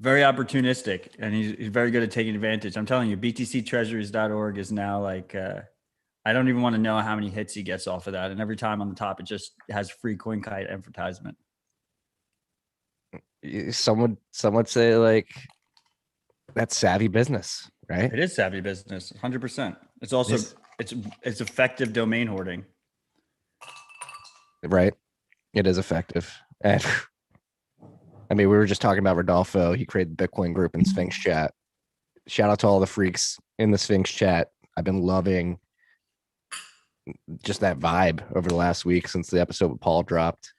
very opportunistic, and he's very good at taking advantage. I'm telling you, btctreasuries.org is now like, I don't even want to know how many hits he gets off of that. And every time on the top, it just has free CoinKite advertisement. Some would say like that's savvy business, right? It is savvy business, 100%. It's also it's effective domain hoarding, right? It is effective. And I mean, we were just talking about Rodolfo. He created the Bitcoin group in Sphinx chat. Shout out to all the freaks in the Sphinx chat. I've been loving just that vibe over the last week since the episode with Paul dropped.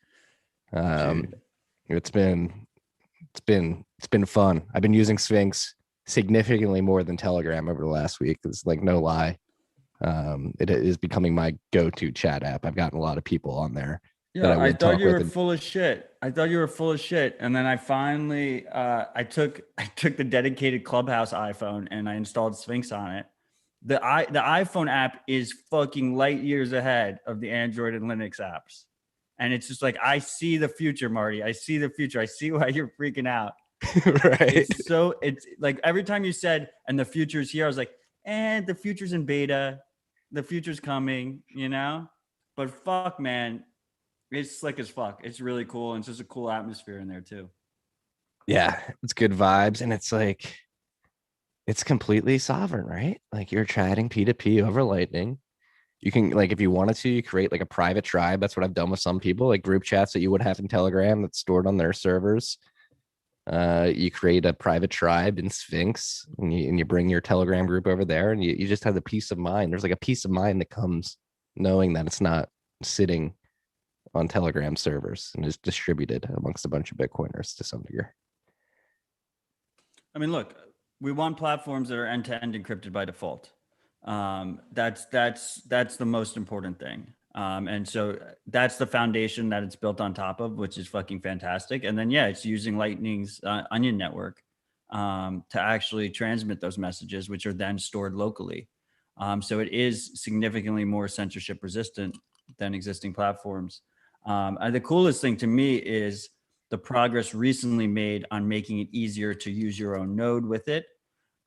It's been fun. I've been using Sphinx significantly more than Telegram over the last week. It's like no lie. It is becoming my go-to chat app. I've gotten a lot of people on there. Yeah, I thought you were full of shit. And then I finally I took the dedicated Clubhouse iPhone and I installed Sphinx on it. The iPhone app is fucking light years ahead of the Android and Linux apps. And it's just like, I see the future, Marty. I see the future. I see why you're freaking out. Right. It's like every time you said, and the future's here, I was like, the future's in beta. The future's coming, you know? But fuck, man. It's slick as fuck. It's really cool. And it's just a cool atmosphere in there too. Yeah, it's good vibes. And it's like, it's completely sovereign, right? Like you're chatting P2P over Lightning. You can, like, if you wanted to, you create like a private tribe. That's what I've done with some people, like group chats that you would have in Telegram that's stored on their servers. You create a private tribe in Sphinx and you bring your Telegram group over there and you just have the peace of mind. There's like a peace of mind that comes knowing that it's not sitting on Telegram servers and is distributed amongst a bunch of Bitcoiners to some degree. I mean, look, we want platforms that are end-to-end encrypted by default. That's the most important thing. And so that's the foundation that it's built on top of, which is fucking fantastic. And then, yeah, it's using Lightning's Onion network to actually transmit those messages, which are then stored locally. So it is significantly more censorship resistant than existing platforms. And the coolest thing to me is the progress recently made on making it easier to use your own node with it.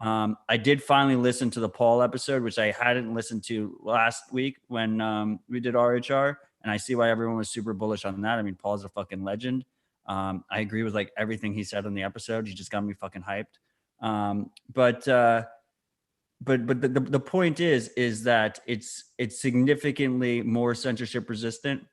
I did finally listen to the Paul episode, which I hadn't listened to last week when we did RHR, and I see why everyone was super bullish on that. I mean, Paul's a fucking legend. I agree with like everything he said on the episode. He just got me fucking hyped. But the point is that it's significantly more censorship resistant.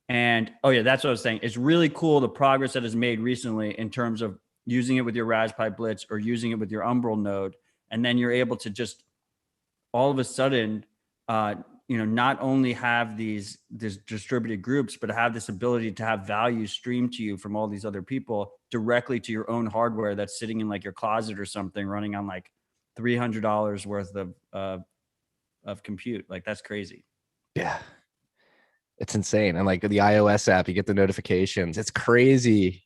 And oh yeah, that's what I was saying. It's really cool the progress that is made recently in terms of using it with your Raspberry Blitz or using it with your Umbrel node. And then you're able to just all of a sudden, not only have these distributed groups, but have this ability to have value streamed to you from all these other people directly to your own hardware that's sitting in like your closet or something, running on like $300 worth of compute. Like that's crazy. Yeah. It's insane. And like the iOS app, you get the notifications. It's crazy.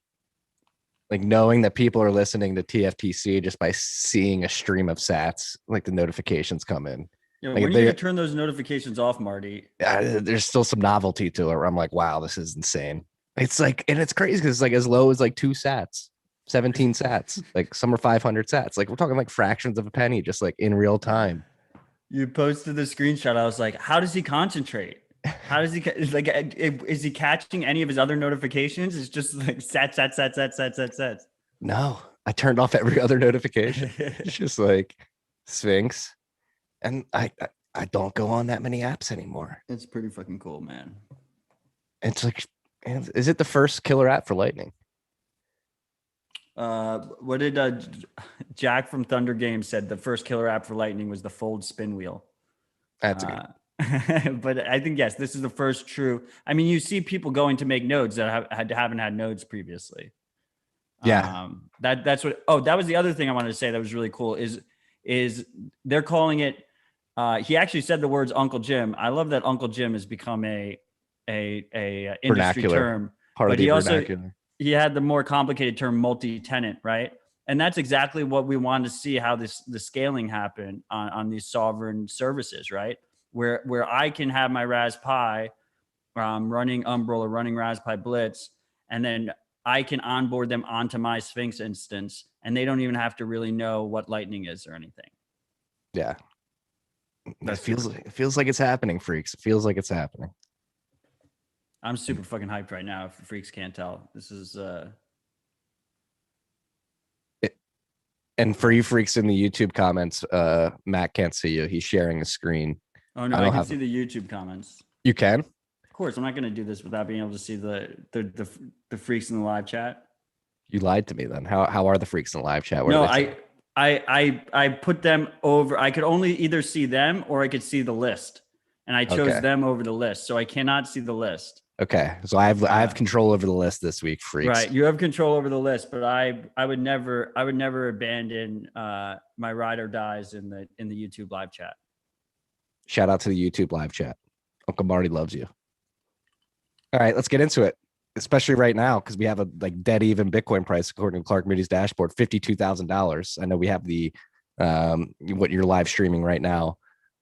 Like knowing that people are listening to TFTC just by seeing a stream of sats, like the notifications come in. Like when are you going to turn those notifications off, Marty? There's still some novelty to it where I'm like, wow, this is insane. It's like, and it's crazy because it's like as low as like 2 sats, 17 sats, like some are 500 sats. Like we're talking like fractions of a penny, just like in real time. You posted the screenshot. I was like, how does he concentrate? How does he like? Is he catching any of his other notifications? It's just like sats. No, I turned off every other notification. It's just like Sphinx, and I don't go on that many apps anymore. It's pretty fucking cool, man. It's like, is it the first killer app for Lightning? What did Jack from Thunder Games said? The first killer app for Lightning was the Fold Spin Wheel. That's good. But I think, yes, this is the first true. I mean, you see people going to make nodes that haven't had nodes previously. Yeah. That's what. Oh, that was the other thing I wanted to say that was really cool is they're calling it. He actually said the words Uncle Jim. I love that Uncle Jim has become a industry vernacular term. Part but of the he vernacular. also he had the more complicated term multi-tenant, right? And that's exactly what we wanted to see how the scaling happen on these sovereign services, right? Where I can have my Raspberry Pi running Umbrel or running Raspberry Blitz, and then I can onboard them onto my Sphinx instance, and they don't even have to really know what Lightning is or anything. Yeah. That's It feels like it's happening, freaks. It feels like it's happening. I'm super fucking hyped right now. If freaks can't tell, this is And for you freaks in the YouTube comments, Matt can't see you. He's sharing a screen. Oh no, I can see the YouTube comments. You can? Of course, I'm not going to do this without being able to see the freaks in the live chat. You lied to me then. How are the freaks in the live chat? No, I put them over. I could only either see them or I could see the list, and I chose them over the list, so I cannot see the list. Okay, so I have control over the list this week, freaks. Right, you have control over the list, but I would never abandon my ride or dies in the YouTube live chat. Shout out to the YouTube live chat. Uncle Marty loves you. All right, let's get into it, especially right now because we have a dead even Bitcoin price according to Clark Moody's dashboard, $52,000. I know we have the what you're live streaming right now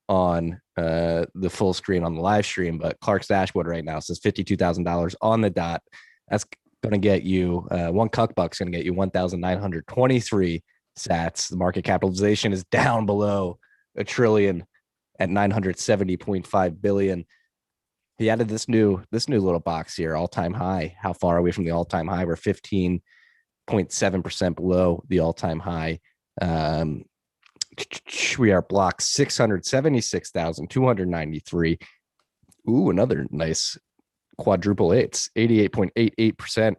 on the full screen on the live stream, but Clark's dashboard right now says $52,000 on the dot. That's going to get you one cuck buck's going to get you 1,923 sats. The market capitalization is down below $1 trillion at 970.5 billion. He added this new little box here, all-time high. How far are we from the all-time high? We're 15.7% below the all-time high. We are blocked 676,293. Ooh, another nice quadruple eights. 88.88%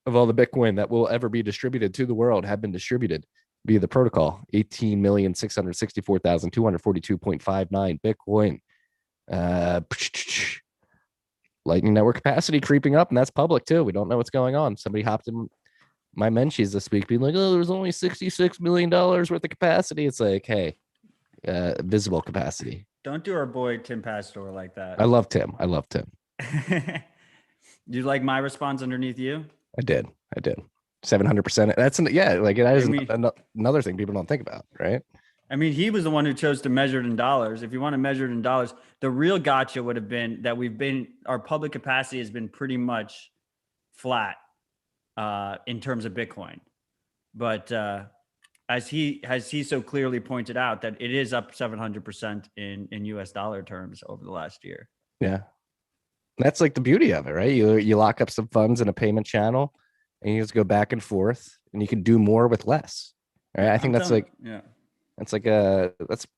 of all the Bitcoin that will ever be distributed to the world have been distributed via the protocol. 18,664,242.59 Bitcoin. Lightning Network capacity creeping up, and that's public too. We don't know what's going on. Somebody hopped in my mentions this week being like, oh, there's only $66 million worth of capacity. It's like, hey, visible capacity. Don't do our boy Tim Pastor like that. I love Tim. Do you like my response underneath you? I did 700%. That's another thing people don't think about, right? I mean, he was the one who chose to measure it in dollars. If you want to measure it in dollars, the real gotcha would have been that our public capacity has been pretty much flat in terms of Bitcoin. But as he so clearly pointed out, that it is up 700% in US dollar terms over the last year. Yeah. That's like the beauty of it, right? You lock up some funds in a payment channel and you just go back and forth and you can do more with less. Right? I think that's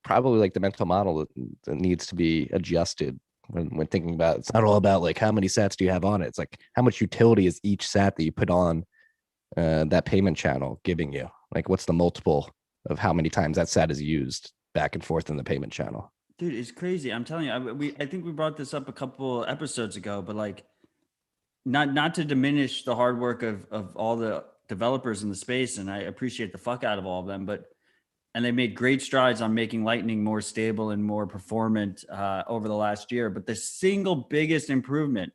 probably like the mental model that needs to be adjusted when thinking about it. It's not all about like how many sats do you have on it. It's like how much utility is each sat that you put on that payment channel giving you? Like what's the multiple of how many times that sat is used back and forth in the payment channel? Dude, it's crazy. I'm telling you, I think we brought this up a couple episodes ago, but like not to diminish the hard work of all the developers in the space, and I appreciate the fuck out of all of them, and they made great strides on making Lightning more stable and more performant over the last year. But the single biggest improvement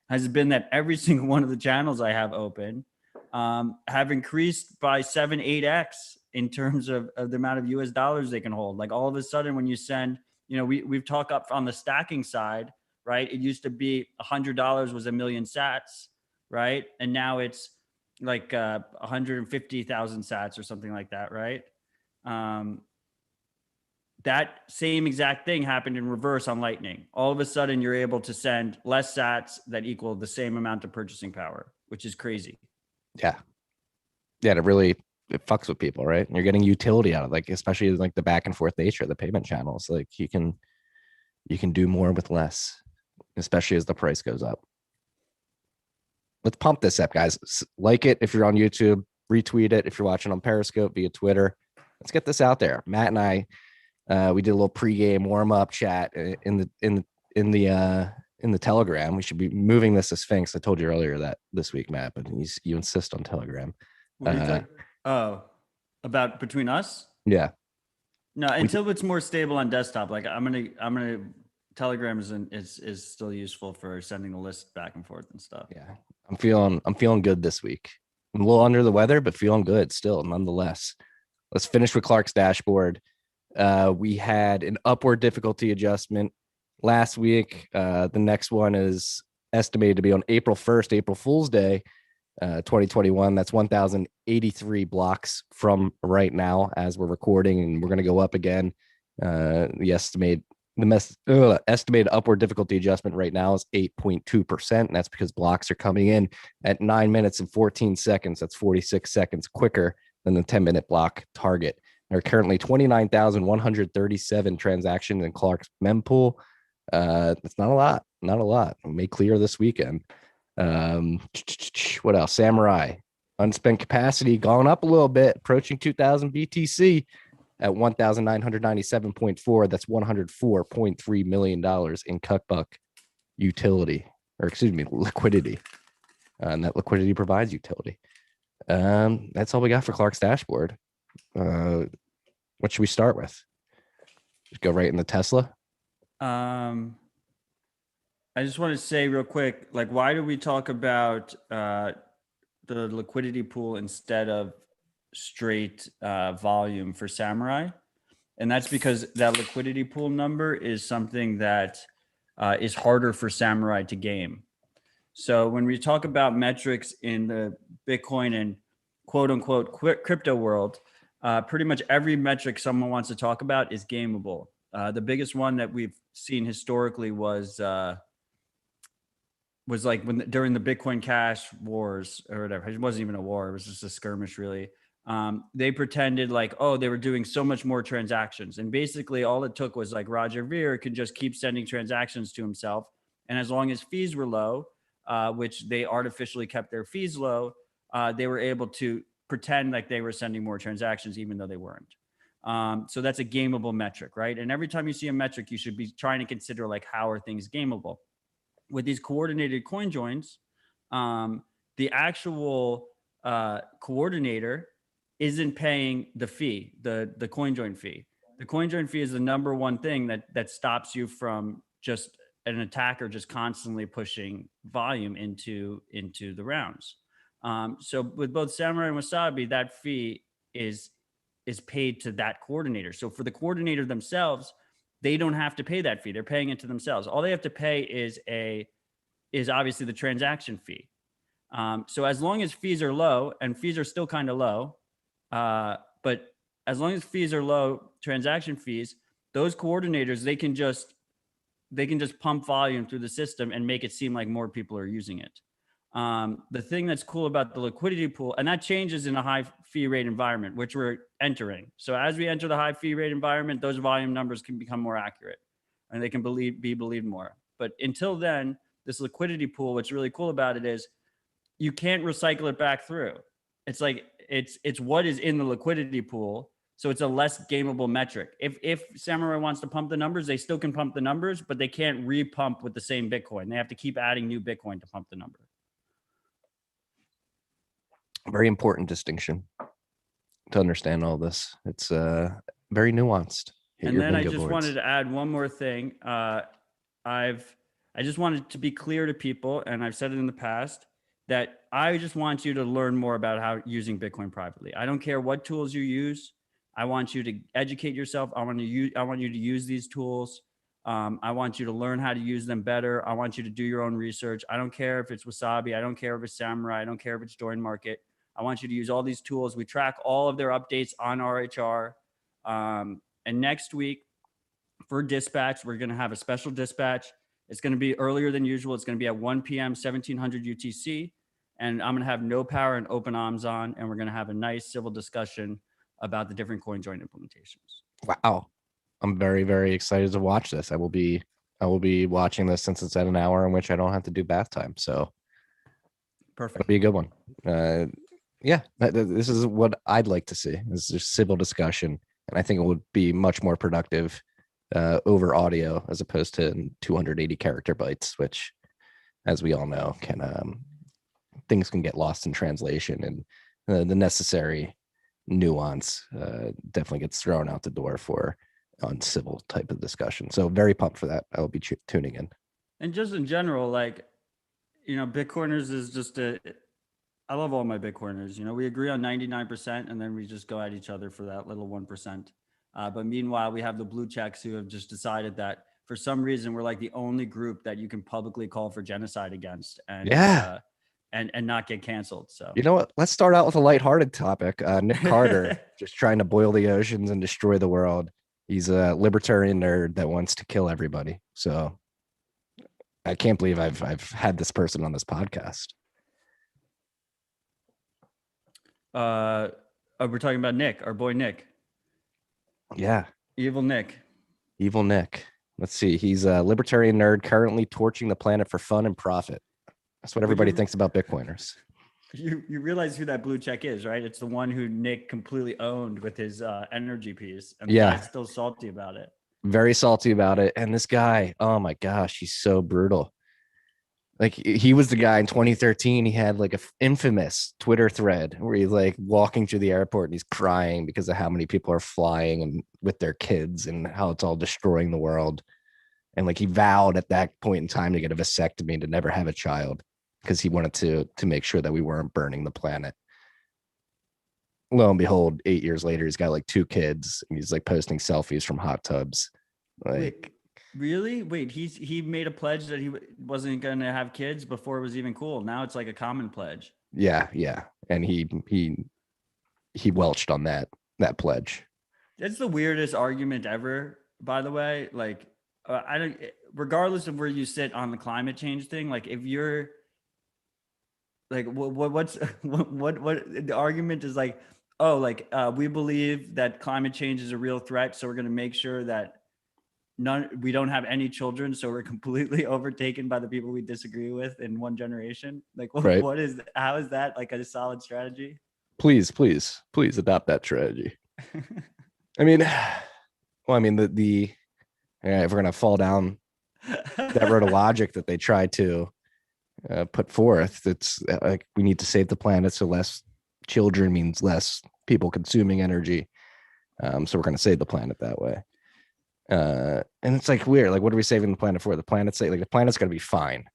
has been that every single one of the channels I have open have increased by 7-8x in terms of the amount of US dollars they can hold. Like all of a sudden when you send, we've talked up on the stacking side, right? It used to be $100 was 1 million sats, right? And now it's like 150,000 sats or something like that, right? That same exact thing happened in reverse on Lightning. All of a sudden, you're able to send less sats that equal the same amount of purchasing power, which is crazy. Yeah, it fucks with people, right? You're getting utility out of like, especially like the back and forth nature of the payment channels. Like you can do more with less, especially as the price goes up. Let's pump this up, guys. Like it if you're on YouTube, retweet it if you're watching on Periscope via Twitter. Let's get this out there. Matt and I, we did a little pregame warm up chat in the Telegram. We should be moving this to Sphinx. I told you earlier that this week, Matt, but you insist on Telegram. About between us? Yeah. No, until it's more stable on desktop. Like I'm gonna Telegram is still useful for sending the list back and forth and stuff. Yeah, I'm feeling good this week. I'm a little under the weather, but feeling good still, nonetheless. Let's finish with Clark's dashboard. We had an upward difficulty adjustment last week. The next one is estimated to be on April 1st, April Fool's Day. 2021. That's 1,083 blocks from right now as we're recording, and we're going to go up again. The estimated upward difficulty adjustment right now is 8.2%. And that's because blocks are coming in at 9 minutes and 14 seconds. That's 46 seconds quicker than the 10-minute block target. There are currently 29,137 transactions in Clark's mempool. It's not a lot. It may clear this weekend. What else? Samurai unspent capacity going up a little bit, approaching 2,000 BTC at 1,997.4. That's $104.3 million in cuckbuck utility, or excuse me, liquidity. And that liquidity provides utility. That's all we got for Clark's dashboard. What should we start with? Just go right in the Tesla. I just want to say real quick, like, why do we talk about the liquidity pool instead of straight volume for Samurai? And that's because that liquidity pool number is something that is harder for Samurai to game. So when we talk about metrics in the Bitcoin and quote unquote crypto world, pretty much every metric someone wants to talk about is gameable. The biggest one that we've seen historically was like during the Bitcoin Cash wars or whatever. It wasn't even a war; it was just a skirmish, really. They pretended like, oh, they were doing so much more transactions, and basically all it took was like Roger Ver could just keep sending transactions to himself, and as long as fees were low, which they artificially kept their fees low, they were able to pretend like they were sending more transactions even though they weren't. So that's a gameable metric, right? And every time you see a metric, you should be trying to consider like, how are things gameable? With these coordinated coin joins, the actual coordinator isn't paying the fee, the coin join fee. The coin join fee is the number one thing that stops you from just an attacker just constantly pushing volume into the rounds. So with both Samurai and Wasabi, that fee is paid to that coordinator. So for the coordinator themselves, they don't have to pay that fee. They're paying it to themselves. All they have to pay is obviously the transaction fee. So as long as fees are low, and fees are still kind of low, but as long as fees are low, transaction fees, those coordinators, they can just pump volume through the system and make it seem like more people are using it. The thing that's cool about the liquidity pool, and that changes in a high fee rate environment, which we're entering. So as we enter the high fee rate environment, those volume numbers can become more accurate and they can be believed more. But until then, this liquidity pool, what's really cool about it is you can't recycle it back through. It's like, it's what is in the liquidity pool. So it's a less gameable metric. If Samurai wants to pump the numbers, they still can pump the numbers, but they can't repump with the same Bitcoin. They have to keep adding new Bitcoin to pump the number. Very important distinction to understand all this. It's very nuanced. And then I just wanted to add one more thing. I just wanted to be clear to people, and I've said it in the past, that I just want you to learn more about how using Bitcoin privately. I don't care what tools you use. I want you to educate yourself. I want you to use these tools. I want you to learn how to use them better. I want you to do your own research. I don't care if it's Wasabi. I don't care if it's Samurai. I don't care if it's Join Market. I want you to use all these tools. We track all of their updates on RHR. And next week for dispatch, we're going to have a special dispatch. It's going to be earlier than usual. It's going to be at 1 p.m. 1700 UTC. And I'm going to have No Power and Open Arms on, and we're going to have a nice civil discussion about the different coin join implementations. Wow. I'm very, very excited to watch this. I will be watching this since it's at an hour in which I don't have to do bath time. So perfect. It'll be a good one. Yeah, this is what I'd like to see. This is a civil discussion. And I think it would be much more productive over audio as opposed to 280 character bytes, which, as we all know, things can get lost in translation, and the necessary nuance definitely gets thrown out the door for uncivil type of discussion. So very pumped for that. I'll be tuning in. And just in general, like, Bitcoiners is just I love all my Bitcoiners. We agree on 99%, and then we just go at each other for that little 1%. But meanwhile, we have the blue checks who have just decided that for some reason we're like the only group that you can publicly call for genocide against. And yeah, and not get canceled. So You know what? Let's start out with a lighthearted topic. Nick Carter just trying to boil the oceans and destroy the world. He's a libertarian nerd that wants to kill everybody. So I can't believe I've had this person on this podcast. we're talking about Nick, our boy Nick. Yeah. Evil Nick. Evil Nick. Let's see. He's a libertarian nerd currently torching the planet for fun and profit. That's what everybody thinks about Bitcoiners. You realize who that blue check is, right? It's the one who Nick completely owned with his energy piece. And the guy's still salty about it. Very salty about it. And this guy, oh my gosh, he's so brutal. Like he was the guy in 2013. He had like a infamous Twitter thread where he's like walking through the airport and he's crying because of how many people are flying and with their kids and how it's all destroying the world. And like he vowed at that point in time to get a vasectomy and to never have a child because he wanted to make sure that we weren't burning the planet. Lo and behold, 8 years later, he's got like 2 kids and he's like posting selfies from hot tubs. Like, really? Wait, he made a pledge that he wasn't going to have kids before it was even cool. Now it's like a common pledge. Yeah. And he welched on that pledge. That's the weirdest argument ever, by the way. Like, I don't, regardless of where you sit on the climate change thing, like if you're like, what the argument is like, oh, like we believe that climate change is a real threat, so we're going to make sure that we don't have any children, so we're completely overtaken by the people we disagree with in one generation. Like, right. How is that like a solid strategy? Please adopt that strategy. I mean, the if we're gonna fall down that road of logic that they try to put forth, it's like we need to save the planet, so less children means less people consuming energy. So we're gonna save the planet that way. And it's like weird. Like, what are we saving the planet for? The planet's the planet's gonna be fine.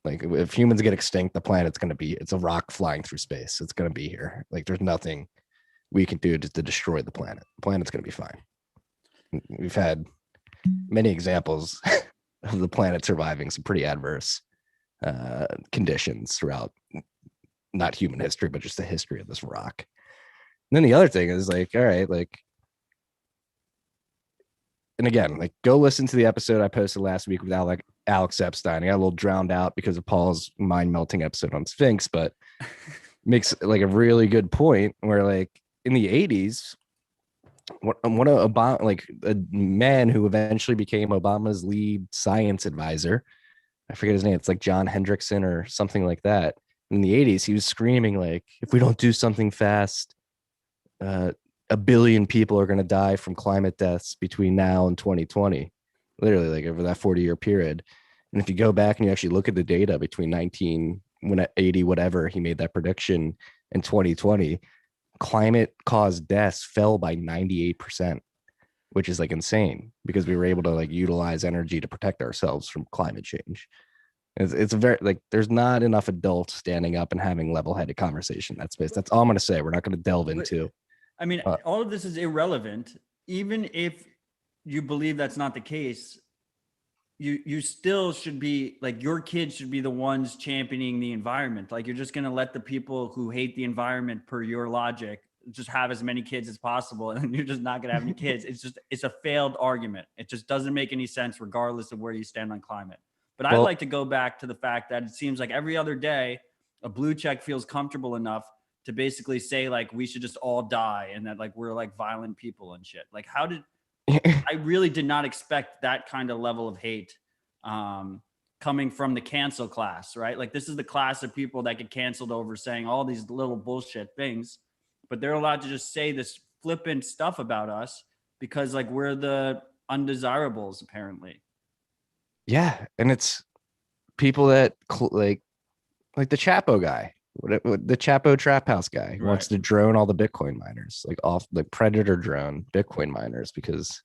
Like if humans get extinct, the planet's gonna be, it's a rock flying through space. It's gonna be here. Like there's nothing we can do to destroy the planet. The planet's gonna be fine. We've had many examples of the planet surviving some pretty adverse conditions throughout not human history, but just the history of this rock. And then the other thing is like, all right, like, and again, like go listen to the episode I posted last week with Alex Epstein. I got a little drowned out because of Paul's mind melting episode on Sphinx, but makes like a really good point where like in the 80s, one of Obama, like a man who eventually became Obama's lead science advisor, I forget his name, it's like John Hendrickson or something like that. In the 80s, he was screaming like, if we don't do something fast, 1 billion people are going to die from climate deaths between now and 2020, literally like over that 40-year period. And if you go back and you actually look at the data between 1980, whatever, he made that prediction, and 2020, climate caused deaths fell by 98%, which is like insane because we were able to like utilize energy to protect ourselves from climate change. It's a very like there's not enough adults standing up and having level-headed conversation in that space. That's all I'm going to say. We're not going to delve into. I mean, all of this is irrelevant. Even if you believe that's not the case, you still should be like, your kids should be the ones championing the environment. Like you're just going to let the people who hate the environment, per your logic, just have as many kids as possible, and you're just not going to have any kids. It's a failed argument. It just doesn't make any sense regardless of where you stand on climate. But I like to go back to the fact that it seems like every other day, a blue check feels comfortable enough to basically say like we should just all die and that like we're like violent people and shit. Like I really did not expect that kind of level of hate coming from the cancel class, right? Like this is the class of people that get canceled over saying all these little bullshit things, but they're allowed to just say this flippant stuff about us because like we're the undesirables apparently. Yeah, and it's people that like the Chapo guy, the Chapo Trap House guy wants to drone all the Bitcoin miners, like off the predator drone Bitcoin miners, because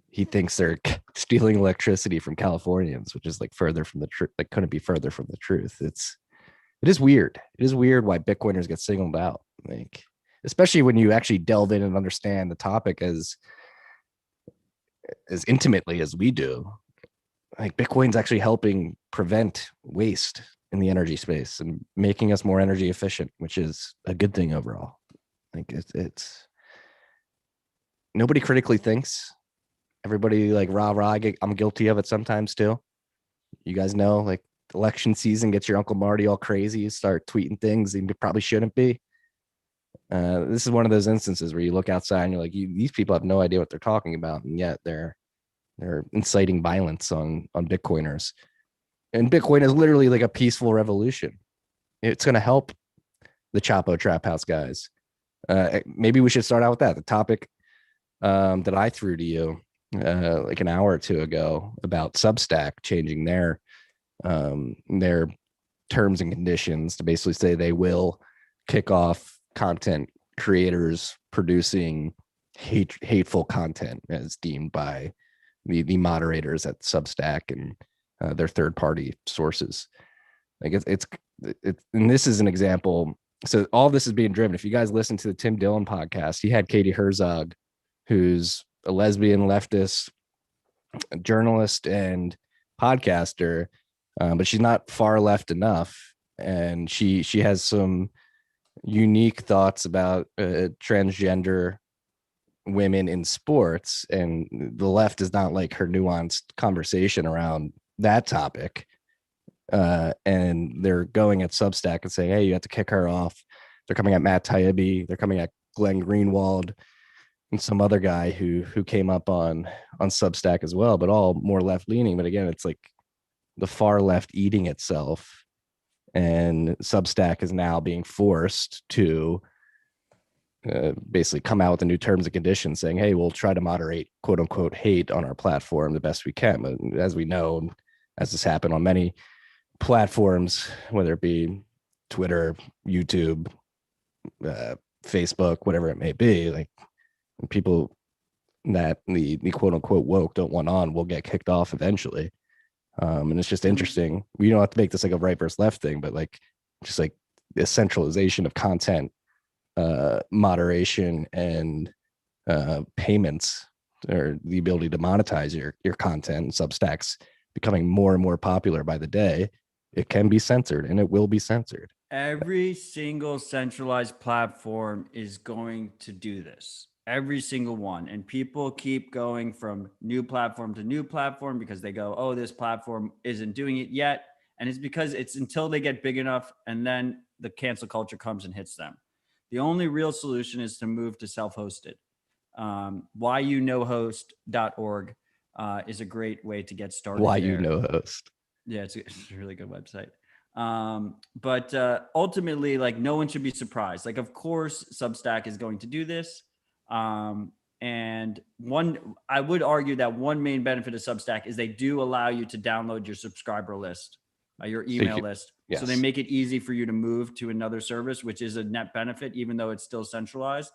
he thinks they're stealing electricity from Californians, which is like further from the truth. Like couldn't be further from the truth. It is weird. It is weird why Bitcoiners get singled out, like especially when you actually delve in and understand the topic as intimately as we do. Like Bitcoin's actually helping prevent waste in the energy space and making us more energy efficient, which is a good thing overall. Like it's nobody critically thinks. Everybody like rah rah. I'm guilty of it sometimes too. You guys know, like election season gets your Uncle Marty all crazy. You start tweeting things and you probably shouldn't be. This is one of those instances where you look outside and you're like, these people have no idea what they're talking about, and yet they're inciting violence on Bitcoiners. And Bitcoin is literally like a peaceful revolution. It's going to help the Chapo Trap House guys. Maybe we should start out with that. The topic that I threw to you like an hour or two ago about Substack changing their terms and conditions to basically say they will kick off content creators producing hateful content as deemed by the moderators at Substack and their third party sources. Like it's and this is an example. So all this is being driven. If you guys listen to the Tim Dillon podcast, he had Katie Herzog, who's a lesbian leftist journalist and podcaster, but she's not far left enough, and she has some unique thoughts about transgender women in sports, and the left is not like her nuanced conversation around that topic. And they're going at Substack and saying, hey, you have to kick her off. They're coming at Matt Taibbi. They're coming at Glenn Greenwald and some other guy who came up on Substack as well, but all more left leaning. But again, it's like the far left eating itself, and Substack is now being forced to basically come out with the new terms and conditions saying, hey, we'll try to moderate quote unquote hate on our platform the best we can. But as we know, as this happened on many platforms, whether it be Twitter, YouTube, Facebook, whatever it may be, like people that the quote unquote woke don't want on will get kicked off eventually. And it's just interesting. We don't have to make this like a right versus left thing, but like just like the centralization of content, moderation, and payments, or the ability to monetize your content. Substacks becoming more and more popular by the day. It can be censored, and it will be censored. Every single centralized platform is going to do this. Every single one. And people keep going from new platform to new platform because they go, oh, this platform isn't doing it yet. And it's because it's until they get big enough, and then the cancel culture comes and hits them. The only real solution is to move to self-hosted. Whyyouknowhost.org is a great way to get started. Why you know host. Yeah, it's a really good website. But ultimately, like, no one should be surprised. Like, of course, Substack is going to do this. And I would argue that one main benefit of Substack is they do allow you to download your subscriber list, your email list. Yes. So they make it easy for you to move to another service, which is a net benefit, even though it's still centralized.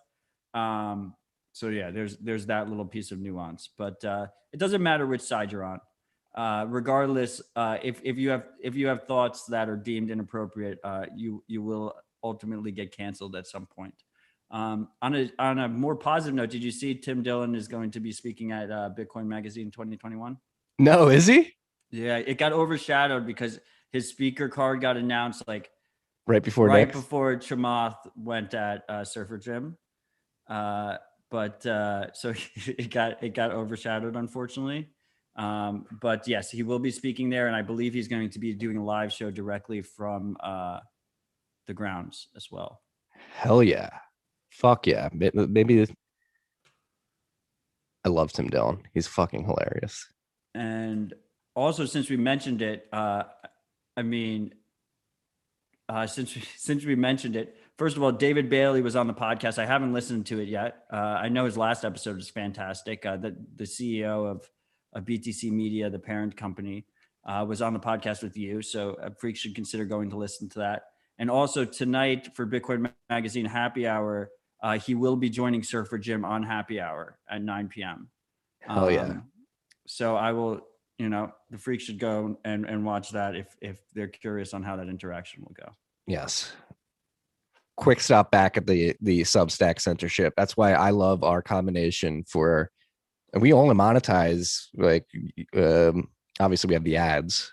So yeah, there's that little piece of nuance, but it doesn't matter which side you're on. Regardless, if you have thoughts that are deemed inappropriate, you will ultimately get canceled at some point. On a more positive note, did you see Tim Dillon is going to be speaking at Bitcoin Magazine 2021? No, is he? Yeah, it got overshadowed because his speaker card got announced like right before Chamath went at Surfer Jim. But so it got overshadowed, unfortunately. But yes, he will be speaking there, and I believe he's going to be doing a live show directly from the grounds as well. Hell yeah. Fuck yeah. Maybe I love Tim Dillon. He's fucking hilarious. And also, since we mentioned it, since we mentioned it, first of all, David Bailey was on the podcast. I haven't listened to it yet. I know his last episode is fantastic. The CEO of BTC Media, the parent company, was on the podcast with you. So freaks should consider going to listen to that. And also tonight for Bitcoin Magazine Happy Hour, he will be joining Surfer Jim on Happy Hour at 9 p.m. Hell yeah. So I will, the freaks should go and watch that if they're curious on how that interaction will go. Yes. Quick stop back at the Substack censorship. That's why I love our combination and we only monetize, like, obviously we have the ads,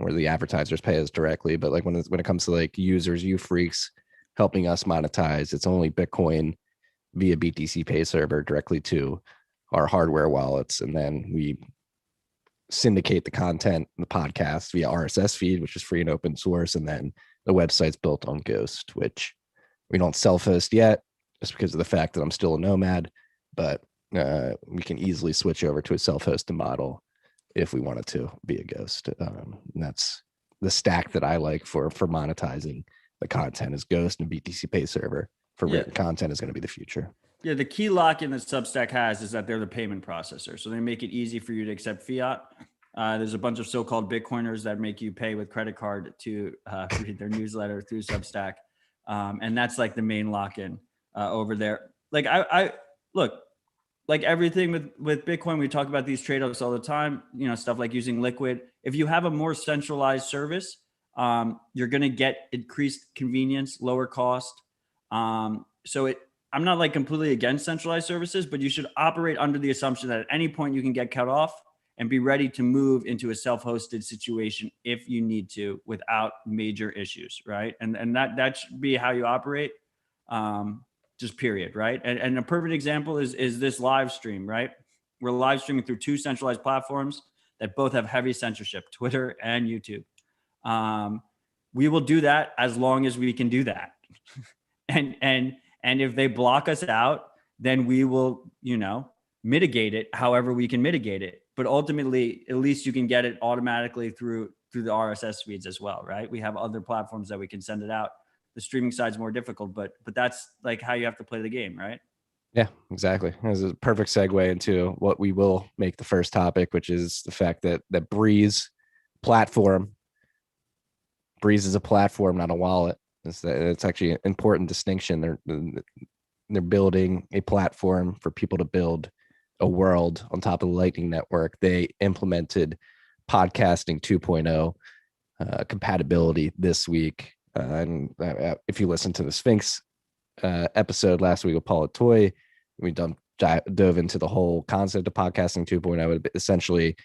where the advertisers pay us directly. But like when it comes to like users, you freaks helping us monetize, it's only Bitcoin via BTC Pay server directly to our hardware wallets, and then we syndicate the content, the podcast via RSS feed, which is free and open source, and then the website's built on Ghost, which we don't self-host yet, just because of the fact that I'm still a nomad, but we can easily switch over to a self-hosted model if we wanted to be a Ghost. And that's the stack that I like for monetizing the content is Ghost and BTC Pay server. For written content is going to be the future. Yeah, the key lock in that Substack has is that they're the payment processor. So they make it easy for you to accept fiat. There's a bunch of so-called Bitcoiners that make you pay with credit card to read their newsletter through Substack. And that's like the main lock-in over there. Like I look, like everything with Bitcoin, we talk about these trade-offs all the time, you know, stuff like using Liquid. If you have a more centralized service, you're going to get increased convenience, lower cost. I'm not like completely against centralized services, but you should operate under the assumption that at any point you can get cut off and be ready to move into a self-hosted situation if you need to without major issues, right? And that should be how you operate, just period, right? And a perfect example is this live stream, right? We're live streaming through two centralized platforms that both have heavy censorship, Twitter and YouTube. We will do that as long as we can do that. And if they block us out, then we will, you know, mitigate it however we can mitigate it. But ultimately, at least you can get it automatically through the RSS feeds as well, right? We have other platforms that we can send it out. The streaming side's more difficult, but that's like how you have to play the game, right? Yeah, exactly. This is a perfect segue into what we will make the first topic, which is the fact that Breeze is a platform, not a wallet. It's actually an important distinction. They're building a platform for people to build a world on top of the Lightning Network. They implemented podcasting 2.0 compatibility this week. And if you listen to the Sphinx episode last week with Paula Toy, we dove into the whole concept of podcasting 2.0. Essentially,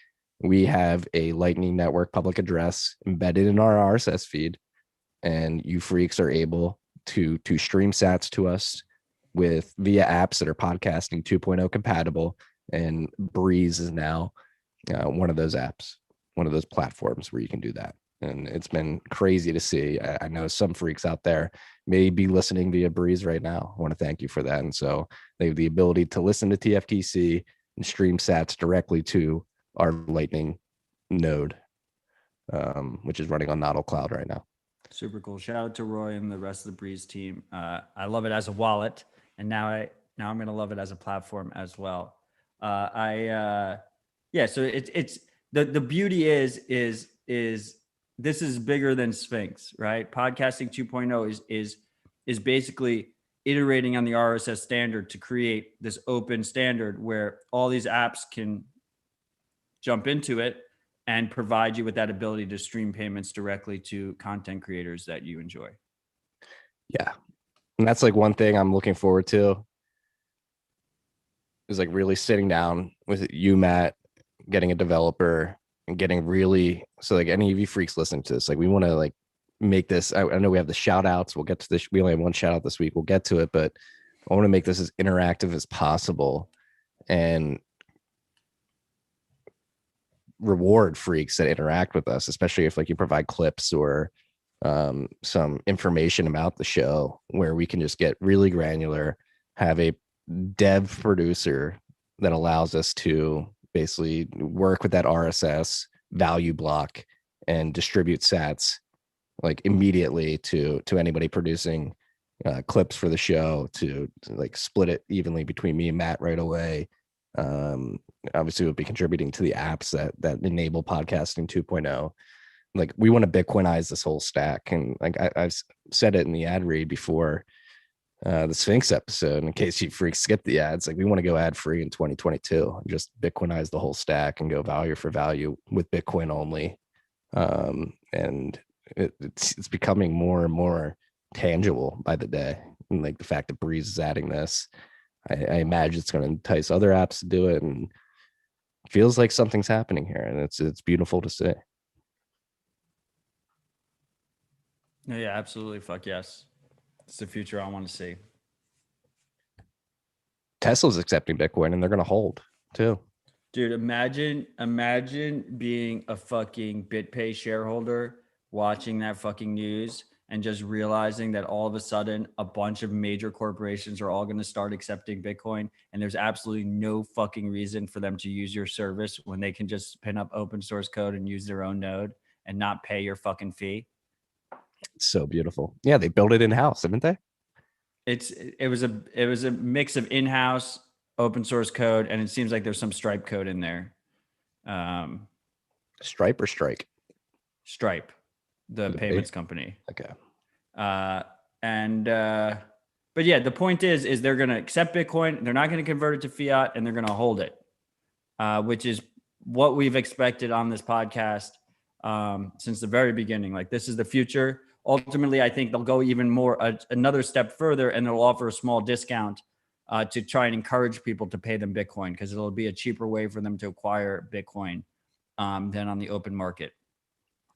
we have a Lightning Network public address embedded in our RSS feed, and you freaks are able to stream sats to us via apps that are podcasting 2.0 compatible. And Breeze is now one of those apps, one of those platforms where you can do that. And it's been crazy to see. I know some freaks out there may be listening via Breeze right now. I want to thank you for that. And so they have the ability to listen to TFTC and stream sats directly to our Lightning node, which is running on Nodal Cloud right now. Super cool. Shout out to Roy and the rest of the Breeze team. I love it as a wallet, and now I'm going to love it as a platform as well. So it's the beauty is this is bigger than Sphinx, right? Podcasting 2.0 is basically iterating on the RSS standard to create this open standard where all these apps can jump into it and provide you with that ability to stream payments directly to content creators that you enjoy. Yeah. And that's like one thing I'm looking forward to is like really sitting down with you, Matt, getting a developer and getting really, so like any of you freaks listening to this, like we want to like make this, I know we have the shout outs. We'll get to this. We only have one shout out this week. We'll get to it, but I want to make this as interactive as possible and reward freaks that interact with us, especially if like you provide clips or some information about the show where we can just get really granular, have a dev producer that allows us to basically work with that RSS value block and distribute sats like immediately to anybody producing clips for the show to like split it evenly between me and Matt right away. Obviously we'll be contributing to the apps that enable podcasting 2.0. Like we want to Bitcoinize this whole stack. And like I've said it in the ad read before the Sphinx episode, in case you freaks skip the ads, like we want to go ad free in 2022 and just Bitcoinize the whole stack and go value for value with Bitcoin only. And it's becoming more and more tangible by the day. And like the fact that Breeze is adding this, I imagine it's going to entice other apps to do it, and it feels like something's happening here, and it's beautiful to see. Yeah, absolutely. Fuck yes. It's the future I want to see. Tesla's accepting Bitcoin and they're going to hold too. Dude, imagine being a fucking BitPay shareholder watching that fucking news and just realizing that all of a sudden a bunch of major corporations are all going to start accepting Bitcoin and there's absolutely no fucking reason for them to use your service when they can just pin up open source code and use their own node and not pay your fucking fee. It's so beautiful. Yeah, they built it in house, haven't they? It was a mix of in-house open source code and it seems like there's some Stripe code in there. Stripe or Strike? Stripe, the The payments big- company. Okay. But yeah, the point is they're going to accept Bitcoin. They're not going to convert it to fiat and they're going to hold it, which is what we've expected on this podcast since the very beginning. Like this is the future. Ultimately, I think they'll go even more, another step further and they'll offer a small discount to try and encourage people to pay them Bitcoin because it'll be a cheaper way for them to acquire Bitcoin than on the open market.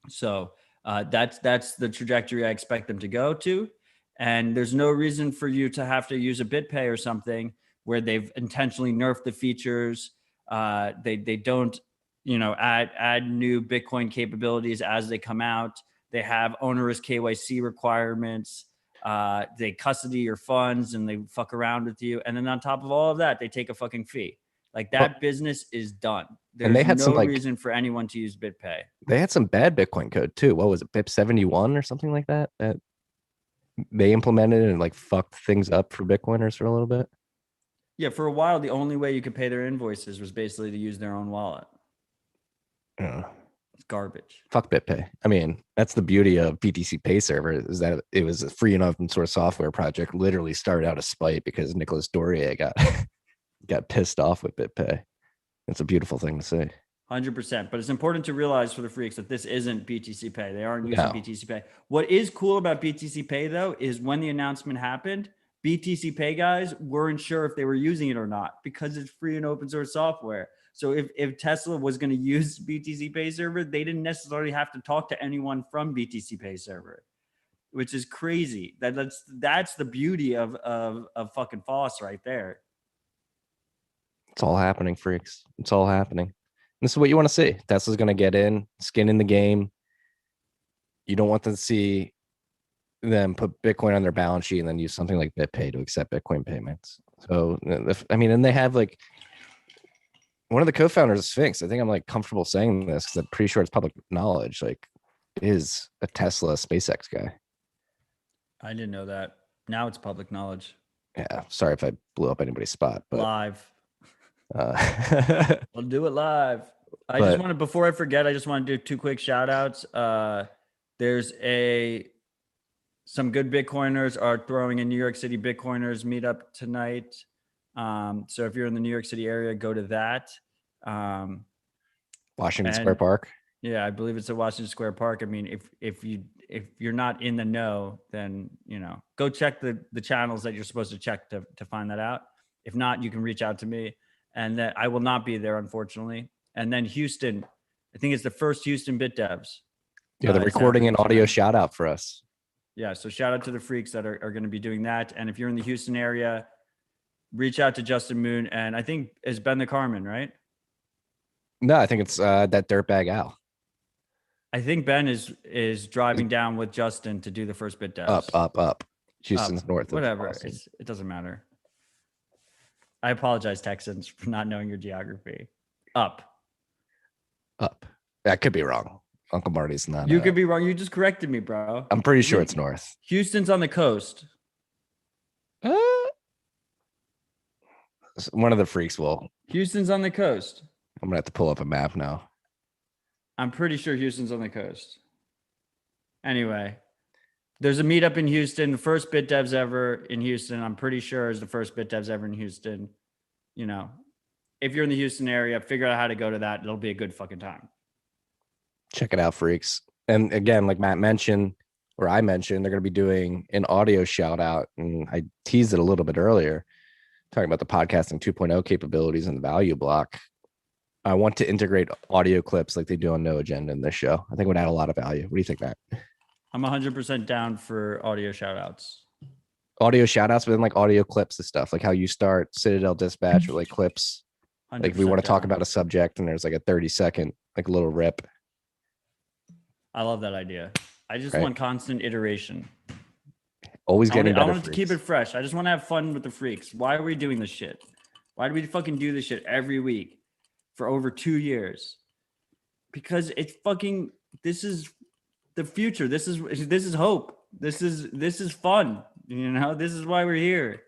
So that's the trajectory I expect them to go to. And there's no reason for you to have to use a BitPay or something where they've intentionally nerfed the features. They don't, add new Bitcoin capabilities as they come out. They have onerous KYC requirements. They custody your funds and they fuck around with you. And then on top of all of that, they take a fucking fee. Like that business is done. And they There's had some no like reason for anyone to use BitPay. they had some bad Bitcoin code too. What was it, BIP 71 or something like that? That they implemented and like fucked things up for Bitcoiners for a little bit. Yeah, for a while, the only way you could pay their invoices was basically to use their own wallet. Yeah. It's garbage. Fuck BitPay. I mean, that's the beauty of BTC Pay Server is that it was a free and open source software project. Literally started out of spite because Nicholas Dorier got got pissed off with BitPay. It's a beautiful thing to see. 100%. But it's important to realize for the freaks that this isn't BTC Pay. They aren't using No. BTC Pay. What is cool about BTC Pay, though, is when the announcement happened, BTC Pay guys weren't sure if they were using it or not because it's free and open source software. So if Tesla was going to use BTC Pay Server, they didn't necessarily have to talk to anyone from BTC Pay Server, which is crazy. That's the beauty of fucking Foss right there. It's all happening, freaks. It's all happening. This is what you want to see. Tesla's going to get in, skin in the game. You don't want to see them put Bitcoin on their balance sheet and then use something like BitPay to accept Bitcoin payments. So, I mean, and they have like one of the co-founders of Sphinx. I think I'm like comfortable saying this because I'm pretty sure it's public knowledge. Like, is a Tesla SpaceX guy. I didn't know that. Now it's public knowledge. Yeah. Sorry if I blew up anybody's spot, but Live. But We'll do it live. Before I forget, I just want to do 2 quick shout outs. There's some good Bitcoiners are throwing a New York City Bitcoiners meetup tonight. So if you're in the New York City area, go to that. Washington Square Park. Yeah, I believe it's at Washington Square Park. I mean, if you're not in the know, then go check the channels that you're supposed to check to find that out. If not, you can reach out to me, and that I will not be there, unfortunately. And then Houston, I think it's the first Houston Bit Devs. Yeah, they're recording an audio shout out for us. Yeah, so shout out to the freaks that are going to be doing that. And if you're in the Houston area, reach out to Justin Moon, and I think it's Ben the Carmen, right? No, I think it's that dirtbag Al. I think Ben is driving down with Justin to do the first Bit Devs. Up. Houston's north. Whatever. It doesn't matter. I apologize, Texans, for not knowing your geography. Up. That could be wrong. Uncle Marty's not. You could be wrong. You just corrected me, bro. I'm pretty sure it's north. Houston's on the coast. One of the freaks will. Houston's on the coast. I'm gonna have to pull up a map now. I'm pretty sure Houston's on the coast. Anyway, there's a meetup in Houston. The first Bit Devs ever in Houston. I'm pretty sure is the first Bit Devs ever in Houston. If you're in the Houston area, figure out how to go to that. It'll be a good fucking time. Check it out, freaks. And again, like Matt mentioned, or I mentioned, they're going to be doing an audio shout out. And I teased it a little bit earlier, talking about the podcasting 2.0 capabilities and the value block. I want to integrate audio clips like they do on No Agenda in this show. I think it would add a lot of value. What do you think, Matt? I'm 100% down for audio shout outs. Audio shout outs, but then like audio clips and stuff, like how you start Citadel Dispatch with like clips. Like if we want to talk about a subject and there's like a 30-second like little rip. I love that idea. I just Right. want constant iteration. Always getting better. I want it to keep it fresh. I just want to have fun with the freaks. Why are we doing this shit? Why do we fucking do this shit every week for over 2 years? Because it's fucking, this is the future. This is hope. This is fun. You know, this is why we're here.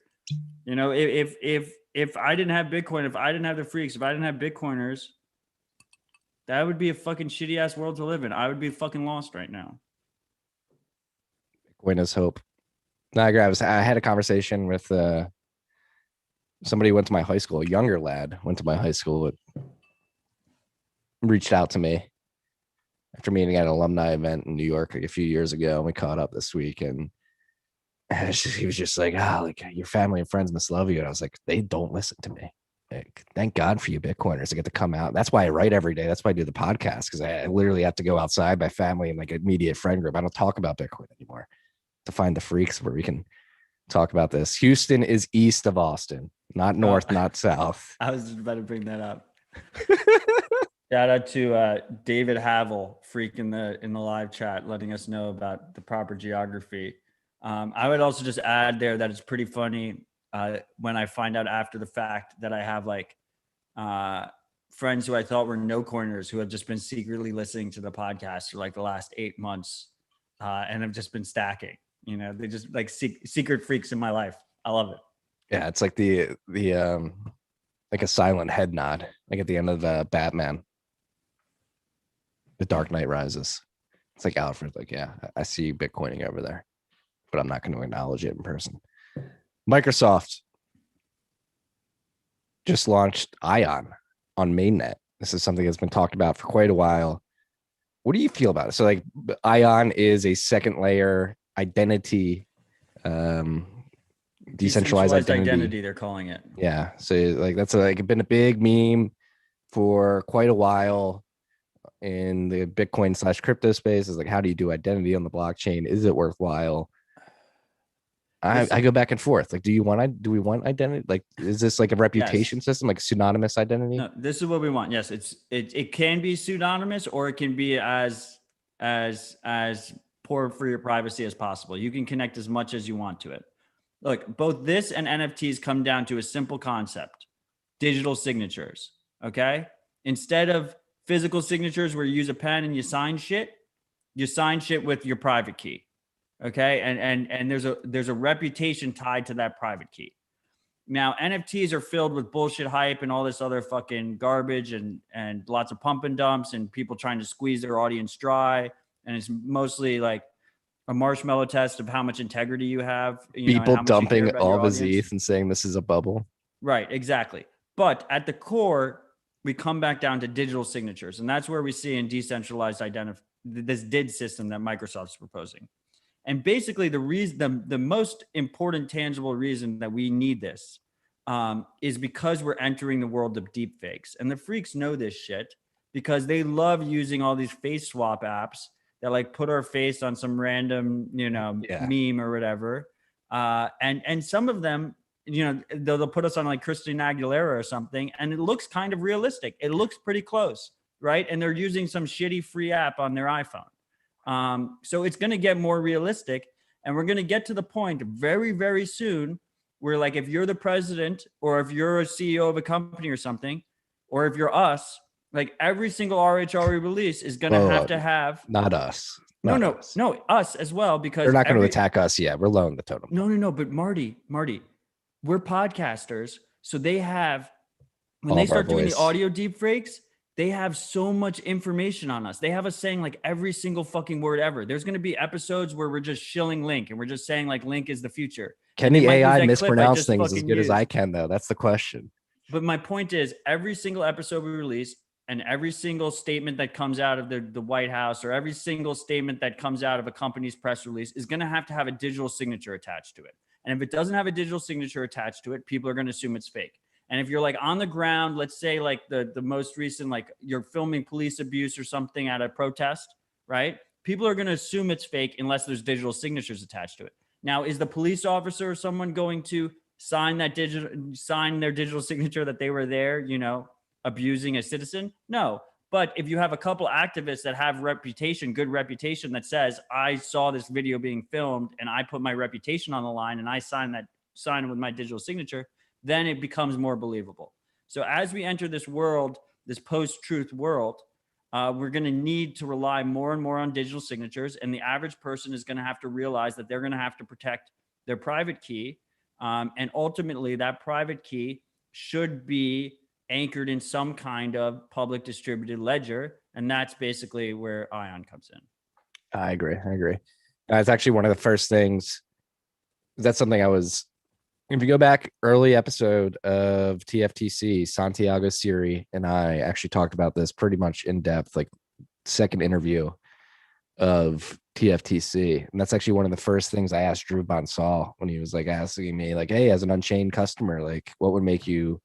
You know, if I didn't have Bitcoin, if I didn't have the freaks, if I didn't have Bitcoiners, that would be a fucking shitty ass world to live in. I would be fucking lost right now. Bitcoin is hope. No, I had a conversation with somebody who went to my high school, a younger lad went to my high school, reached out to me after meeting at an alumni event in New York like a few years ago. And we caught up this week, and he was just like, like your family and friends must love you. And I was like, they don't listen to me. Like, thank God for you Bitcoiners. I get to come out. That's why I write every day. That's why I do the podcast, because I literally have to go outside my family and like immediate friend group. I don't talk about Bitcoin anymore, to find the freaks where we can talk about this. Houston is east of Austin, not north, not south. I was just about to bring that up. Shout out to David Havel, freak in the live chat, letting us know about the proper geography. I would also just add there that it's pretty funny when I find out after the fact that I have like friends who I thought were no coiners who have just been secretly listening to the podcast for like the last 8 months and have just been stacking. You know, they just like secret freaks in my life. I love it. Yeah, it's like the like a silent head nod, like at the end of Batman, The Dark Knight Rises. It's like Alfred, like, yeah, I see you Bitcoining over there, but I'm not going to acknowledge it in person. Microsoft just launched Ion on mainnet. This is something that's been talked about for quite a while. What do you feel about it? So like Ion is a second layer identity, decentralized identity, they're calling it. Yeah. So like that's like been a big meme for quite a while in the Bitcoin / crypto space. Is like, how do you do identity on the blockchain? Is it worthwhile? I go back and forth. Like, do we want identity? Like, is this like a reputation system, like pseudonymous identity? No, this is what we want. Yes, it can be pseudonymous, or it can be as poor for your privacy as possible. You can connect as much as you want to it. Look, both this and NFTs come down to a simple concept: digital signatures. Okay, instead of physical signatures where you use a pen and you sign shit with your private key. Okay. And there's a reputation tied to that private key. Now, NFTs are filled with bullshit hype and all this other fucking garbage and lots of pump and dumps and people trying to squeeze their audience dry. And it's mostly like a marshmallow test of how much integrity you have. People dumping all of his ETH and saying this is a bubble. Right. Exactly. But at the core, we come back down to digital signatures. And that's where we see in decentralized this DID system that Microsoft's proposing. And basically the most important tangible reason that we need this is because we're entering the world of deep fakes. And the freaks know this shit because they love using all these face swap apps that like put our face on some random, meme or whatever. And some of them, they'll put us on like Christina Aguilera or something, and it looks kind of realistic. It looks pretty close, right? And they're using some shitty free app on their iPhone. So it's going to get more realistic, and we're going to get to the point very, very soon where like, if you're the president or if you're a CEO of a company or something, or if you're us, like every single RHR release is going to have not us. No, us as well, because they're not going to attack us. Yeah. We're low in the totem. No. But Marty, we're podcasters. So they have, when they start doing the audio deep fakes, they have so much information on us. They have us saying like every single fucking word ever. There's going to be episodes where we're just shilling Link and we're just saying like Link is the future. Can the AI mispronounce things as good as I can, though? That's the question. But my point is, every single episode we release and every single statement that comes out of the White House, or every single statement that comes out of a company's press release, is going to have a digital signature attached to it. And if it doesn't have a digital signature attached to it, people are going to assume it's fake. And if you're like on the ground, let's say like the most recent, like you're filming police abuse or something at a protest, right? people are going to assume it's fake unless there's digital signatures attached to it. Now, is the police officer or someone going to sign their digital signature that they were there, you know, abusing a citizen? No. But if you have a couple activists that have good reputation that says, I saw this video being filmed and I put my reputation on the line and I sign with my digital signature, then it becomes more believable. So as we enter this world, this post-truth world, we're going to need to rely more and more on digital signatures. And the average person is going to have to realize that they're going to have to protect their private key. And ultimately, that private key should be anchored in some kind of public distributed ledger. And that's basically where Ion comes in. I agree. It's actually one of the first things. That's something if you go back early episode of TFTC, Santiago Siri and I actually talked about this pretty much in depth, like second interview of TFTC. And that's actually one of the first things I asked Drew Bonsall when he was like asking me like, hey, as an Unchained customer, like what would make you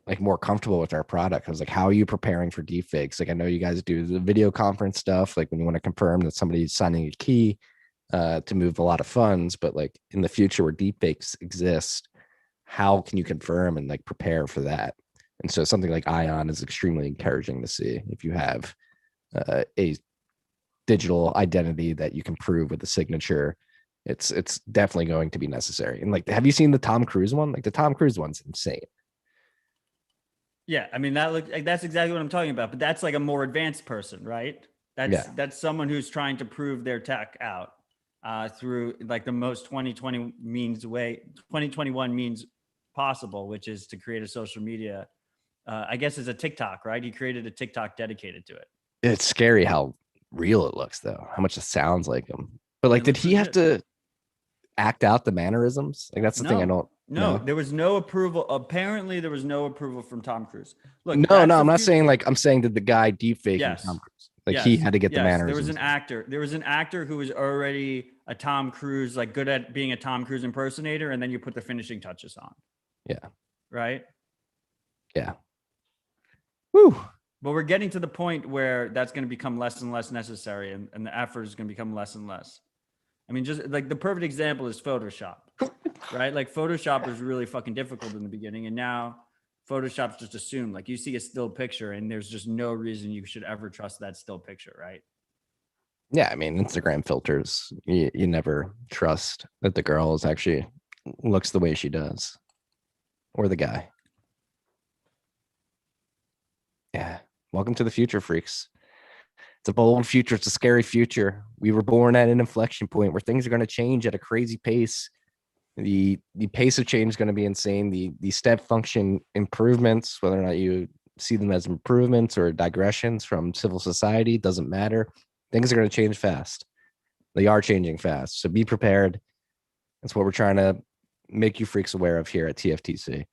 like more comfortable with our product? I was like, how are you preparing for deepfakes? Like, I know you guys do the video conference stuff, like when you want to confirm that somebody's signing a key to move a lot of funds, but like in the future where deepfakes exist, how can you confirm and like prepare for that? And so something like Ion is extremely encouraging to see if you have a digital identity that you can prove with a signature. It's definitely going to be necessary. And like, have you seen the Tom Cruise one? Like the Tom Cruise one's insane. Yeah, I mean that's exactly what I'm talking about. But that's like a more advanced person, right? That's someone who's trying to prove their tech out through like the most 2021 means possible, which is to create a social media. I guess it's a TikTok, right? He created a TikTok dedicated to it. It's scary how real it looks, though. How much it sounds like him. But like, did he have to act out the mannerisms? Like that's the thing I don't. No, there was no approval. Apparently, there was no approval from Tom Cruise. Look, I'm not saying like I'm saying that the guy deepfaking Tom Cruise. Like he had to get the mannerisms. There was an actor who was already a Tom Cruise, like good at being a Tom Cruise impersonator, and then you put the finishing touches on. Yeah. Right. Yeah. Woo. But we're getting to the point where that's going to become less and less necessary, and the effort is going to become less and less. I mean, just like the perfect example is Photoshop, right? Like Photoshop was really fucking difficult in the beginning, and now Photoshop's just assumed. Like you see a still picture, and there's just no reason you should ever trust that still picture, right? Yeah, I mean, Instagram filters, you never trust that the girl is actually looks the way she does, or the guy. Yeah. Welcome to the future, freaks. It's a bold future. It's a scary future. We were born at an inflection point where things are going to change at a crazy pace. The pace of change is going to be insane. The step function improvements, whether or not you see them as improvements or digressions from civil society, doesn't matter. Things are going to change fast. They are changing fast. So be prepared. That's what we're trying to make you freaks aware of here at TFTC.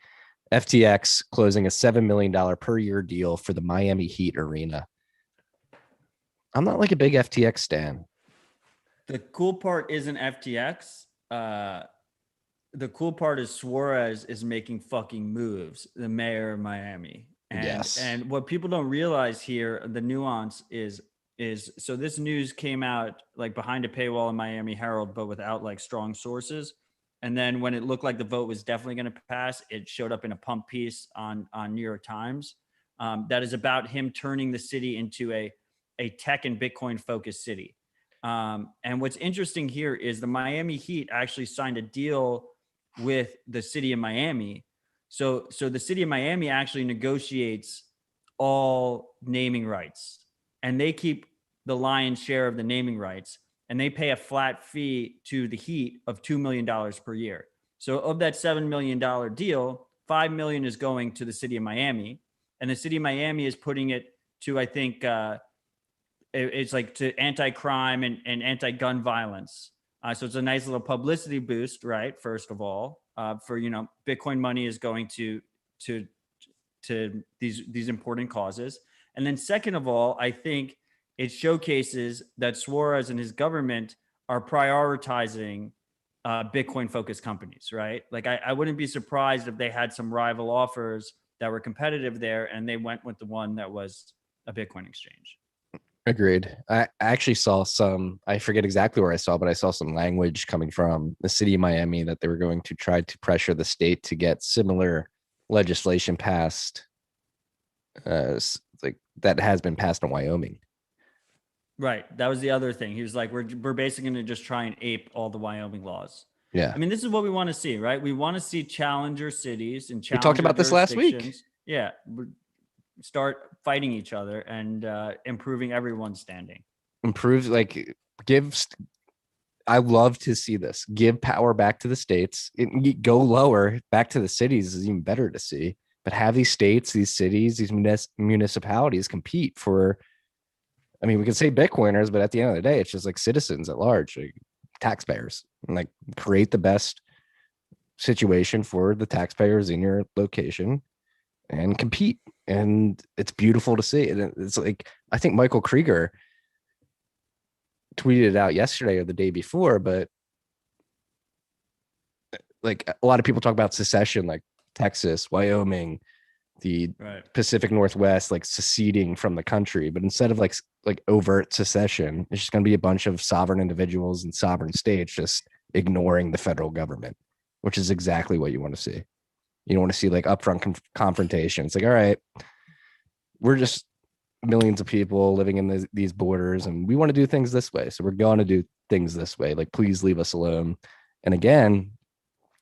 FTX closing a $7 million per year deal for the Miami Heat arena. I'm not like a big FTX stan. The cool part isn't FTX. The cool part is Suarez is making fucking moves, the mayor of Miami. And what people don't realize here, the nuance is so this news came out like behind a paywall in Miami Herald, but without like strong sources. And then when it looked like the vote was definitely going to pass, it showed up in a pump piece on New York Times that is about him turning the city into a tech and Bitcoin focused city. And what's interesting here is the Miami Heat actually signed a deal with the city of Miami. So the city of Miami actually negotiates all naming rights, and they keep the lion's share of the naming rights, and they pay a flat fee to the Heat of $2 million per year. So of that $7 million deal, $5 million is going to the city of Miami, and the city of Miami is putting it to, I think, it's like to anti-crime and anti-gun violence. So it's a nice little publicity boost, right? First of all, for, you know, Bitcoin money is going to these important causes. And then second of all, I think it showcases that Suarez and his government are prioritizing Bitcoin focused companies, right? Like I wouldn't be surprised if they had some rival offers that were competitive there and they went with the one that was a Bitcoin exchange. Agreed. I actually saw some, I forget exactly where I saw, but I saw some language coming from the city of Miami that they were going to try to pressure the state to get similar legislation passed, like that has been passed in Wyoming. Right. That was the other thing. He was like, we're basically going to just try and ape all the Wyoming laws. Yeah. I mean, this is what we want to see, right? We want to see challenger cities and We talked challenger about this last week. jurisdictions. Yeah. Start fighting each other and improving everyone's standing. Improve, like, give, I love to see this. Give power back to the states. Go lower back to the cities is even better to see. But have these states, these cities, these municipalities compete for. I mean, we can say Bitcoiners, but at the end of the day, it's just like citizens at large, like taxpayers, and like create the best situation for the taxpayers in your location and compete. And it's beautiful to see. And it's like, I think Michael Krieger tweeted it out yesterday or the day before, but like a lot of people talk about secession, like Texas, Wyoming, the Pacific Northwest, like seceding from the country. But instead of like overt secession, it's just going to be a bunch of sovereign individuals and sovereign states just ignoring the federal government, which is exactly what you want to see. You don't want to see like upfront confrontation. It's like, all right, we're just millions of people living in these borders and we want to do things this way. So we're going to do things this way. Like, please leave us alone. And again,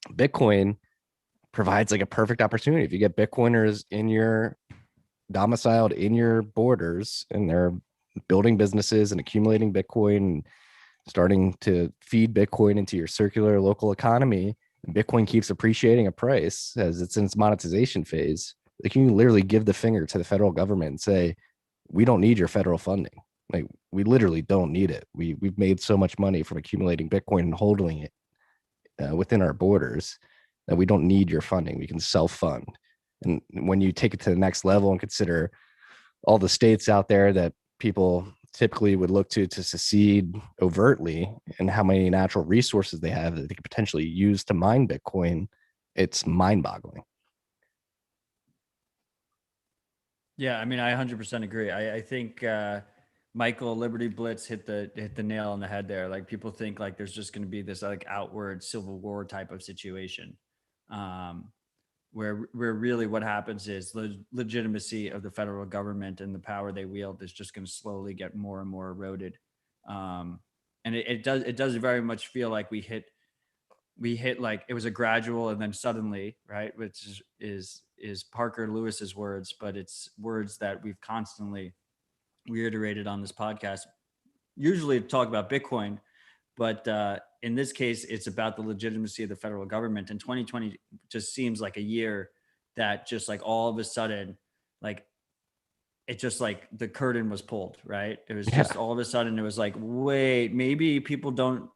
Bitcoin provides like a perfect opportunity. If you get Bitcoiners in your domiciled in your borders and they're building businesses and accumulating Bitcoin and starting to feed Bitcoin into your circular local economy, and Bitcoin keeps appreciating a price as it's in its monetization phase, like you can literally give the finger to the federal government and say, we don't need your federal funding. Like, we literally don't need it. We've made so much money from accumulating Bitcoin and holding it within our borders that we don't need your funding. We can self-fund. And when you take it to the next level and consider all the states out there that people typically would look to secede overtly and how many natural resources they have that they could potentially use to mine Bitcoin, it's mind-boggling. Yeah, I mean, I 100% agree. I think Michael Liberty Blitz hit the nail on the head there. Like, people think like there's just going to be this like outward civil war type of situation, where really what happens is the legitimacy of the federal government and the power they wield is just going to slowly get more and more eroded. And it does very much feel like we hit like it was a gradual and then suddenly, right? Which is Parker Lewis's words, but it's words that we've constantly reiterated on this podcast, usually to talk about Bitcoin, but in this case, it's about the legitimacy of the federal government. And 2020 just seems like a year that just like all of a sudden, like it just like the curtain was pulled, right? It was just all of a sudden, it was like, wait, maybe people don't,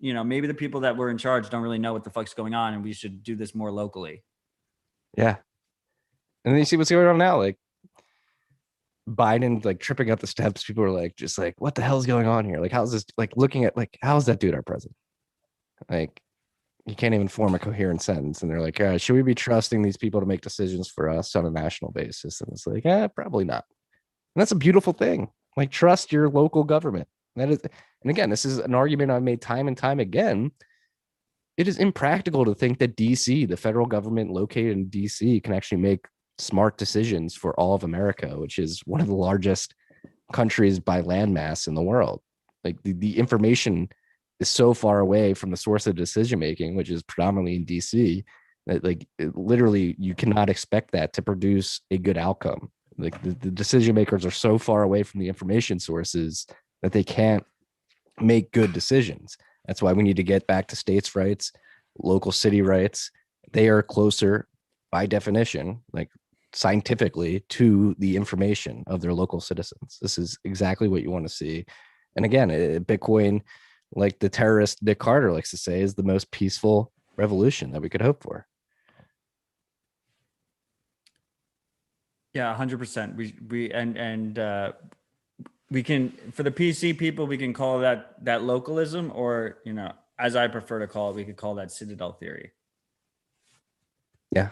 maybe the people that were in charge don't really know what the fuck's going on, and we should do this more locally. Yeah. And then you see what's going on now. Like, Biden like tripping up the steps. People are like, just like, what the hell is going on here? Like, how's this, like, looking at like, how's that dude our president? Like, you can't even form a coherent sentence. And they're like, should we be trusting these people to make decisions for us on a national basis? And it's like, probably not. And that's a beautiful thing. Like, trust your local government. That is, and again, this is an argument I've made time and time again. It is impractical to think that DC, the federal government located in DC, can actually make smart decisions for all of America, which is one of the largest countries by landmass in the world. Like, the information is so far away from the source of decision making, which is predominantly in DC, that like literally you cannot expect that to produce a good outcome. Like, the decision makers are so far away from the information sources that they can't make good decisions. That's why we need to get back to states' rights, local city rights. They are closer by definition, like scientifically, to the information of their local citizens. This is exactly what you want to see. And again, Bitcoin, like the terrorist Nick Carter likes to say, is the most peaceful revolution that we could hope for. Yeah, 100%. We can, for the PC people, we can call that localism, or, as I prefer to call it, we could call that Citadel theory. Yeah.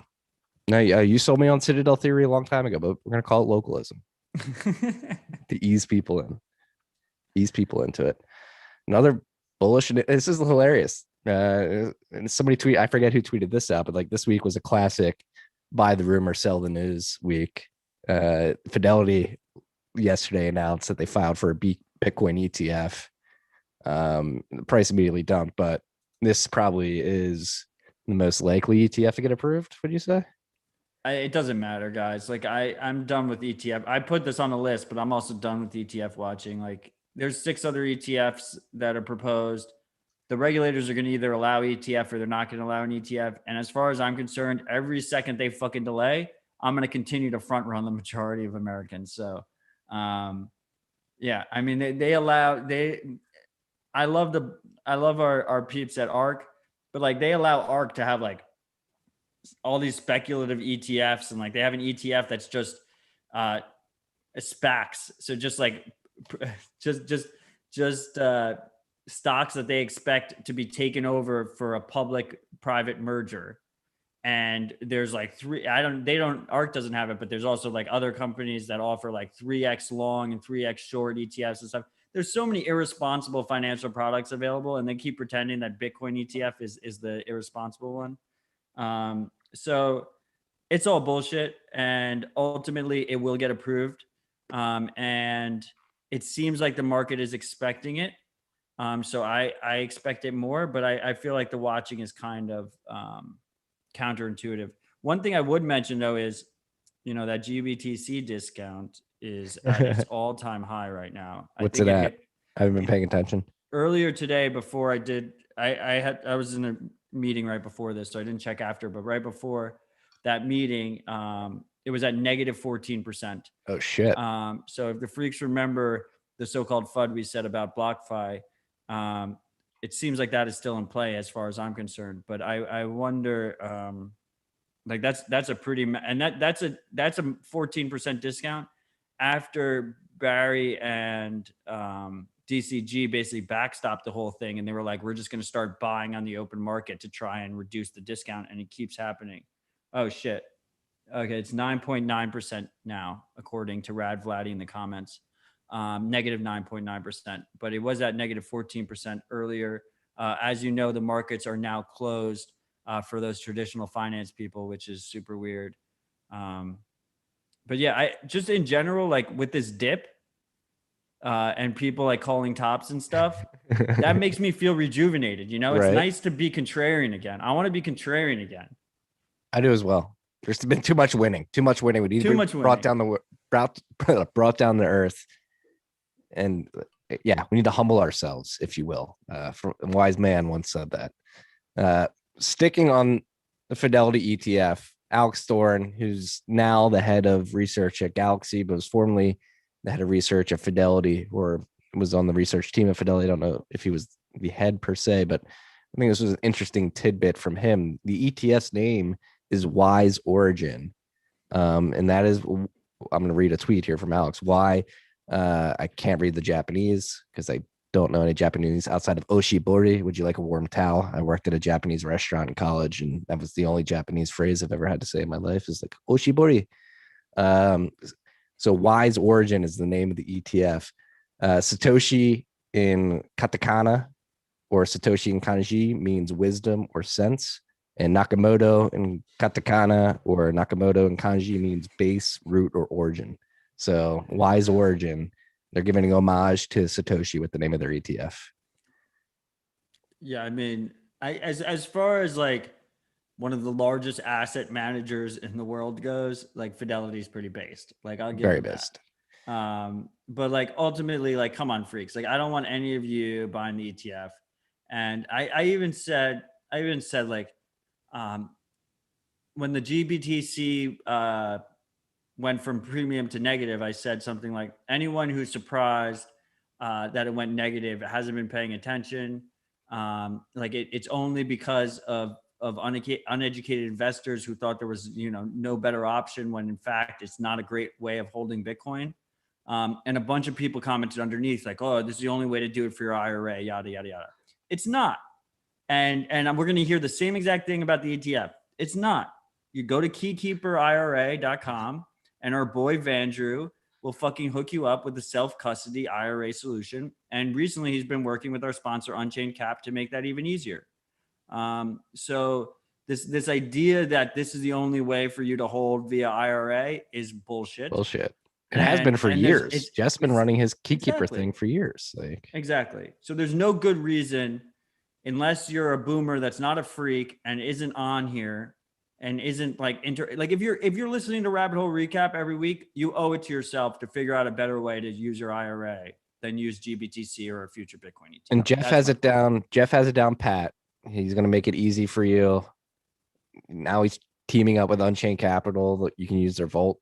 No, you sold me on Citadel theory a long time ago, but we're going to call it localism. to ease people into it. Another bullish, and this is hilarious. And somebody I forget who tweeted this out, but like this week was a classic buy the rumor, sell the news week. Fidelity yesterday announced that they filed for a Bitcoin ETF. The price immediately dumped, but this probably is the most likely ETF to get approved. What do you say? It doesn't matter, guys. Like I'm done with ETF. I put this on a list, but I'm also done with ETF watching. Like there's 6 other ETFs that are proposed. The regulators are going to either allow ETF or they're not going to allow an ETF. And as far as I'm concerned, every second they fucking delay, I'm going to continue to front run the majority of Americans. So, yeah, I mean, I love our peeps at ARK, but like they allow ARK to have like all these speculative ETFs, and like they have an ETF that's just SPACs. So just like just stocks that they expect to be taken over for a public private merger. And there's like ARK doesn't have it, but there's also like other companies that offer like 3x long and 3x short ETFs and stuff. There's so many irresponsible financial products available, and they keep pretending that Bitcoin ETF is the irresponsible one. So it's all bullshit, and ultimately it will get approved. And it seems like the market is expecting it. So I expect it more, but I feel like the watching is kind of counterintuitive. One thing I would mention though is, that GBTC discount is at its all-time high right now. What's it at? I haven't been paying attention. Earlier today, before I was in a meeting right before this, so I didn't check after, but right before that meeting, it was at negative 14%. Oh shit. So if the freaks remember the so-called FUD we said about BlockFi, it seems like that is still in play as far as I'm concerned. But I wonder, like that's a pretty, and that's a 14% discount after Barry and DCG basically backstopped the whole thing, and they were like, we're just going to start buying on the open market to try and reduce the discount, and it keeps happening. Oh shit. Okay, it's 9.9% now, according to Rad Vladdy in the comments. Negative 9.9%, but it was at negative 14% earlier. As you know, the markets are now closed for those traditional finance people, which is super weird. But yeah, I just in general, like with this dip and people like calling tops and stuff, that makes me feel rejuvenated. It's Right. nice to be contrarian again. I want to be contrarian again. I do as well. There's been too much winning. We need Too to much brought down the earth. And yeah, we need to humble ourselves, if you will. A wise man once said that. Sticking on the Fidelity ETF, Alex Thorn, who's now the head of research at Galaxy, but was formerly the head of research at Fidelity, or was on the research team at Fidelity. I don't know if he was the head per se, but I think this was an interesting tidbit from him. The ETF's name is Wise Origin. And that is, I'm going to read a tweet here from Alex. Why? I can't read the Japanese because I don't know any Japanese outside of Oshibori. Would you like a warm towel? I worked at a Japanese restaurant in college, and that was the only Japanese phrase I've ever had to say in my life, is like Oshibori. So Wise Origin is the name of the ETF. Satoshi in katakana or Satoshi in kanji means wisdom or sense. And Nakamoto in katakana or Nakamoto in kanji means base, root, or origin. So Wise Origin, they're giving homage to Satoshi with the name of their ETF. Yeah, I mean, as far as like one of the largest asset managers in the world goes, like Fidelity is pretty based. Like I'll give Very it that. based. But like ultimately, like come on, freaks. Like I don't want any of you buying the ETF. And I even said like when the GBTC went from premium to negative, I said something like, anyone who's surprised that it went negative hasn't been paying attention. Like it's only because of uneducated investors who thought there was no better option, when in fact it's not a great way of holding Bitcoin. And a bunch of people commented underneath like, oh, this is the only way to do it for your IRA, yada yada yada. It's not. And we're going to hear the same exact thing about the ETF. It's not. You go to keykeeperira.com, and our boy Vandrew will fucking hook you up with a self-custody IRA solution. And recently he's been working with our sponsor Unchained Cap to make that even easier. So this idea that this is the only way for you to hold via IRA is bullshit. Bullshit. It has been for years. Jeff's been running his Keykeeper thing for years. Like exactly. So there's no good reason, unless you're a boomer that's not a freak and isn't on here and isn't like if you're listening to Rabbit Hole Recap every week, you owe it to yourself to figure out a better way to use your IRA than use GBTC or a future Bitcoin ETF. And Jeff has it down. Jeff has it down pat. He's going to make it easy for you. Now he's teaming up with Unchained Capital. You can use their Volt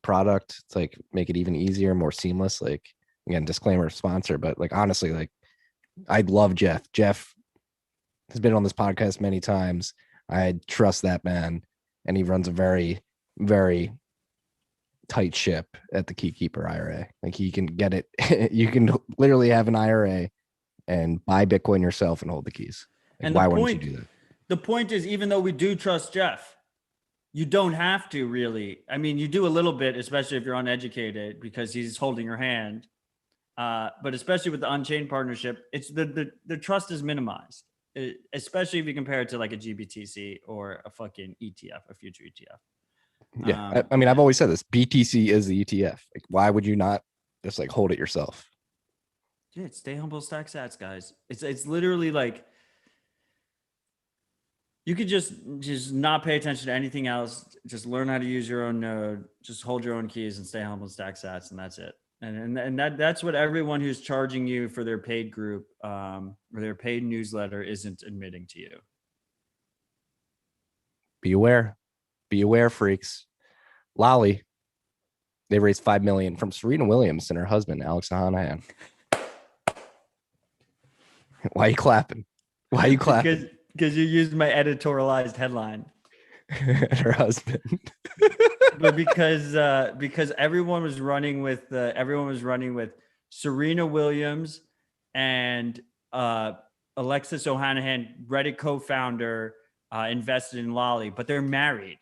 product to like make it even easier, more seamless. Like again, disclaimer sponsor, but like honestly, like I love Jeff. Jeff has been on this podcast many times. I trust that man, and he runs a very, very tight ship at the Keykeeper IRA. Like he can get it. You can literally have an IRA and buy Bitcoin yourself and hold the keys. Like, and why wouldn't you do that? The point is, even though we do trust Jeff, you don't have to really. I mean, you do a little bit, especially if you're uneducated, because he's holding your hand. But especially with the Unchained partnership, it's the trust is minimized, especially if you compare it to like a GBTC or a fucking ETF, a future ETF. Yeah, I mean, I've always said this: BTC is the ETF. Like, why would you not just like hold it yourself? Dude, stay humble, stack sats, guys. It's literally like you could just not pay attention to anything else. Just learn how to use your own node. Just hold your own keys and stay humble, stack sats, and that's it. And that's what everyone who's charging you for their paid group or their paid newsletter isn't admitting to you. Be aware, freaks. Lolly, they raised $5 million from Serena Williams and her husband Alex Hanahan. Why are you clapping? Because you used my editorialized headline. Her husband. But because everyone was running with Serena Williams and Alexis Ohanian, Reddit co-founder, invested in Lolly, but they're married.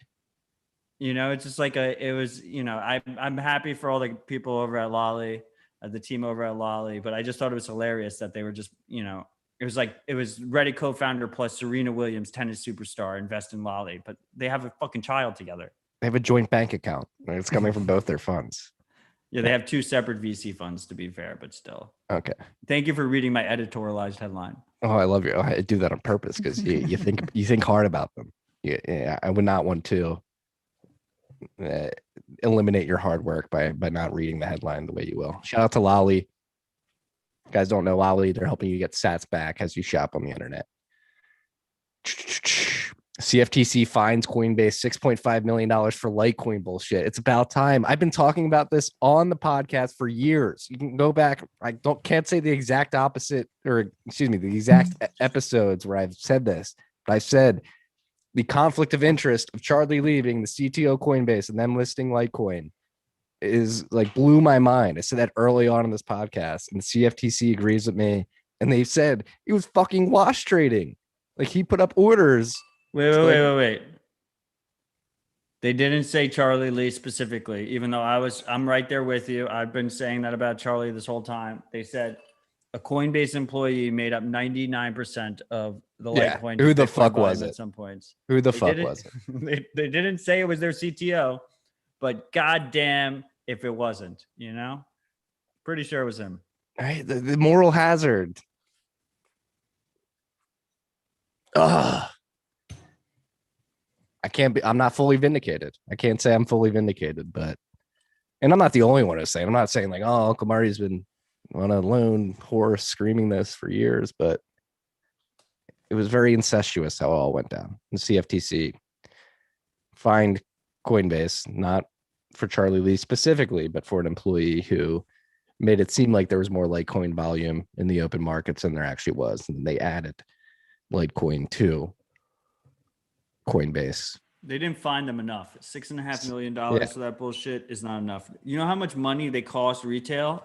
You know, it's just like I'm happy for all the people over at Lolly, the team over at Lolly, but I just thought it was hilarious that they were just, it was Reddit co-founder plus Serena Williams, tennis superstar, invest in Lolly, but they have a fucking child together. They have a joint bank account. It's coming from both their funds. Yeah, they have two separate VC funds, to be fair, but still. Okay. Thank you for reading my editorialized headline. Oh, I love you. I do that on purpose because you think hard about them. Yeah, I would not want to eliminate your hard work by not reading the headline the way you will. Shout out to Lolly. You guys don't know Lolly. They're helping you get sats back as you shop on the internet. CFTC fines Coinbase $6.5 million for Litecoin bullshit. It's about time. I've been talking about this on the podcast for years. You can go back. I can't say the exact opposite, or excuse me, the exact episodes where I've said this, but I said the conflict of interest of Charlie leaving the CTO Coinbase and them listing Litecoin is like blew my mind. I said that early on in this podcast, and the CFTC agrees with me. And they said it was fucking wash trading. Like he put up orders. Wait. They didn't say Charlie Lee specifically, even though I'm right there with you. I've been saying that about Charlie this whole time. They said a Coinbase employee made up 99% of the Litecoin. Who the fuck was it? At some points. Who the fuck was it? They didn't say it was their CTO, but goddamn if it wasn't, pretty sure it was him. Right, the moral hazard. Ugh. I'm not fully vindicated. I can't say I'm fully vindicated, and I'm not the only one who's saying. I'm not saying like, oh, Uncle Marty's been on a lone horse screaming this for years, but it was very incestuous how it all went down. The CFTC fined Coinbase, not for Charlie Lee specifically, but for an employee who made it seem like there was more Litecoin volume in the open markets than there actually was. And they added Litecoin to Coinbase. They didn't find them enough. $6.5 million for that bullshit is not enough. You know how much money they cost retail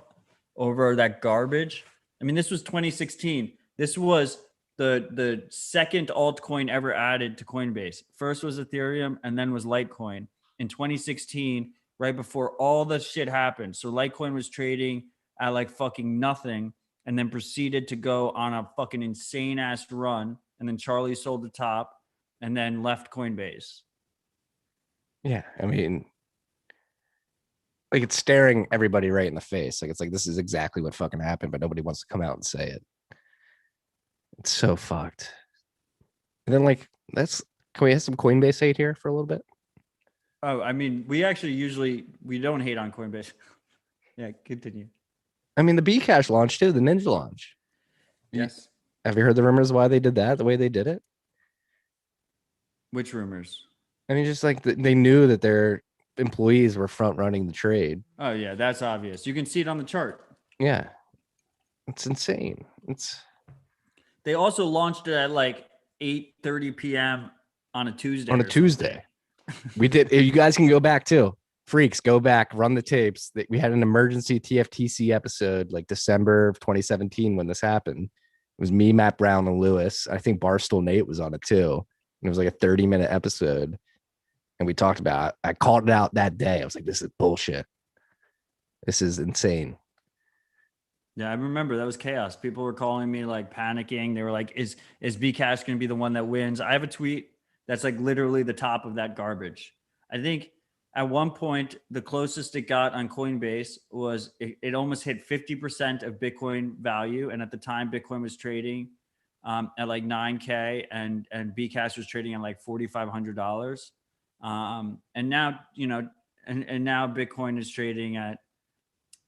over that garbage? I mean, this was 2016. This was the second altcoin ever added to Coinbase. First was Ethereum and then was Litecoin. In 2016, right before all the shit happened. So Litecoin was trading at like fucking nothing and then proceeded to go on a fucking insane ass run. And then Charlie sold the top and then left Coinbase. Yeah. I mean, like it's staring everybody right in the face. Like it's like, this is exactly what fucking happened, but nobody wants to come out and say it. It's so fucked. And then like, can we have some Coinbase hate here for a little bit? Oh, I mean, we actually we don't hate on Coinbase. Yeah, continue. I mean, the Bcash launch too, the Ninja launch. Yes. Have you heard the rumors why they did that, the way they did it? Which rumors? I mean, just like they knew that their employees were front running the trade. Oh yeah, that's obvious. You can see it on the chart. Yeah. It's insane. They also launched it at like 8:30 p.m. on a Tuesday. On a Tuesday. We did. You guys can go back too. Freaks, go back, run the tapes. We had an emergency TFTC episode like December of 2017 when this happened. It was me, Matt Brown, and Lewis. I think Barstool Nate was on it too. And it was like a 30-minute episode. And we talked about it. I called it out that day. I was like, this is bullshit. This is insane. Yeah, I remember that was chaos. People were calling me like panicking. They were like, is Bcash going to be the one that wins? I have a tweet that's like literally the top of that garbage. I think at one point, the closest it got on Coinbase was it almost hit 50% of Bitcoin value. And at the time, Bitcoin was trading at like 9K and Bcash was trading at like $4,500. And now, you know, and now Bitcoin is trading at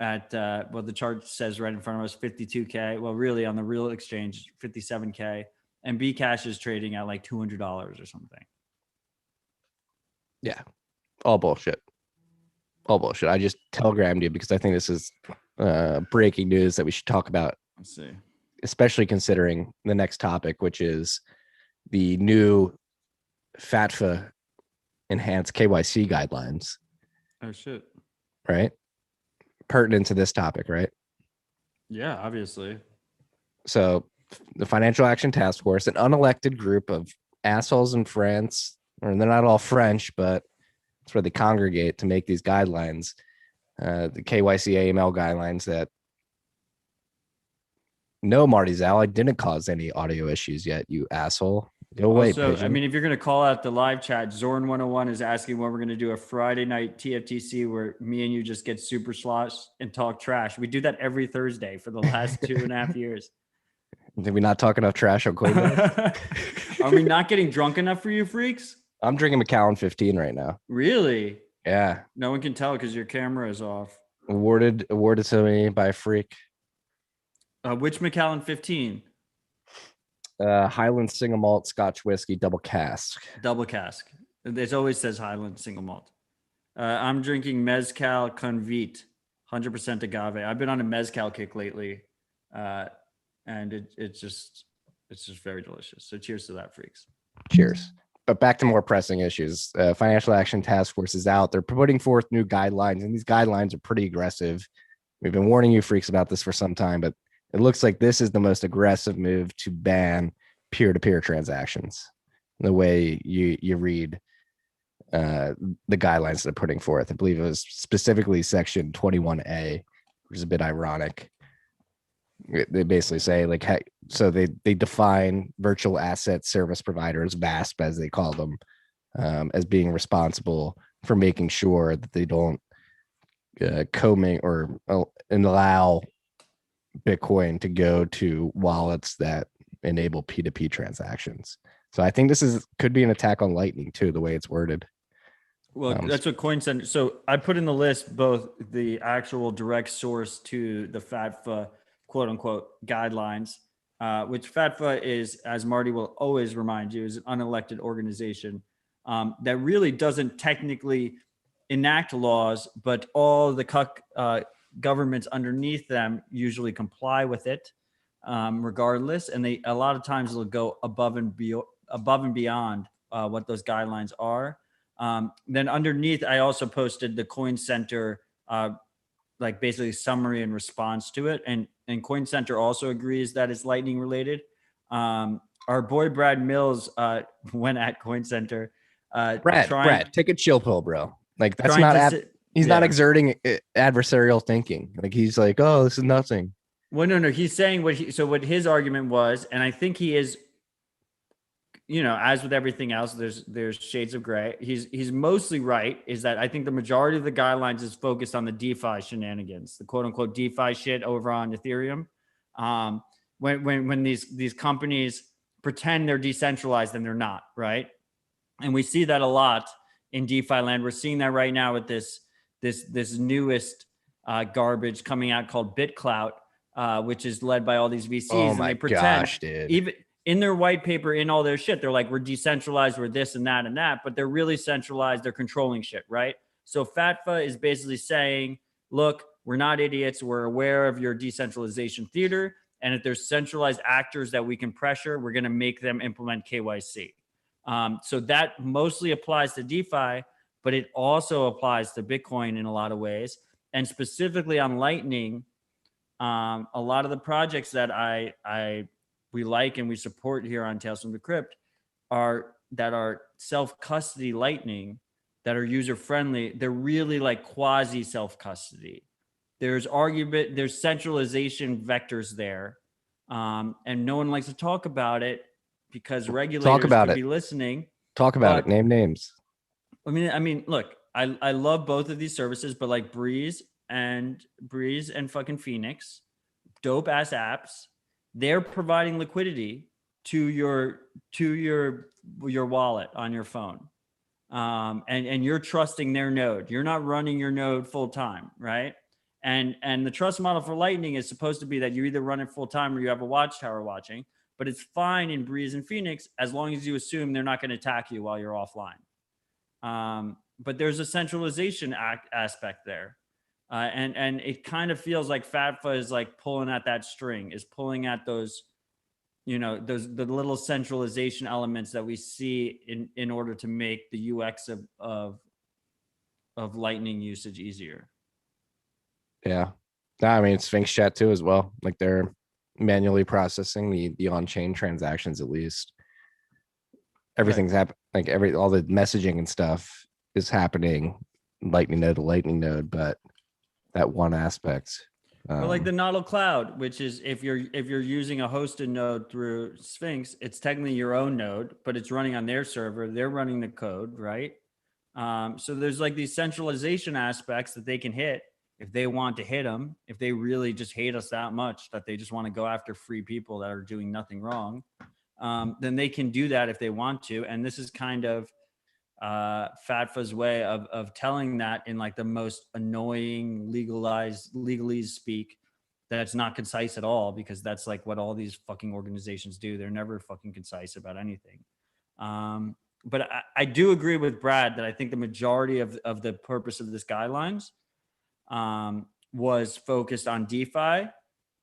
well, the chart says right in front of us 52K. Well, really on the real exchange, 57K. And Bcash is trading at like $200 or something. Yeah. All bullshit. All bullshit. I just telegrammed you because I think this is breaking news that we should talk about. Let's see. Especially considering the next topic, which is the new FATFA enhanced KYC guidelines. Oh, shit. Right? Pertinent to this topic, right? Yeah, obviously. So the Financial Action Task Force, an unelected group of assholes in France, or they're not all French, but it's where they congregate to make these guidelines, the KYC AML guidelines that no, Marty Zal, I didn't cause any audio issues yet, you asshole. Go away, So, pigeon. I mean, if you're going to call out the live chat, Zorn101 is asking when we're going to do a Friday night TFTC where me and you just get super sloshed and talk trash. We do that every Thursday for the last 2.5 years. Did we not talk enough trash on Coinbase? Are we not getting drunk enough for you freaks? I'm drinking Macallan 15 right now. Really? Yeah. No one can tell because your camera is off. Awarded to me by a freak. Which Macallan 15? Highland single malt Scotch whiskey double cask. Double cask. It always says Highland single malt. I'm drinking Mezcal Convite, 100% agave. I've been on a Mezcal kick lately, and it's just very delicious. So cheers to that, freaks. Cheers. But back to more pressing issues. Financial Action Task Force is out. They're putting forth new guidelines, and these guidelines are pretty aggressive. We've been warning you freaks about this for some time, but it looks like this is the most aggressive move to ban peer-to-peer transactions. The way you read the guidelines they're putting forth, I believe it was specifically section 21A, which is a bit ironic. They basically say like, so they define virtual asset service providers, VASP as they call them, as being responsible for making sure that they don't combing or allow Bitcoin to go to wallets that enable P2P transactions. So I think this could be an attack on Lightning too, the way it's worded. Well, that's what CoinCenter. So I put in the list both the actual direct source to the FATFA quote unquote guidelines, which FATFA is, as Marty will always remind you, is an unelected organization that really doesn't technically enact laws, but all the governments underneath them usually comply with it, regardless. And they a lot of times they'll go above and beyond what those guidelines are. Then underneath, I also posted the Coin Center, like basically summary and response to it. And Coin Center also agrees that it's Lightning related. Our boy Brad Mills went at Coin Center. Brad, take a chill pill, bro. Like that's not He's not Yeah. exerting adversarial thinking. Like he's like, oh, this is nothing. Well, no, he's saying what his argument was, and I think he is, as with everything else, there's shades of gray. He's mostly right, is that I think the majority of the guidelines is focused on the DeFi shenanigans, the quote unquote DeFi shit over on Ethereum. When these companies pretend they're decentralized and they're not, right? And we see that a lot in DeFi land. We're seeing that right now with this newest garbage coming out called BitClout, which is led by all these VCs, Oh and they my pretend, gosh, dude. even in their white paper, in all their shit, they're like, we're decentralized, we're this and that, but they're really centralized. They're controlling shit, right? So FATFA is basically saying, look, we're not idiots. We're aware of your decentralization theater. And if there's centralized actors that we can pressure, we're going to make them implement KYC. So that mostly applies to DeFi, but it also applies to Bitcoin in a lot of ways. And specifically on Lightning, a lot of the projects that we like and we support here on Tales from the Crypt are self-custody Lightning, that are user-friendly. They're really like quasi self-custody. There's centralization vectors there. And no one likes to talk about it because regulators could be listening. Talk about it. Name names. I mean, look, I love both of these services, but like Breeze and fucking Phoenix, dope ass apps. They're providing liquidity to your wallet on your phone. And you're trusting their node. You're not running your node full time, right? And the trust model for Lightning is supposed to be that you either run it full time or you have a watchtower watching, but it's fine in Breeze and Phoenix as long as you assume they're not going to attack you while you're offline. But there's a centralization aspect there. And it kind of feels like FATFA is like pulling at that string, is pulling at those, the little centralization elements that we see in order to make the UX of Lightning usage easier. Yeah. I mean, it's Sphinx chat too, as well. Like they're manually processing the on-chain transactions, at least. Everything's happening, like all the messaging and stuff is happening Lightning node to Lightning node, but that one aspect. Or like the Nodal Cloud, which is if you're using a hosted node through Sphinx, it's technically your own node, but it's running on their server. They're running the code, right? So there's like these centralization aspects that they can hit if they want to hit them. If they really just hate us that much that they just want to go after free people that are doing nothing wrong, then they can do that if they want to. And this is kind of FATFA's way of telling that in like the most annoying legalese speak that's not concise at all, because that's like what all these fucking organizations do. They're never fucking concise about anything. But I do agree with Brad that I think the majority of the purpose of this guidelines was focused on DeFi,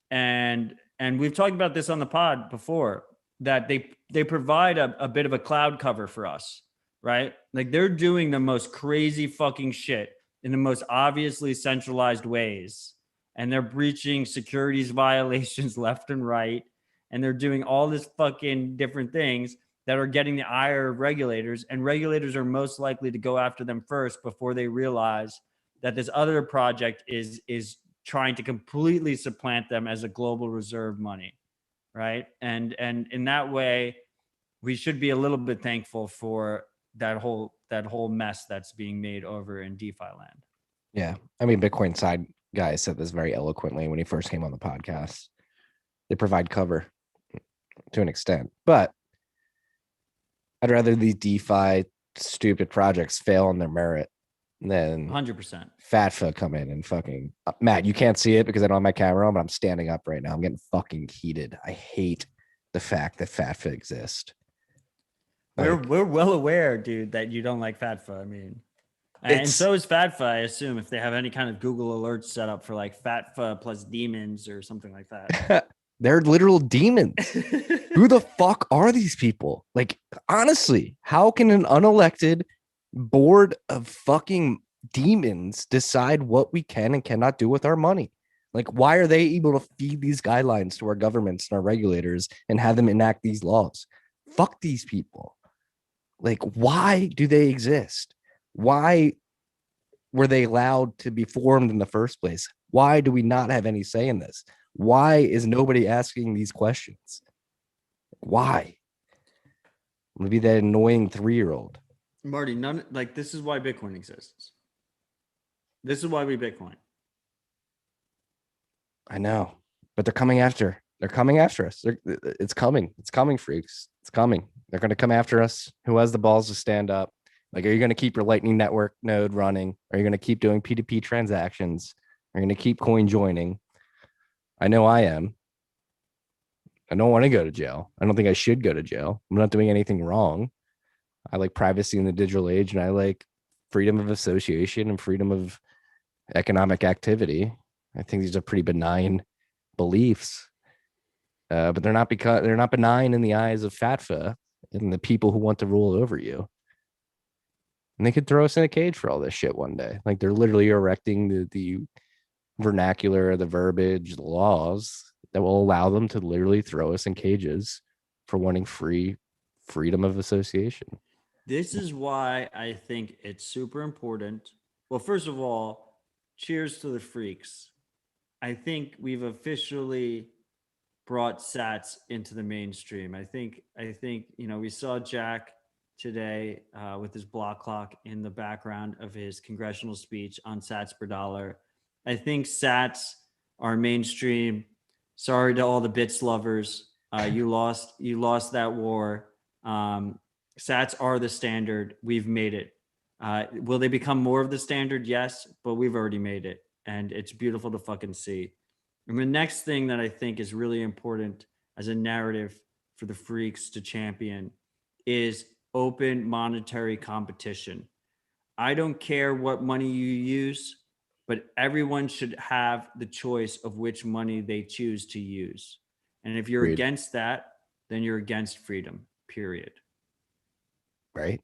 and we've talked about this on the pod before, that they provide a bit of a cloud cover for us. Right? Like they're doing the most crazy fucking shit in the most obviously centralized ways. And they're breaching securities violations left and right. And they're doing all this fucking different things that are getting the ire of regulators. And regulators are most likely to go after them first before they realize that this other project is trying to completely supplant them as a global reserve money. Right? And in that way, we should be a little bit thankful for that whole mess that's being made over in DeFi land. Yeah. I mean, Bitcoin side guy said this very eloquently when he first came on the podcast. They provide cover to an extent, but I'd rather these DeFi stupid projects fail on their merit than 100% FATFA come in and fucking Matt, you can't see it because I don't have my camera on, but I'm standing up right now. I'm getting fucking heated. I hate the fact that FATFA exists. We're well aware, dude, that you don't like FATFA. I mean, and so is FATFA, I assume, if they have any kind of Google alerts set up for like FATFA plus demons or something like that. They're literal demons. Who the fuck are these people? Like, honestly, how can an unelected board of fucking demons decide what we can and cannot do with our money? Like, why are they able to feed these guidelines to our governments and our regulators and have them enact these laws? Fuck these people. Like, why do they exist? Why were they allowed to be formed in the first place? Why do we not have any say in this? Why is nobody asking these questions? Why? Maybe that annoying 3-year-old. Marty, this is why Bitcoin exists. This is why we Bitcoin. I know, but they're coming after. They're coming after us. It's coming. It's coming, freaks. It's coming. They're going to come after us. Who has the balls to stand up? Like, are you going to keep your Lightning Network node running? Are you going to keep doing P2P transactions? Are you going to keep coin joining? I know I am. I don't want to go to jail. I don't think I should go to jail. I'm not doing anything wrong. I like privacy in the digital age, and I like freedom of association and freedom of economic activity. I think these are pretty benign beliefs, but they're not benign in the eyes of FATFA and the people who want to rule over you. And they could throw us in a cage for all this shit one day. Like, they're literally erecting the vernacular, the verbiage, the laws that will allow them to literally throw us in cages for wanting freedom of association. This is why I think it's super important. Well, first of all, cheers to the freaks. I think we've officially brought sats into the mainstream. I think we saw Jack today with his block clock in the background of his congressional speech on sats per dollar. I think sats are mainstream. Sorry to all the bits lovers. You lost that war. Sats are the standard. We've made it. Will they become more of the standard? Yes, but we've already made it. And it's beautiful to fucking see. And the next thing that I think is really important as a narrative for the freaks to champion is open monetary competition. I don't care what money you use, but everyone should have the choice of which money they choose to use. And if you're against that, then you're against freedom, period. Right.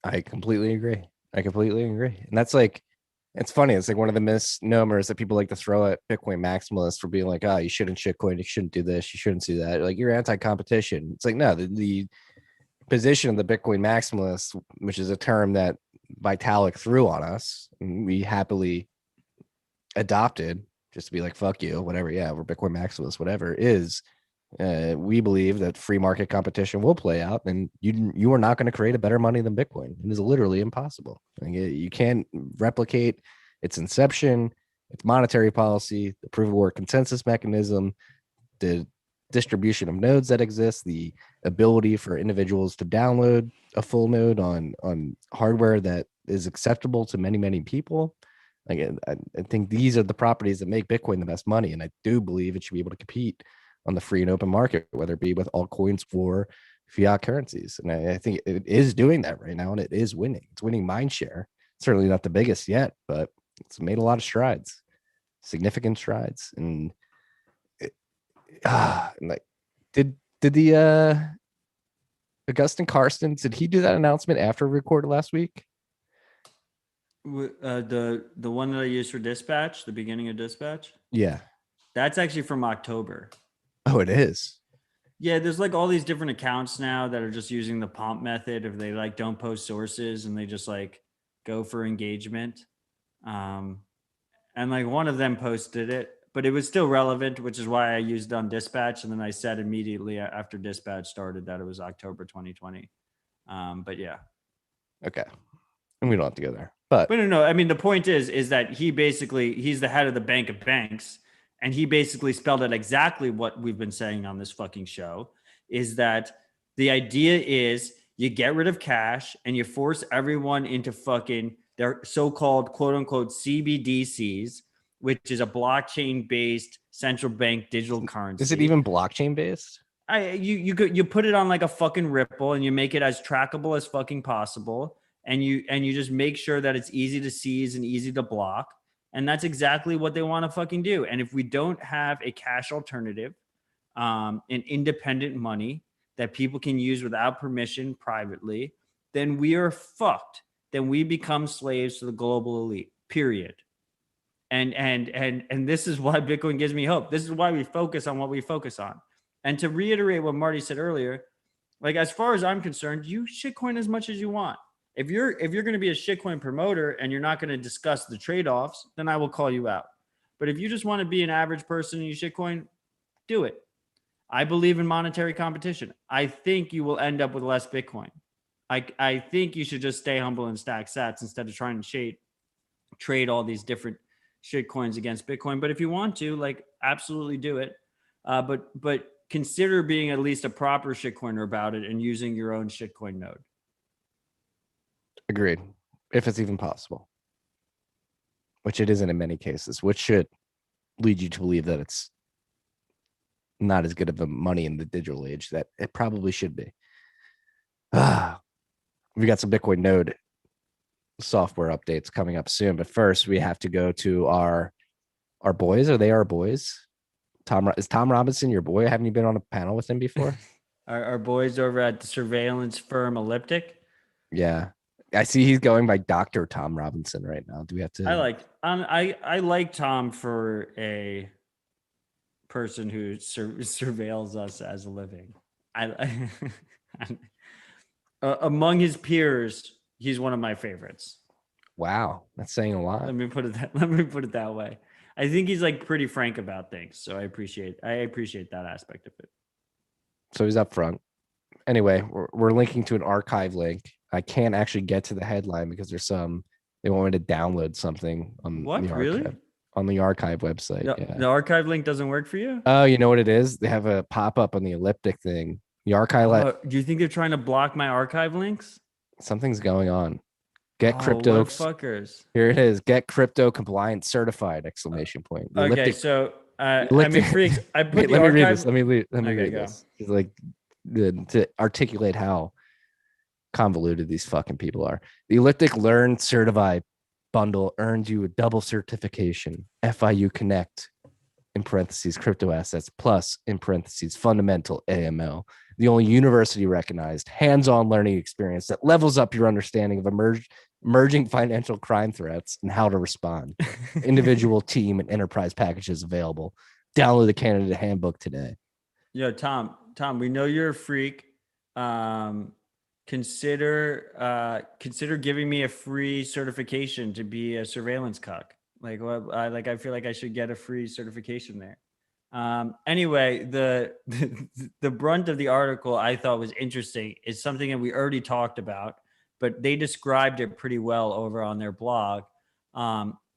I completely agree. And that's like, it's funny. It's like one of the misnomers that people like to throw at Bitcoin maximalists for being like, oh, you shouldn't shitcoin, you shouldn't do this, you shouldn't do that. Like, you're anti-competition. It's like, no, the position of the Bitcoin maximalists, which is a term that Vitalik threw on us, and we happily adopted just to be like, fuck you, whatever. Yeah, we're Bitcoin maximalists, whatever, is we believe that free market competition will play out, and you are not going to create a better money than Bitcoin. It is literally impossible. Like, you can't replicate its inception, its monetary policy, the proof of work consensus mechanism, the distribution of nodes that exist, the ability for individuals to download a full node on hardware that is acceptable to many people. Like, I think these are the properties that make Bitcoin the best money, and I do believe it should be able to compete on the free and open market, whether it be with altcoins or fiat currencies. And I think it is doing that right now, and it is winning. It's winning mind share. Certainly not the biggest yet, but it's made a lot of strides, significant strides. And like, did the Augustin Karsten, did he do that announcement after we recorded last week? The one that I used for dispatch, the beginning of dispatch? Yeah. That's actually from October. Oh, it is. Yeah, there's like all these different accounts now that are just using the pomp method of they like don't post sources and they just like go for engagement. And like one of them posted it, but it was still relevant, which is why I used it on dispatch. And then I said immediately after dispatch started that it was October 2020. But yeah. Okay. And we don't have to go there. But no. I mean, the point is that he's the head of the bank of banks. And he basically spelled out exactly what we've been saying on this fucking show, is that the idea is you get rid of cash and you force everyone into fucking their so-called quote unquote CBDCs, which is a blockchain based central bank digital currency. Is it even blockchain based? You put it on like a fucking Ripple and you make it as trackable as fucking possible. And you just make sure that it's easy to seize and easy to block. And that's exactly what they want to fucking do. And if we don't have a cash alternative, an independent money that people can use without permission privately, then we are fucked. Then we become slaves to the global elite, period. And this is why Bitcoin gives me hope. This is why we focus on what we focus on. And to reiterate what Marty said earlier, like, as far as I'm concerned, you shitcoin as much as you want. If you're going to be a shitcoin promoter and you're not going to discuss the trade-offs, then I will call you out. But if you just want to be an average person and you shitcoin, do it. I believe in monetary competition. I think you will end up with less Bitcoin. I think you should just stay humble and stack sats instead of trying to trade all these different shit coins against Bitcoin. But if you want to, like, absolutely do it. But consider being at least a proper shitcoiner about it and using your own shitcoin node. Agreed. If it's even possible, which it isn't in many cases, which should lead you to believe that it's not as good of a money in the digital age that it probably should be. We got some Bitcoin node software updates coming up soon, but first we have to go to our boys. Are they our boys? Is Tom Robinson your boy? Haven't you been on a panel with him before? Our boys over at the surveillance firm Elliptic. Yeah, I see he's going by Dr. Tom Robinson right now. Do we have to? I like Tom for a person who surveils us as a living. Among his peers, he's one of my favorites. Wow, that's saying a lot. Let me put it that way. I think he's like pretty frank about things, so I appreciate that aspect of it. So he's up front. Anyway, we're linking to an archive link. I can't actually get to the headline because they want me to download something on the archive. Really? On the archive website. The archive link doesn't work for you? Oh, you know what it is? They have a pop-up on the Elliptic thing. The archive. Do you think they're trying to block my archive links? Something's going on. Get crypto. Fuckers. Here it is. Get crypto compliant certified! Exclamation point. The okay, Elliptic, so I mean, freaks. I put wait, the let archive. me read this. Let me read go. this. It's like to articulate how convoluted these fucking people are. The Elliptic Learn Certify bundle earns you a double certification. FIU Connect in parentheses crypto assets plus in parentheses fundamental AML. The only university recognized hands-on learning experience that levels up your understanding of emerging financial crime threats and how to respond. Individual, team, and enterprise packages available. Download the candidate handbook today. Yo, Tom, we know you're a freak. Consider giving me a free certification to be a surveillance cuck. I feel like I should get a free certification there. Anyway, the brunt of the article I thought was interesting is something that we already talked about, but they described it pretty well over on their blog.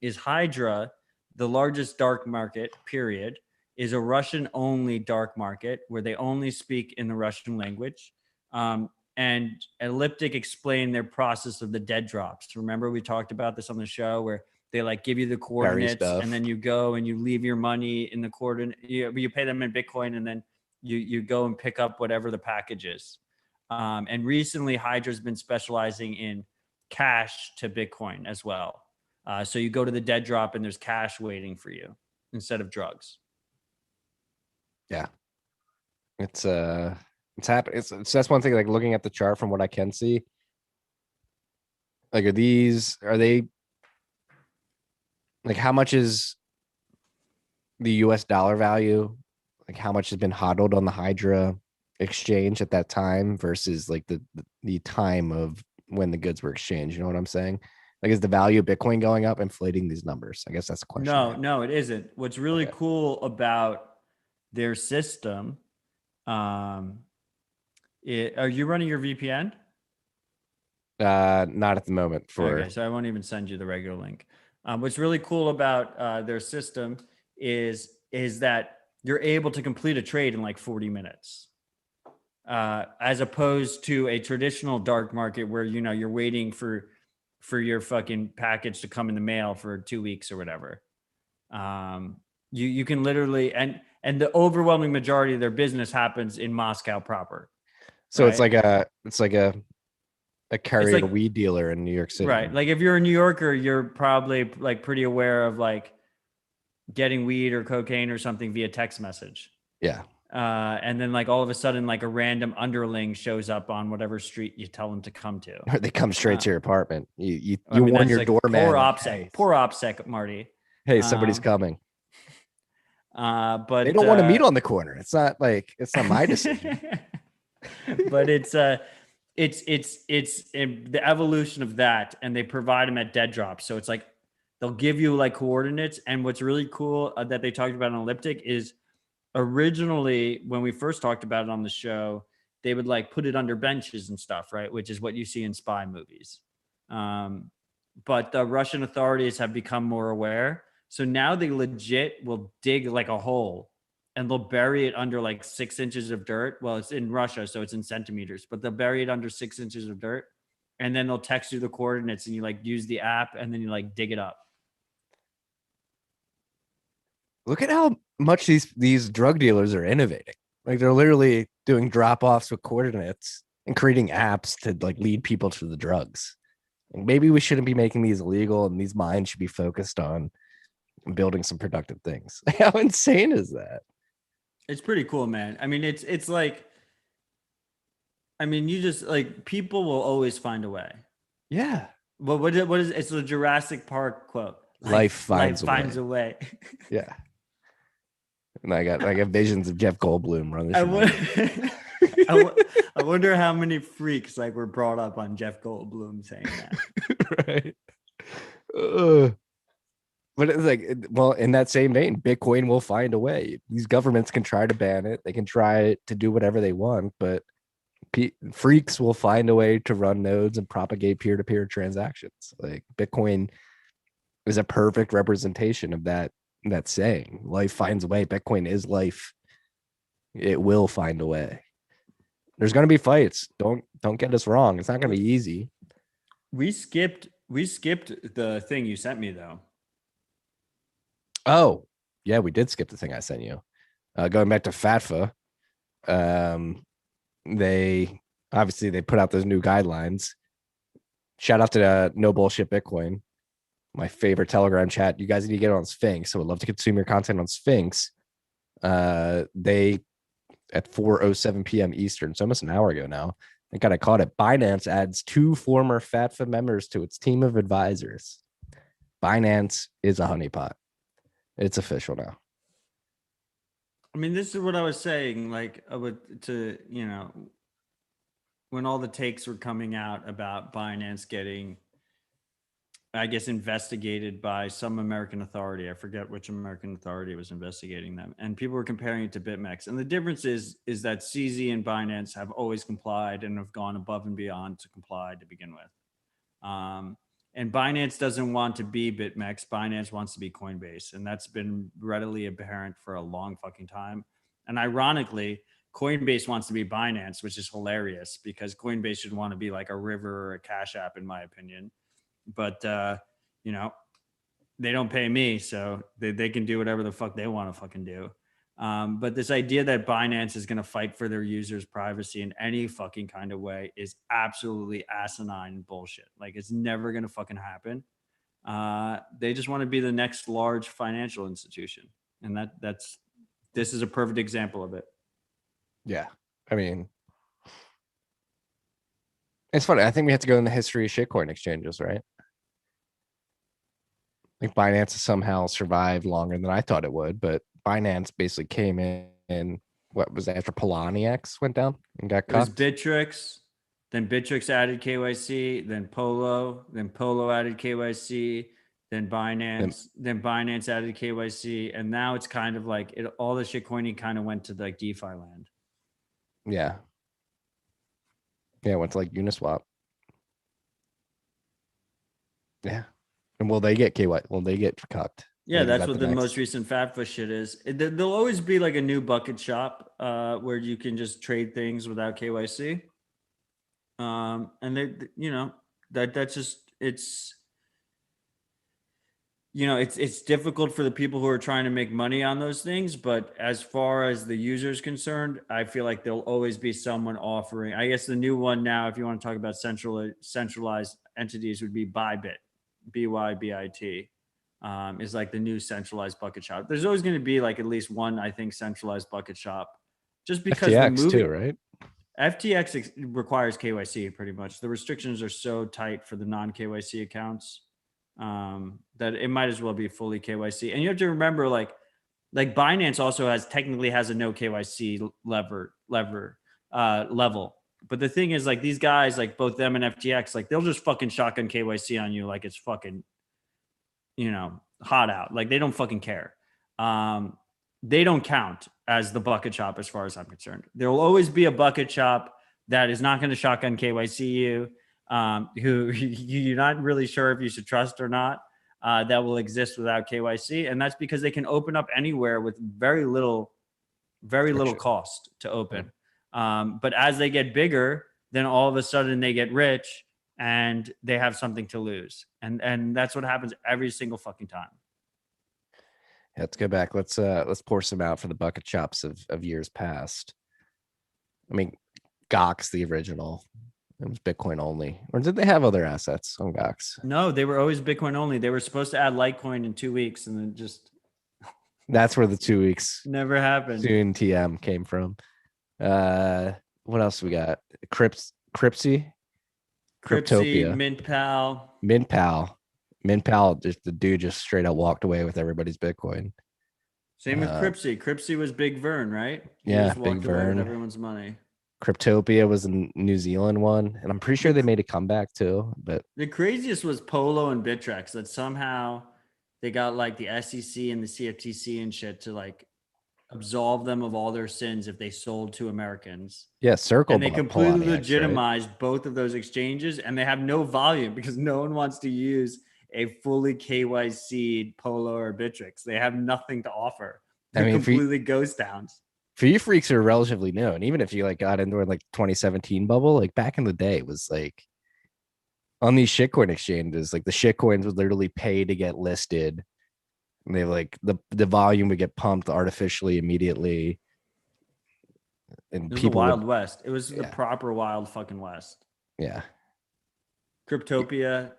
Is Hydra, the largest dark market, period, is a Russian-only dark market where they only speak in the Russian language. And Elliptic explained their process of the dead drops. Remember, we talked about this on the show where they like give you the coordinates and then you go and you leave your money in the coordinate. You pay them in Bitcoin and then you go and pick up whatever the package is. And recently, Hydra's been specializing in cash to Bitcoin as well. So you go to the dead drop and there's cash waiting for you instead of drugs. Yeah, it's happening. It's that's one thing. Like looking at the chart from what I can see, like are they like how much is the US dollar value? Like how much has been hodled on the Hydra exchange at that time versus like the time of when the goods were exchanged? You know what I'm saying? Like, is the value of Bitcoin going up, inflating these numbers? I guess that's the question. No, it isn't. What's really cool about their system, are you running your VPN? Not at the moment. Okay, so I won't even send you the regular link. What's really cool about their system is that you're able to complete a trade in like 40 minutes. As opposed to a traditional dark market where, you know, you're waiting for your fucking package to come in the mail for 2 weeks or whatever. You can literally, and the overwhelming majority of their business happens in Moscow proper. So right? it's like a carrier weed dealer in New York City. Right. Like if you're a New Yorker, you're probably like pretty aware of like getting weed or cocaine or something via text message. Yeah. And then like all of a sudden, like a random underling shows up on whatever street you tell them to come to. Or they come straight to your apartment. You warn your doorman. Poor OPSEC, Marty. Hey, somebody's coming. But they don't want to meet on the corner. It's not my decision. But it's the evolution of that, and they provide them at dead drops. So it's like they'll give you like coordinates. And what's really cool that they talked about on Elliptic is originally when we first talked about it on the show, they would like put it under benches and stuff, right? Which is what you see in spy movies. But the Russian authorities have become more aware. So now they legit will dig like a hole and they'll bury it under like 6 inches of dirt. Well, it's in Russia, so it's in centimeters, but they'll bury it under 6 inches of dirt. And then they'll text you the coordinates and you like use the app and then you like dig it up. Look at how much these drug dealers are innovating. Like they're literally doing drop-offs with coordinates and creating apps to like lead people to the drugs. And maybe we shouldn't be making these illegal, and these mines should be focused on building some productive things. How insane is that? It's pretty cool, man. I mean, it's like, I mean, you just like people will always find a way. Yeah. But what is it's the Jurassic Park quote? Life finds a way. Yeah. And I got visions of Jeff Goldblum running. I wonder how many freaks like were brought up on Jeff Goldblum saying that. Right. But it's like, well, in that same vein, Bitcoin will find a way. These governments can try to ban it. They can try to do whatever they want, but freaks will find a way to run nodes and propagate peer-to-peer transactions. Like Bitcoin is a perfect representation of that saying. Life finds a way. Bitcoin is life. It will find a way. There's going to be fights. Don't get us wrong. It's not going to be easy. We skipped the thing you sent me though. Oh, yeah, we did skip the thing I sent you. Going back to FATFA, they put out those new guidelines. Shout out to No Bullshit Bitcoin, my favorite Telegram chat. You guys need to get on Sphinx. So I'd love to consume your content on Sphinx. They at 4:07 p.m. Eastern, so almost an hour ago now. I think I caught it. Binance adds 2 former FATFA members to its team of advisors. Binance is a honeypot. It's official now. I mean, this is what I was saying. Like, when all the takes were coming out about Binance getting, I guess, investigated by some American authority. I forget which American authority was investigating them. And people were comparing it to BitMEX. And the difference is that CZ and Binance have always complied and have gone above and beyond to comply to begin with. And Binance doesn't want to be BitMEX. Binance wants to be Coinbase. And that's been readily apparent for a long fucking time. And ironically, Coinbase wants to be Binance, which is hilarious because Coinbase should want to be like a River or a Cash App, in my opinion. But, they don't pay me, so they can do whatever the fuck they want to fucking do. But this idea that Binance is going to fight for their users' privacy in any fucking kind of way is absolutely asinine bullshit. Like, it's never going to fucking happen. They just want to be the next large financial institution. And this is a perfect example of it. Yeah. I mean, it's funny. I think we have to go in the history of shitcoin exchanges, right? Like Binance has somehow survived longer than I thought it would, but Binance basically came in what was after Poloniex went down and got It was cuffed. Bittrex, then Bittrex added KYC, then Polo added KYC, then Binance, then Binance added KYC, and now it's kind of like all the shitcoining kind of went to like DeFi land. Yeah. Yeah, it went to like Uniswap. Yeah. And will they get KY? Will they get cucked? Yeah, Like, that's what the most recent FATFA shit is. There'll always be like a new bucket shop where you can just trade things without KYC. And that's just it's difficult for the people who are trying to make money on those things. But as far as the user is concerned, I feel like there'll always be someone offering. I guess the new one now, if you want to talk about centralized entities, would be Bybit, BYBIT, is like the new centralized bucket shop. There's always going to be like at least one, I think, centralized bucket shop, just because FTX too, right? FTX requires KYC pretty much. The restrictions are so tight for the non-KYC accounts that it might as well be fully KYC. And you have to remember, like Binance also technically has a no KYC level. But the thing is, like, these guys, like both them and FTX, like they'll just fucking shotgun KYC on you like it's fucking, hot out. Like they don't fucking care. They don't count as the bucket shop as far as I'm concerned. There will always be a bucket shop that is not going to shotgun KYC you, who you're not really sure if you should trust or not. That will exist without KYC, and that's because they can open up anywhere with very little cost to open. But as they get bigger, then all of a sudden they get rich and they have something to lose. And that's what happens every single fucking time. Yeah, let's go back. Let's pour some out for the bucket shops of years past. I mean, Gox, the original, it was Bitcoin only. Or did they have other assets on Gox? No, they were always Bitcoin only. They were supposed to add Litecoin in 2 weeks and then just That's where the 2 weeks never happened. soon TM came from. What else we got? Cryptsy, Cryptopia, MintPal. Just the dude just straight up walked away with everybody's Bitcoin. Same with Cryptsy. Cryptsy was Big Vern, right? He Yeah, just walked Big away with Vern. everyone's money. Cryptopia was a New Zealand one, and I'm pretty sure they made a comeback too. But The craziest was Polo and Bittrex, that somehow they got like the SEC and the CFTC and shit to like absolve them of all their sins if they sold to Americans. yeah, Circle And they bought completely Poloniex, right? legitimized both of those exchanges, and they have no volume because no one wants to use a fully KYC Polo or Bittrex. They have nothing to offer. I They're mean, completely ghost towns. For you freaks who are relatively new, and even if you like got into it like 2017 bubble, like back in the day, it was like on these shitcoin exchanges, like the shitcoins would literally pay to get listed. And they like the volume would get pumped artificially immediately. And It was the people Wild would, West. It was the Yeah. proper Wild fucking West. yeah. Cryptopia,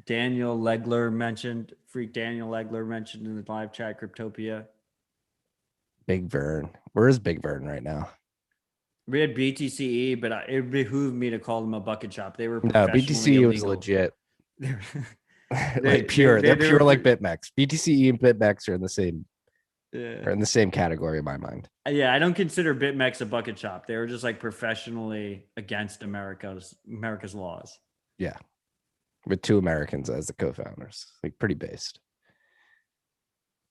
Daniel Legler mentioned, Freak Daniel Legler mentioned in the live chat, Cryptopia. Big Vern. Where is Big Vern right now? We had BTCE, but it behooved me to call them a bucket shop. They were No, professionally BTC was illegal. legit. They- Like pure. they- They're they pure were like pre- BitMEX. BTCE and BitMEX are in the same Yeah. are in the same category in my mind. Yeah, I don't consider BitMEX a bucket shop. They were just like professionally against America's laws. Yeah. With two Americans as the co-founders. Like pretty based.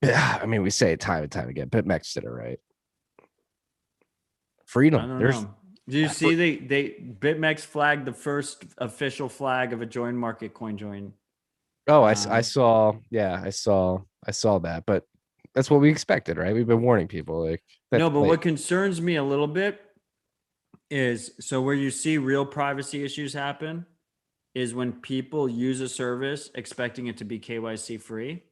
Yeah, I mean, we say it time and time again. BitMEX did it right. I Freedom. don't There's know. Do you see they BitMEX flagged the first official flag of a join market coin join? I saw. Yeah, I saw that. But that's what we expected, right? We've been warning people. Like No, but like, what concerns me a little bit is so where you see real privacy issues happen is when people use a service expecting it to be KYC free.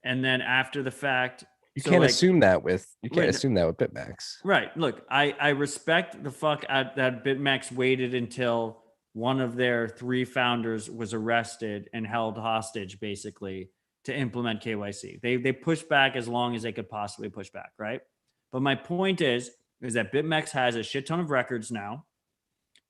And then after the fact, you so can't like, assume that with Wait, assume that with BitMEX. right. Look, I respect the fuck out that BitMEX waited until one of their three founders was arrested and held hostage basically to implement KYC. They pushed back as long as they could possibly push back, right? But my point is that BitMEX has a shit ton of records now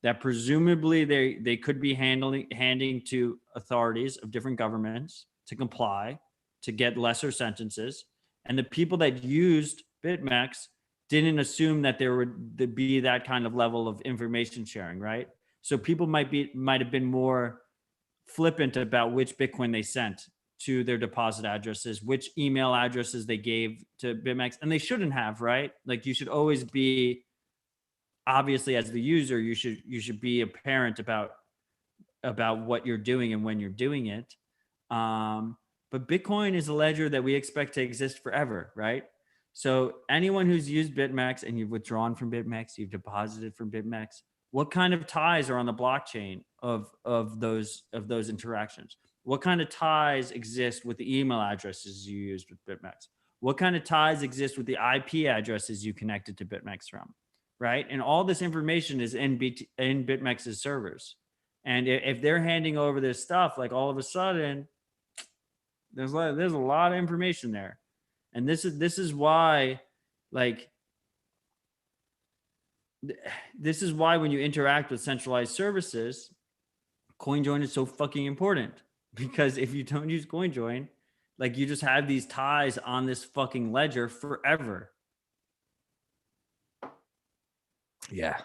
that presumably they could be handing to authorities of different governments to comply, to get lesser sentences. And the people that used BitMEX didn't assume that there would be that kind of level of information sharing, right? So people might have been more flippant about which Bitcoin they sent to their deposit addresses, which email addresses they gave to BitMEX, and they shouldn't have, right? Like you should always be, obviously as the user, you should be apparent about what you're doing and when you're doing it. But Bitcoin is a ledger that we expect to exist forever, right? So anyone who's used BitMEX and you've withdrawn from BitMEX, you've deposited from BitMEX, what kind of ties are on the blockchain of those interactions? What kind of ties exist with the email addresses you used with BitMEX? What kind of ties exist with the IP addresses you connected to BitMEX from, right? And all this information is in BitMEX's servers. And if they're handing over this stuff, like all of a sudden, there's a lot of information there. And this is why, like, this is why when you interact with centralized services, CoinJoin is so fucking important. Because if you don't use CoinJoin, like you just have these ties on this fucking ledger forever. Yeah.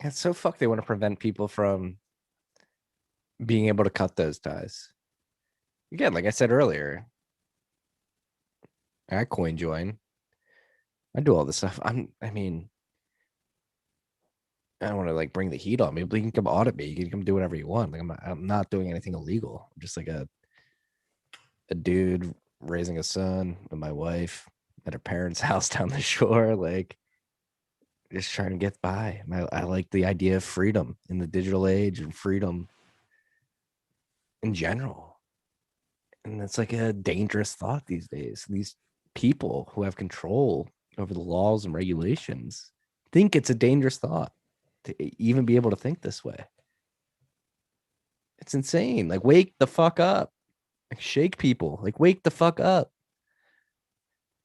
It's so fucked. They want to prevent people from being able to cut those ties. Again, like I said earlier, I coin join. I do all this stuff. I mean, I don't want to like bring the heat on me, but you can come audit me. You can come do whatever you want. Like I'm not doing anything illegal. I'm just like a dude raising a son with my wife at her parents' house down the shore, like just trying to get by. I like the idea of freedom in the digital age and freedom in general. And it's like a dangerous thought these days. These people who have control over the laws and regulations think it's a dangerous thought to even be able to think this way. It's insane. Like, wake the fuck up. Like, shake people. Like, wake the fuck up.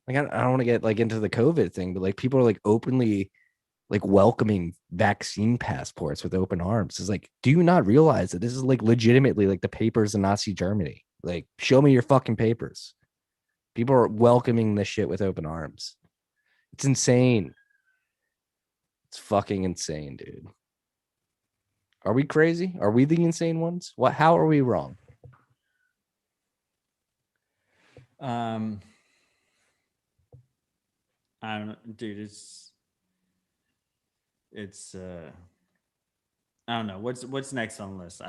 Like, I don't want to get like into the COVID thing, but like people are like openly like welcoming vaccine passports with open arms. It's like, do you not realize that this is like legitimately like the papers in Nazi Germany? Like, show me your fucking papers. People are welcoming this shit with open arms. It's insane. It's fucking insane, dude. Are we crazy? Are we the insane ones? What? How are we wrong? I don't know, dude. It's I don't know what's next on the list.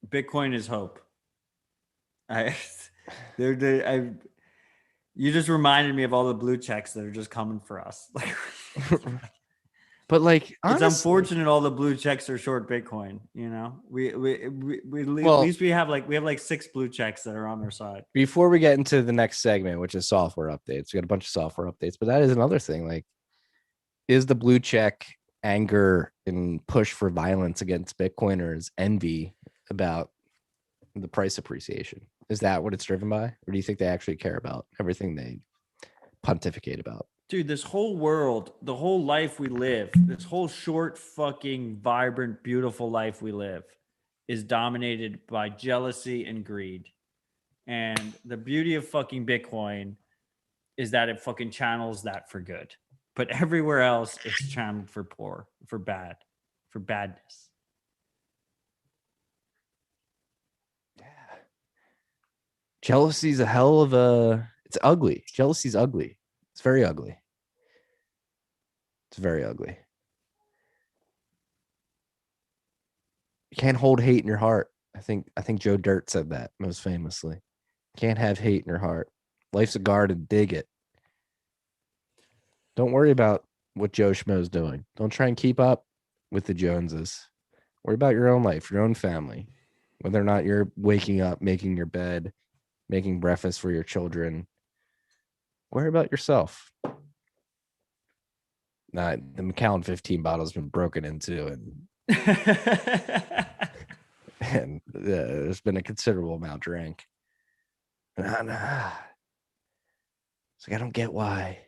Bitcoin is hope. I I you just reminded me of all the blue checks that are just coming for us. Like But like, it's honestly, unfortunate all the blue checks are short Bitcoin. You know, at well, least we have like 6 blue checks that are on our side. before we get into the next segment, which is software updates, we got a bunch of software updates, but that is another thing. Like, is the blue check anger and push for violence against Bitcoiners envy about the price appreciation? Is that what it's driven by? Or do you think they actually care about everything they pontificate about? Dude, this whole world, the whole life we live, this whole short, fucking, vibrant, beautiful life we live is dominated by jealousy and greed. And the beauty of fucking Bitcoin is that it fucking channels that for good. But everywhere else, it's channeled for poor, for bad, for badness. Yeah. Jealousy's a hell of a, it's ugly. Jealousy's ugly. It's very ugly. It's very ugly. You can't hold hate in your heart. I think Joe Dirt said that most famously. Can't have hate in your heart. Life's a garden, dig it. Don't worry about what Joe Schmo's doing. Don't try and keep up with the Joneses. Worry about your own life, your own family. Whether or not you're waking up, making your bed, making breakfast for your children. Worry about yourself. Nah, the Macallan 15 bottle's been broken into, and there's been a considerable amount drank. Nah. It's like, I don't get why.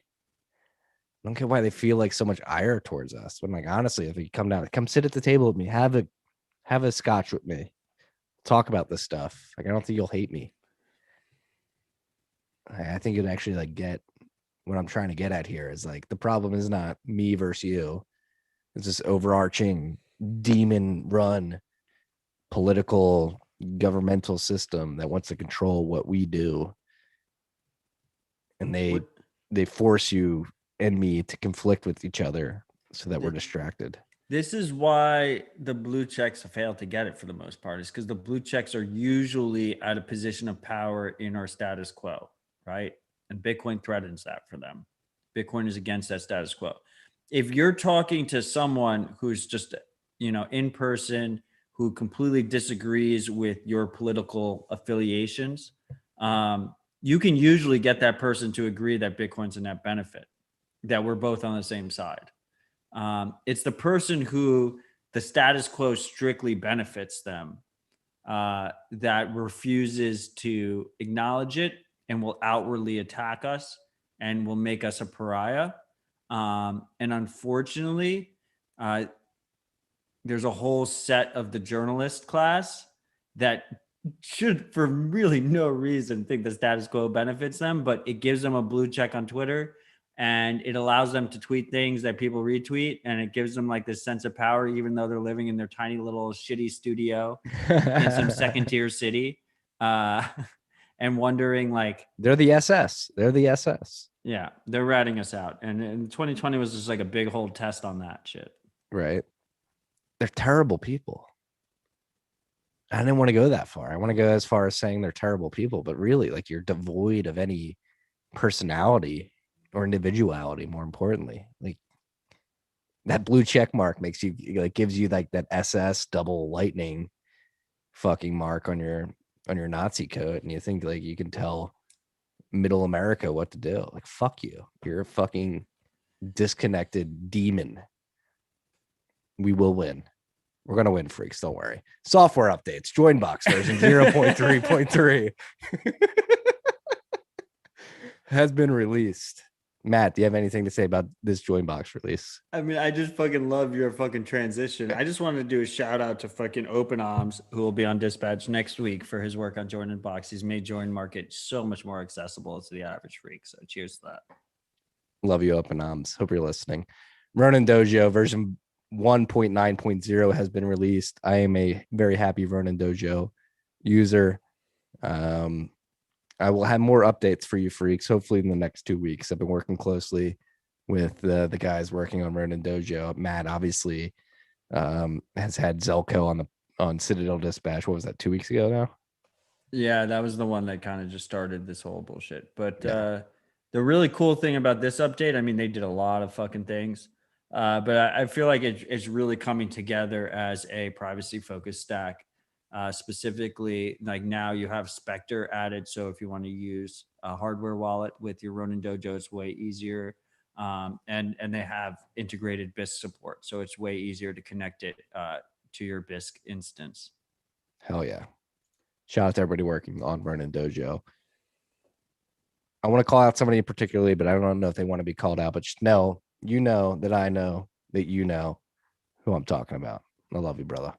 I don't get why they feel like so much ire towards us. When, like, honestly, if you come down, come sit at the table with me, have a scotch with me, talk about this stuff. Like, I don't think you'll hate me. I think you'd actually like get what I'm trying to get at here is like the problem is not me versus you. It's this overarching demon run political governmental system that wants to control what we do. And they force you and me to conflict with each other so that we're distracted. This is why the blue checks fail to get it for the most part, is because the blue checks are usually at a position of power in our status quo, right? And Bitcoin threatens that for them. Bitcoin is against that status quo. If you're talking to someone who's just, in person, who completely disagrees with your political affiliations, you can usually get that person to agree that Bitcoin's a net benefit, that we're both on the same side. It's the person who the status quo strictly benefits them that refuses to acknowledge it and will outwardly attack us and will make us a pariah. And unfortunately, there's a whole set of the journalist class that should, for really no reason, think the status quo benefits them, but it gives them a blue check on Twitter and it allows them to tweet things that people retweet, and it gives them like this sense of power, even though they're living in their tiny little shitty studio in some second tier city, and wondering like they're the SS. They're the SS. yeah, they're ratting us out. And 2020 was just like a big whole test on that shit. Right. They're terrible people. I didn't want to go that far. I want to go as far as saying they're terrible people, but really, like, you're devoid of any personality or individuality, more importantly. Like, that blue check mark makes you, like, gives you like that SS double lightning fucking mark on your Nazi coat, and you think like you can tell middle America what to do. Like, fuck you. You're a fucking disconnected demon. We will win. We're going to win, freaks. Don't worry. Software updates. Joinbox version 0.3.3 has been released. Matt, do you have anything to say about this Joinbox release? I mean, I just fucking love your fucking transition. I just wanted to do a shout out to fucking Open Arms, who will be on Dispatch next week for his work on Join-in-Box. He's made Join Market so much more accessible to the average freak. So cheers to that. Love you, Open Arms. Hope you're listening. Ronin Dojo version 1.9.0 has been released. I am a very happy Ronin Dojo user. I will have more updates for you freaks, hopefully in the next 2 weeks. I've been working closely with the guys working on Ronin Dojo. Matt obviously has had Zelko on Citadel Dispatch. What was that, 2 weeks ago now? Yeah, that was the one that kind of just started this whole bullshit. But the really cool thing about this update, I mean, they did a lot of fucking things. But I feel like it's really coming together as a privacy focused stack. Specifically, like now you have Spectre added. So if you want to use a hardware wallet with your Ronin Dojo, it's way easier. And they have integrated BISC support. So it's way easier to connect it to your BISC instance. Hell yeah. Shout out to everybody working on Ronin Dojo. I want to call out somebody particularly, but I don't know if they want to be called out. But just know, you know that I know that you know who I'm talking about. I love you, brother.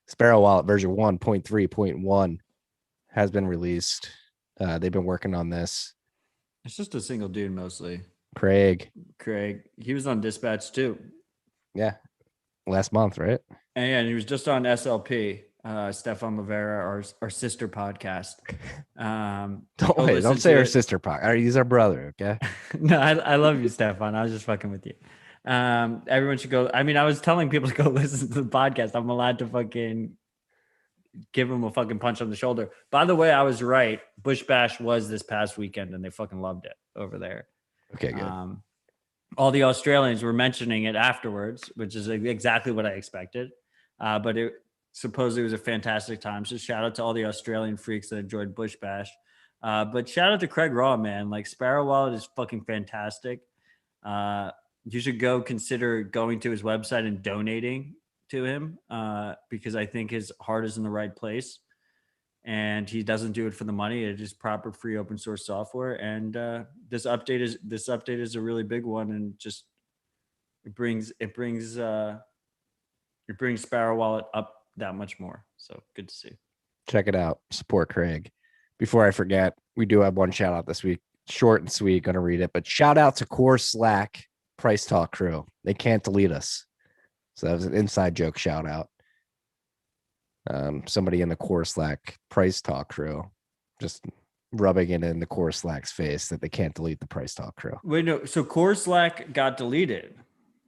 Sparrow Wallet version 1.3.1 has been released. They've been working on this. It's just a single dude mostly. Craig. He was on Dispatch too. Yeah. Last month, right? And he was just on SLP, Stefan Lavera, our sister podcast. Don't say our sister podcast. He's our brother, okay? No, I love you, Stefan. I was just fucking with you. Everyone should go. I mean, I was telling people to go listen to the podcast. I'm allowed to fucking give them a fucking punch on the shoulder. By the way, I was right. Bush Bash was this past weekend and they fucking loved it over there. Okay, good. All the Australians were mentioning it afterwards, which is exactly what I expected. But it supposedly was a fantastic time. So shout out to all the Australian freaks that enjoyed Bush Bash. But shout out to Craig Raw, man. Like, Sparrow Wallet is fucking fantastic. You should consider going to his website and donating to him because I think his heart is in the right place. And he doesn't do it for the money. It is proper free open source software. And this update is a really big one, and just it brings Sparrow Wallet up that much more. So good to see. Check it out. Support Craig. Before I forget, we do have one shout out this week. Short and sweet, gonna read it. But shout out to Core Slack Price Talk crew. They can't delete us. So that was an inside joke shout out. Somebody in the Core Slack Price Talk crew just rubbing it in the Core Slack's face that they can't delete the Price Talk crew. Wait, no. So Core Slack got deleted.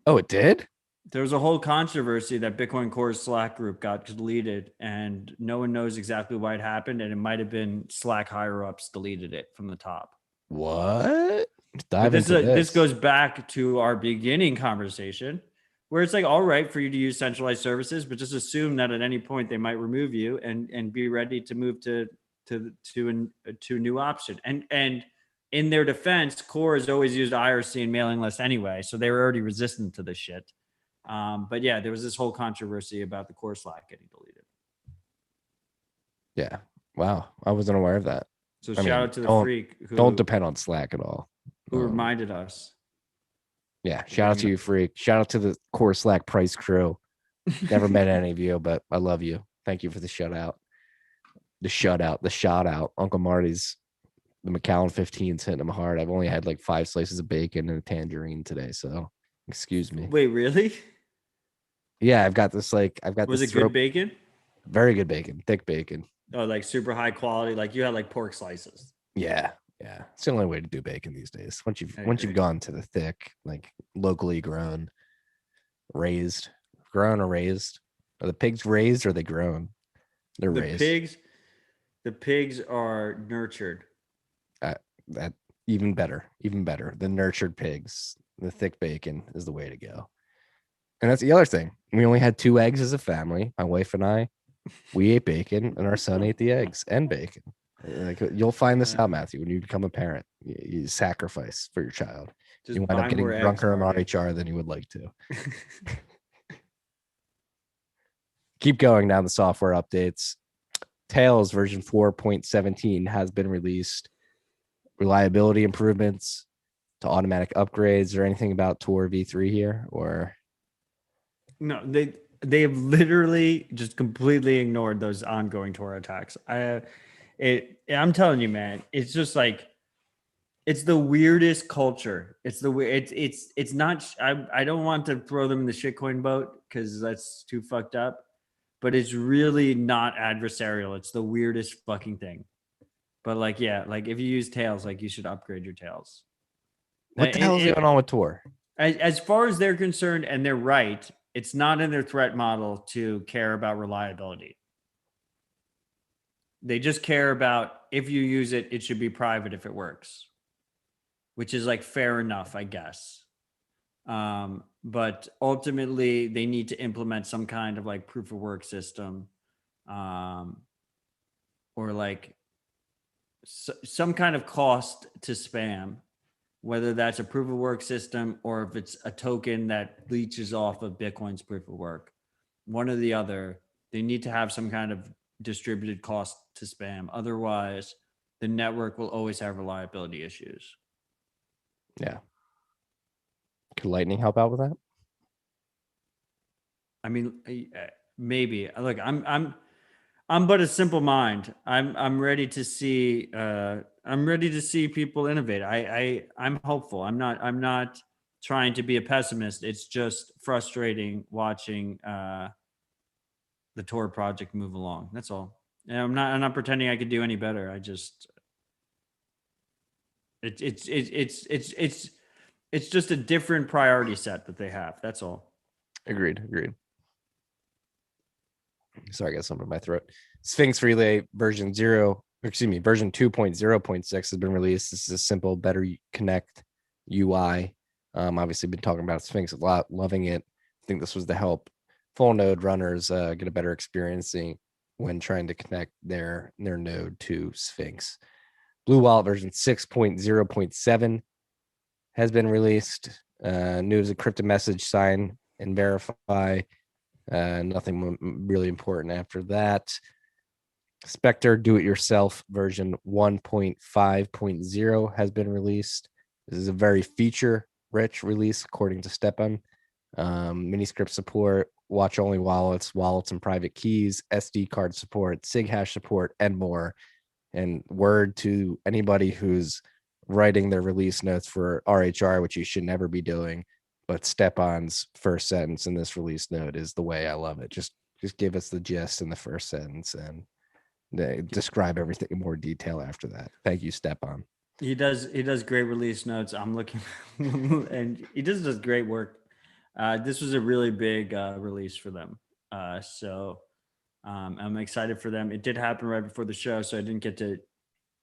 Oh, it did? There was a whole controversy that Bitcoin Core Slack group got deleted, and no one knows exactly why it happened. And it might have been Slack higher ups deleted it from the top. What? Dive into this goes back to our beginning conversation, where it's like, all right for you to use centralized services, but just assume that at any point they might remove you, and be ready to move to a new option. And in their defense, Core has always used IRC and mailing lists anyway, so they were already resistant to this shit. But yeah, there was this whole controversy about the Core Slack getting deleted. Yeah. Wow. I wasn't aware of that. So shout out to the freak who don't depend on Slack at all. Who reminded us. Yeah. Shout out to you, freak. Shout out to the Core Slack Price crew. Never met any of you, but I love you. Thank you for the shout out. The shout out. Uncle Marty's the Macallan 15's hitting them hard. I've only had like 5 slices of bacon and a tangerine today, so excuse me. Wait, really? Yeah, I've got this Was it throat, good bacon? very good bacon, thick bacon. Oh, like super high quality. Like you had like pork slices. Yeah, yeah. It's the only way to do bacon these days. I Once you've agree. gone to the thick, like locally grown, raised, grown or raised. Are the pigs raised or are they grown? They're The raised. pigs, the pigs are nurtured. That even better, even better. The nurtured pigs, the thick bacon is the way to go. And that's the other thing. We only had 2 eggs as a family. My wife and I, we ate bacon, and our son ate the eggs and bacon. Like you'll find this out, Matthew, when you become a parent. You sacrifice for your child. You Just wind up buy getting more eggs, drunker on Marty. RHR than you would like to. Keep going down the software updates. Tails version 4.17 has been released. Reliability improvements to automatic upgrades or anything about Tor V3 here? Or No, they have literally just completely ignored those ongoing Tor attacks. I'm telling you, man, it's just like it's the weirdest culture. It's the it's not. I don't want to throw them in the shitcoin boat because that's too fucked up. But it's really not adversarial. It's the weirdest fucking thing. But like, yeah, like if you use Tails, like you should upgrade your Tails. what the hell is going on with Tor? As far as they're concerned, and they're right, it's not in their threat model to care about reliability. They just care about if you use it, it should be private if it works, which is like fair enough, I guess. But ultimately, they need to implement some kind of like proof of work system, or like some kind of cost to spam, whether that's a proof of work system or if it's a token that leeches off of Bitcoin's proof of work. One or the other, they need to have some kind of distributed cost to spam. Otherwise, the network will always have reliability issues. Yeah. Could Lightning help out with that? I mean, maybe. Look, I'm but a simple mind. I'm ready to see. I'm ready to see people innovate. I'm hopeful. I'm not trying to be a pessimist. It's just frustrating watching the Tor project move along. That's all. And I'm not pretending I could do any better. I just it's just a different priority set that they have. That's all. Agreed. Sorry, I got something in my throat. Sphinx Relay version 2.0.6 has been released. This is a simple, better connect UI. Obviously been talking about Sphinx a lot, loving it. I think this was to help full node runners get a better experiencing when trying to connect their node to Sphinx. Blue Wallet version 6.0.7 has been released. New as a crypto message sign and verify. Nothing really important after that. Spectre do-it-yourself version 1.5.0 has been released. This is a very feature-rich release, according to Stepan. Miniscript support, watch-only wallets and private keys, SD card support, SIG hash support, and more. And word to anybody who's writing their release notes for RHR, which you should never be doing, but Stepan's first sentence in this release note is the way I love it. Just give us the gist in the first sentence and describe everything in more detail after that. Thank you, Stepan. He does great release notes. I'm looking and he does great work. This was a really big release for them. So I'm excited for them. It did happen right before the show, so I didn't get to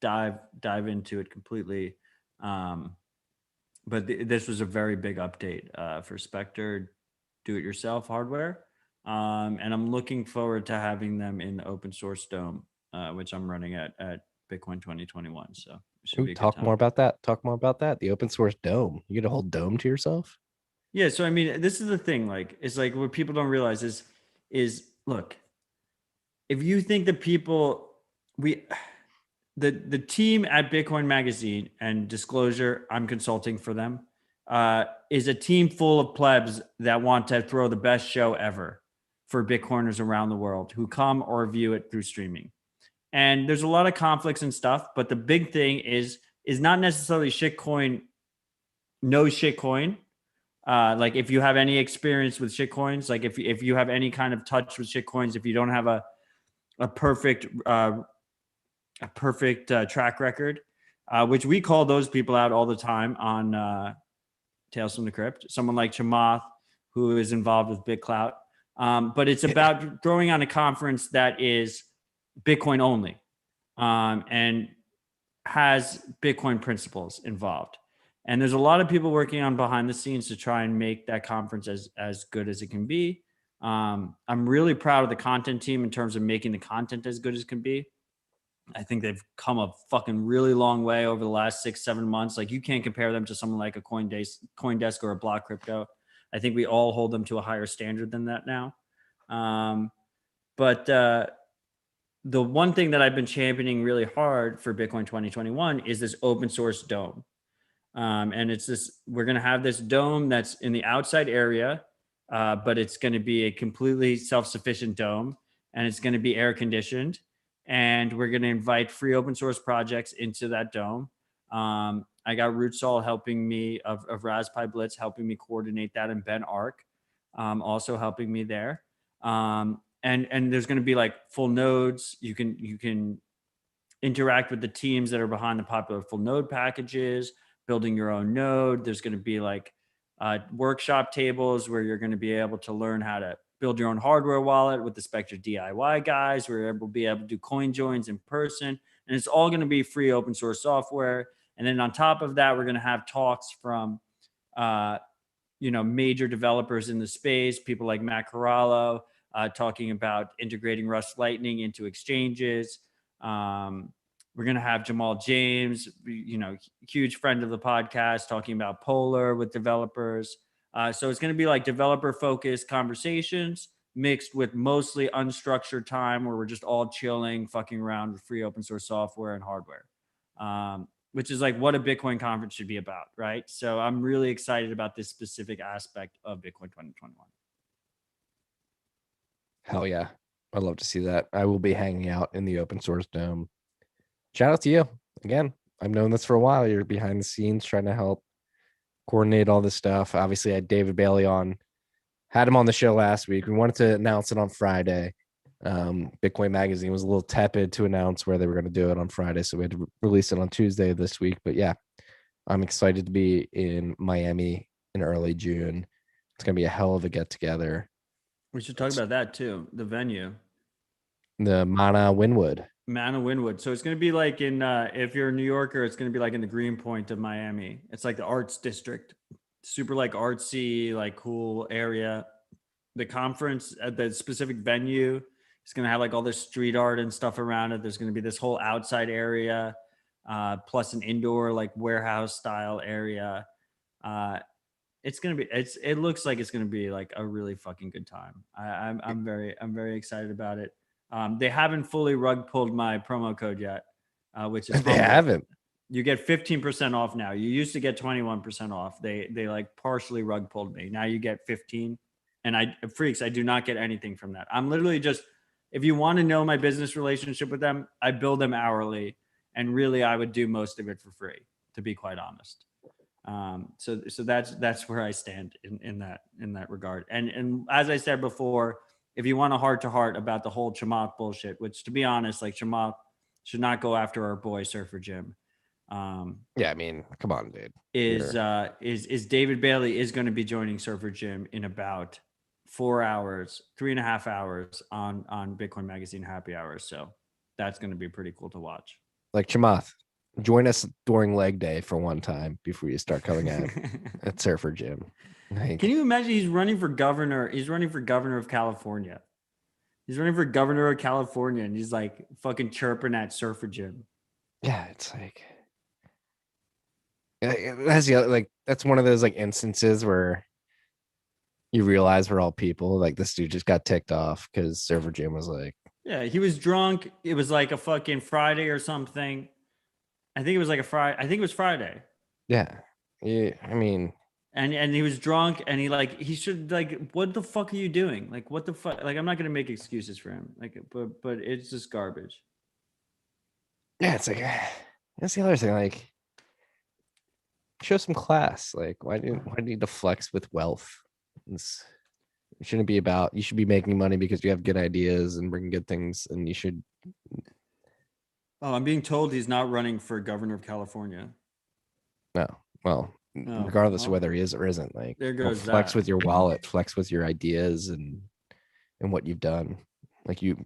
dive into it completely. But this was a very big update for Spectre do-it-yourself hardware. And I'm looking forward to having them in the open source dome, which I'm running at Bitcoin 2021. So it should be a good Talk time. more about that. Talk more about that. The open source dome. You get a whole dome to yourself. Yeah. So I mean, this is the thing. Like, it's like what people don't realize is look, if you think that the team at Bitcoin Magazine, and disclosure, I'm consulting for them, is a team full of plebs that want to throw the best show ever for Bitcoiners around the world who come or view it through streaming. And there's a lot of conflicts and stuff, but the big thing is not necessarily shitcoin, no shitcoin. Like if you have any experience with shitcoins, like if you have any kind of touch with shitcoins, if you don't have a perfect track record, which we call those people out all the time on Tales from the Crypt. Someone like Chamath, who is involved with BitClout. But it's about growing on a conference that is Bitcoin only, and has Bitcoin principles involved. And there's a lot of people working on behind the scenes to try and make that conference as good as it can be. I'm really proud of the content team in terms of making the content as good as it can be. I think they've come a fucking really long way over the last 6-7 months. Like you can't compare them to someone like a CoinDesk or a Block Crypto. I think we all hold them to a higher standard than that now. But the one thing that I've been championing really hard for Bitcoin 2021 is this open source dome. And it's this, we're going to have this dome that's in the outside area, but it's going to be a completely self-sufficient dome, and it's going to be air conditioned. And we're going to invite free open source projects into that dome. I got Rootsall helping me of Raspberry Blitz, helping me coordinate that, and Ben Ark also helping me there. And there's going to be like full nodes. You can interact with the teams that are behind the popular full node packages, building your own node. There's going to be like workshop tables where you're going to be able to learn how to build your own hardware wallet with the Spectre DIY guys. We're able to be able to do coin joins in person, and it's all going to be free open source software. And then on top of that, we're going to have talks from, major developers in the space, people like Matt Corallo, talking about integrating Rust Lightning into exchanges. We're going to have Jamal James, huge friend of the podcast, talking about Polar with developers. So it's going to be like developer focused conversations mixed with mostly unstructured time where we're just all chilling, fucking around with free open source software and hardware, which is like what a Bitcoin conference should be about, right? So I'm really excited about this specific aspect of Bitcoin 2021. Hell yeah. I'd love to see that. I will be hanging out in the open source dome. Shout out to you. Again, I've known this for a while. You're behind the scenes trying to help coordinate all this stuff. Obviously, I had David Bailey on, had him on the show last week. We wanted to announce it on Friday. Bitcoin Magazine was a little tepid to announce where they were going to do it on Friday, so we had to release it on Tuesday this week. But yeah, I'm excited to be in Miami in early June. It's going to be a hell of a get together. We should talk about that too. The venue, the Mana Wynwood. So it's going to be like in, if you're a New Yorker, it's going to be like in the Greenpoint of Miami. It's like the arts district, super like artsy, like cool area. The conference at the specific venue is going to have like all this street art and stuff around it. There's going to be this whole outside area, plus an indoor like warehouse style area. It's going to be, it looks like it's going to be like a really fucking good time. I'm very excited about it. They haven't fully rug pulled my promo code yet, which is they haven't. You get 15% off now. You used to get 21% off. They like partially rug pulled me. Now you get 15. And I do not get anything from that. I'm literally just, if you want to know my business relationship with them, I bill them hourly, and really I would do most of it for free, to be quite honest. So that's where I stand in that regard. And as I said before, if you want a heart to heart about the whole Chamath bullshit, which to be honest, like Chamath should not go after our boy Surfer Jim. Yeah, I mean, come on, dude. Is David Bailey is going to be joining Surfer Jim in about 4 hours, 3.5 hours on Bitcoin Magazine happy hours. So that's going to be pretty cool to watch. Like Chamath, join us during leg day for one time before you start coming out at Surfer Jim. Can you imagine he's running for governor? He's running for governor of California. He's running for governor of California, and he's like fucking chirping at Surfer Jim. Yeah, it's like that's one of those like instances where you realize we're all people. Like this dude just got ticked off because Surfer Jim was like, yeah, he was drunk. It was like a fucking Friday or something. I think it was like a Friday. I think it was Friday. Yeah. I mean, and he was drunk, and he should like, what the fuck are you doing? Like, what the fuck? Like, I'm not gonna make excuses for him. Like, but it's just garbage. Yeah, it's like that's the other thing. Like, show some class. Like, why do you need to flex with wealth? It's, it shouldn't be about. You should be making money because you have good ideas and bring good things, and you should. Oh, I'm being told he's not running for governor of California. No, well, Oh, regardless of well, whether he is or isn't, like, there don't goes flex that. with your wallet, flex with your ideas and what you've done. Like you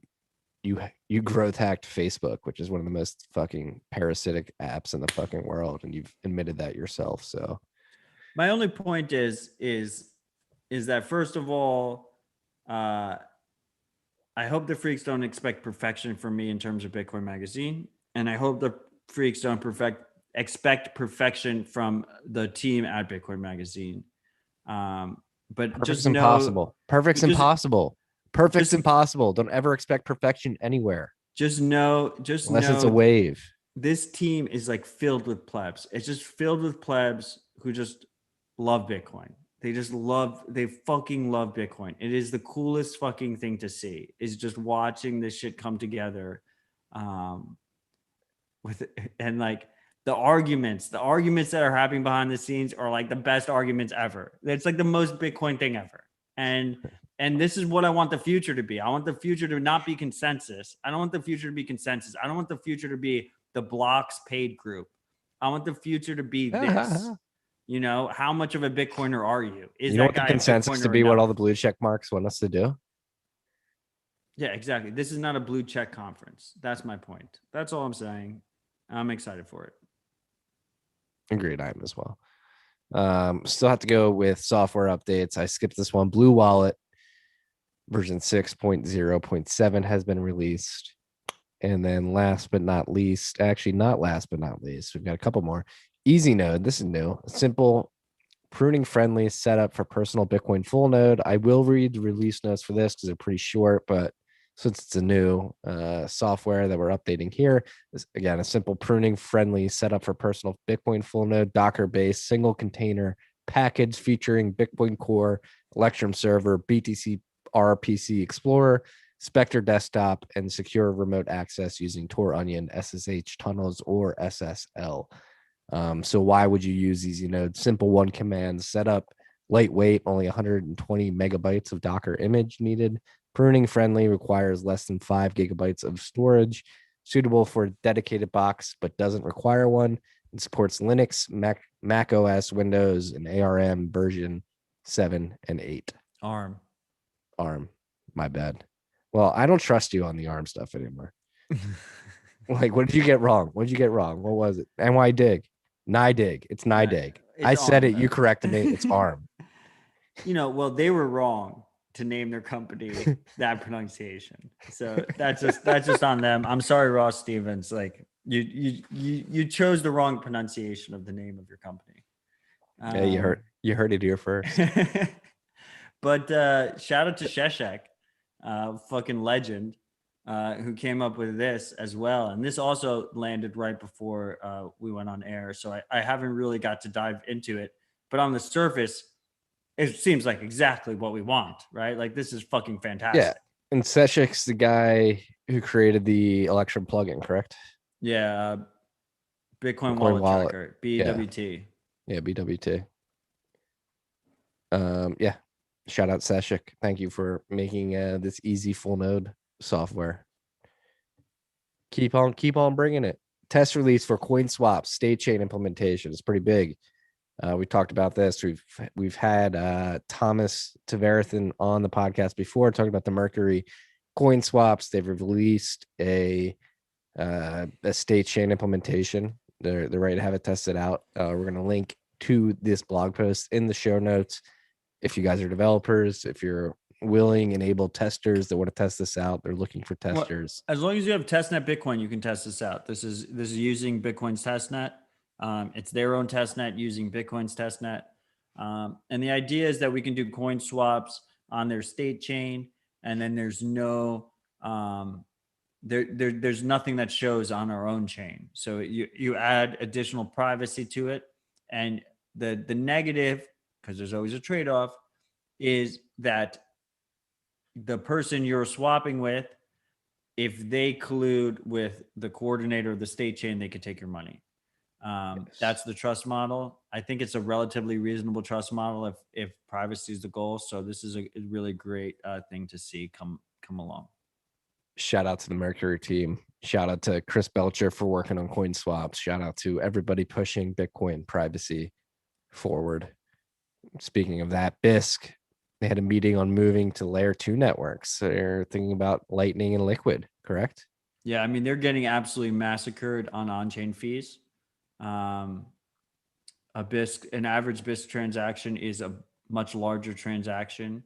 growth hacked Facebook, which is one of the most fucking parasitic apps in the fucking world, and you've admitted that yourself. So My only point is that first of all, uh, I hope the freaks don't expect perfection from me in terms of Bitcoin Magazine, and I hope the freaks don't expect perfection from the team at Bitcoin Magazine. But perfect's just know, impossible. Perfect's but just impossible. Perfect's just impossible. Don't ever expect perfection anywhere just unless it's a know wave. this team is like filled with plebs. It's just filled with plebs who just love Bitcoin. They fucking love Bitcoin. It is the coolest fucking thing to see, is just watching this shit come together. Um, with and like the arguments that are happening behind the scenes are like the best arguments ever. It's like the most Bitcoin thing ever. And this is what I want the future to be. I want the future to not be consensus. I don't want the future to be consensus. I don't want the future to be the blocks paid group. I want the future to be this. You You know, how much of a Bitcoiner are you? Is don't that want the guy a consensus to Bitcoiner be what all enough? the blue check marks want us to do. Yeah, exactly. This is not a blue check conference. That's my point. That's all I'm saying. I'm excited for it. Agreed, I am as well. Still have to go with software updates. I skipped this one. Blue Wallet version 6.0.7 has been released. And then last but not least, actually not last but not least, we've got a couple more. Easy Node. This is new. Simple, pruning friendly setup for personal Bitcoin full node. I will read the release notes for this because they're pretty short, but since it's a new software that we're updating here, is again a simple pruning friendly setup for personal Bitcoin full node, Docker based, single container package featuring Bitcoin Core, Electrum server, BTC RPC Explorer, Spectre desktop, and secure remote access using Tor Onion, SSH tunnels, or SSL. So why would you use Easy Node? Simple one command setup, lightweight, only 120 megabytes of Docker image needed. Pruning friendly, requires less than 5 gigabytes of storage. Suitable for dedicated box, but doesn't require one. It supports Linux, Mac OS, Windows, and ARM version 7 and 8. ARM. ARM, my bad. Well, I don't trust you on the ARM stuff anymore. Like, what did you get wrong? What did you get wrong? What was it? NYDIG. NYDIG. It's NYDIG. It's I said ARM it. You though. corrected me. It's ARM. You know, well, they were wrong to name their company that pronunciation. So that's just on them. I'm sorry, Ross Stevens. Like you chose the wrong pronunciation of the name of your company. Yeah, you heard it here first. But shout out to Sheshak, fucking legend, who came up with this as well. And this also landed right before we went on air. So I haven't really got to dive into it. But on the surface, it seems like exactly what we want, right? Like this is fucking Yeah. fantastic. And Seshik's the guy who created the Electrum plugin, correct? Yeah. Bitcoin Bitcoin Wallet wallet. Tracker, Yeah. BWT. Yeah, BWT. Yeah. Shout out Seshik. Thank you for making this easy full node software. Keep on bringing it. Test release for CoinSwap state chain implementation is pretty big. We talked about this. We've had Thomas Tavarathan on the podcast before talking about the Mercury coin swaps. They've released a state chain implementation. They're ready to have it tested out. We're going to link to this blog post in the show notes. If you guys are developers, if you're willing and able testers that want to test this out, they're looking for testers. Well, as long as you have testnet Bitcoin, you can test this out. This is using Bitcoin's testnet. It's their own testnet using Bitcoin's testnet. And the idea is that we can do coin swaps on their state chain, and then there's no there's nothing that shows on our own chain. So you add additional privacy to it, and the negative, because there's always a trade-off, is that the person you're swapping with if they collude with the coordinator of the state chain, they could take your money. That's the trust model. I think it's a relatively reasonable trust model if privacy is the goal. So this is a really great thing to see come along. Shout out to the Mercury team. Shout out to Chris Belcher for working on coin swaps. Shout out to everybody pushing Bitcoin privacy forward. Speaking of that, BISC, they had a meeting on moving to layer 2 networks. They're thinking about Lightning and Liquid, correct? Yeah, I mean, they're getting absolutely massacred on-chain fees. An average BISC transaction is a much larger transaction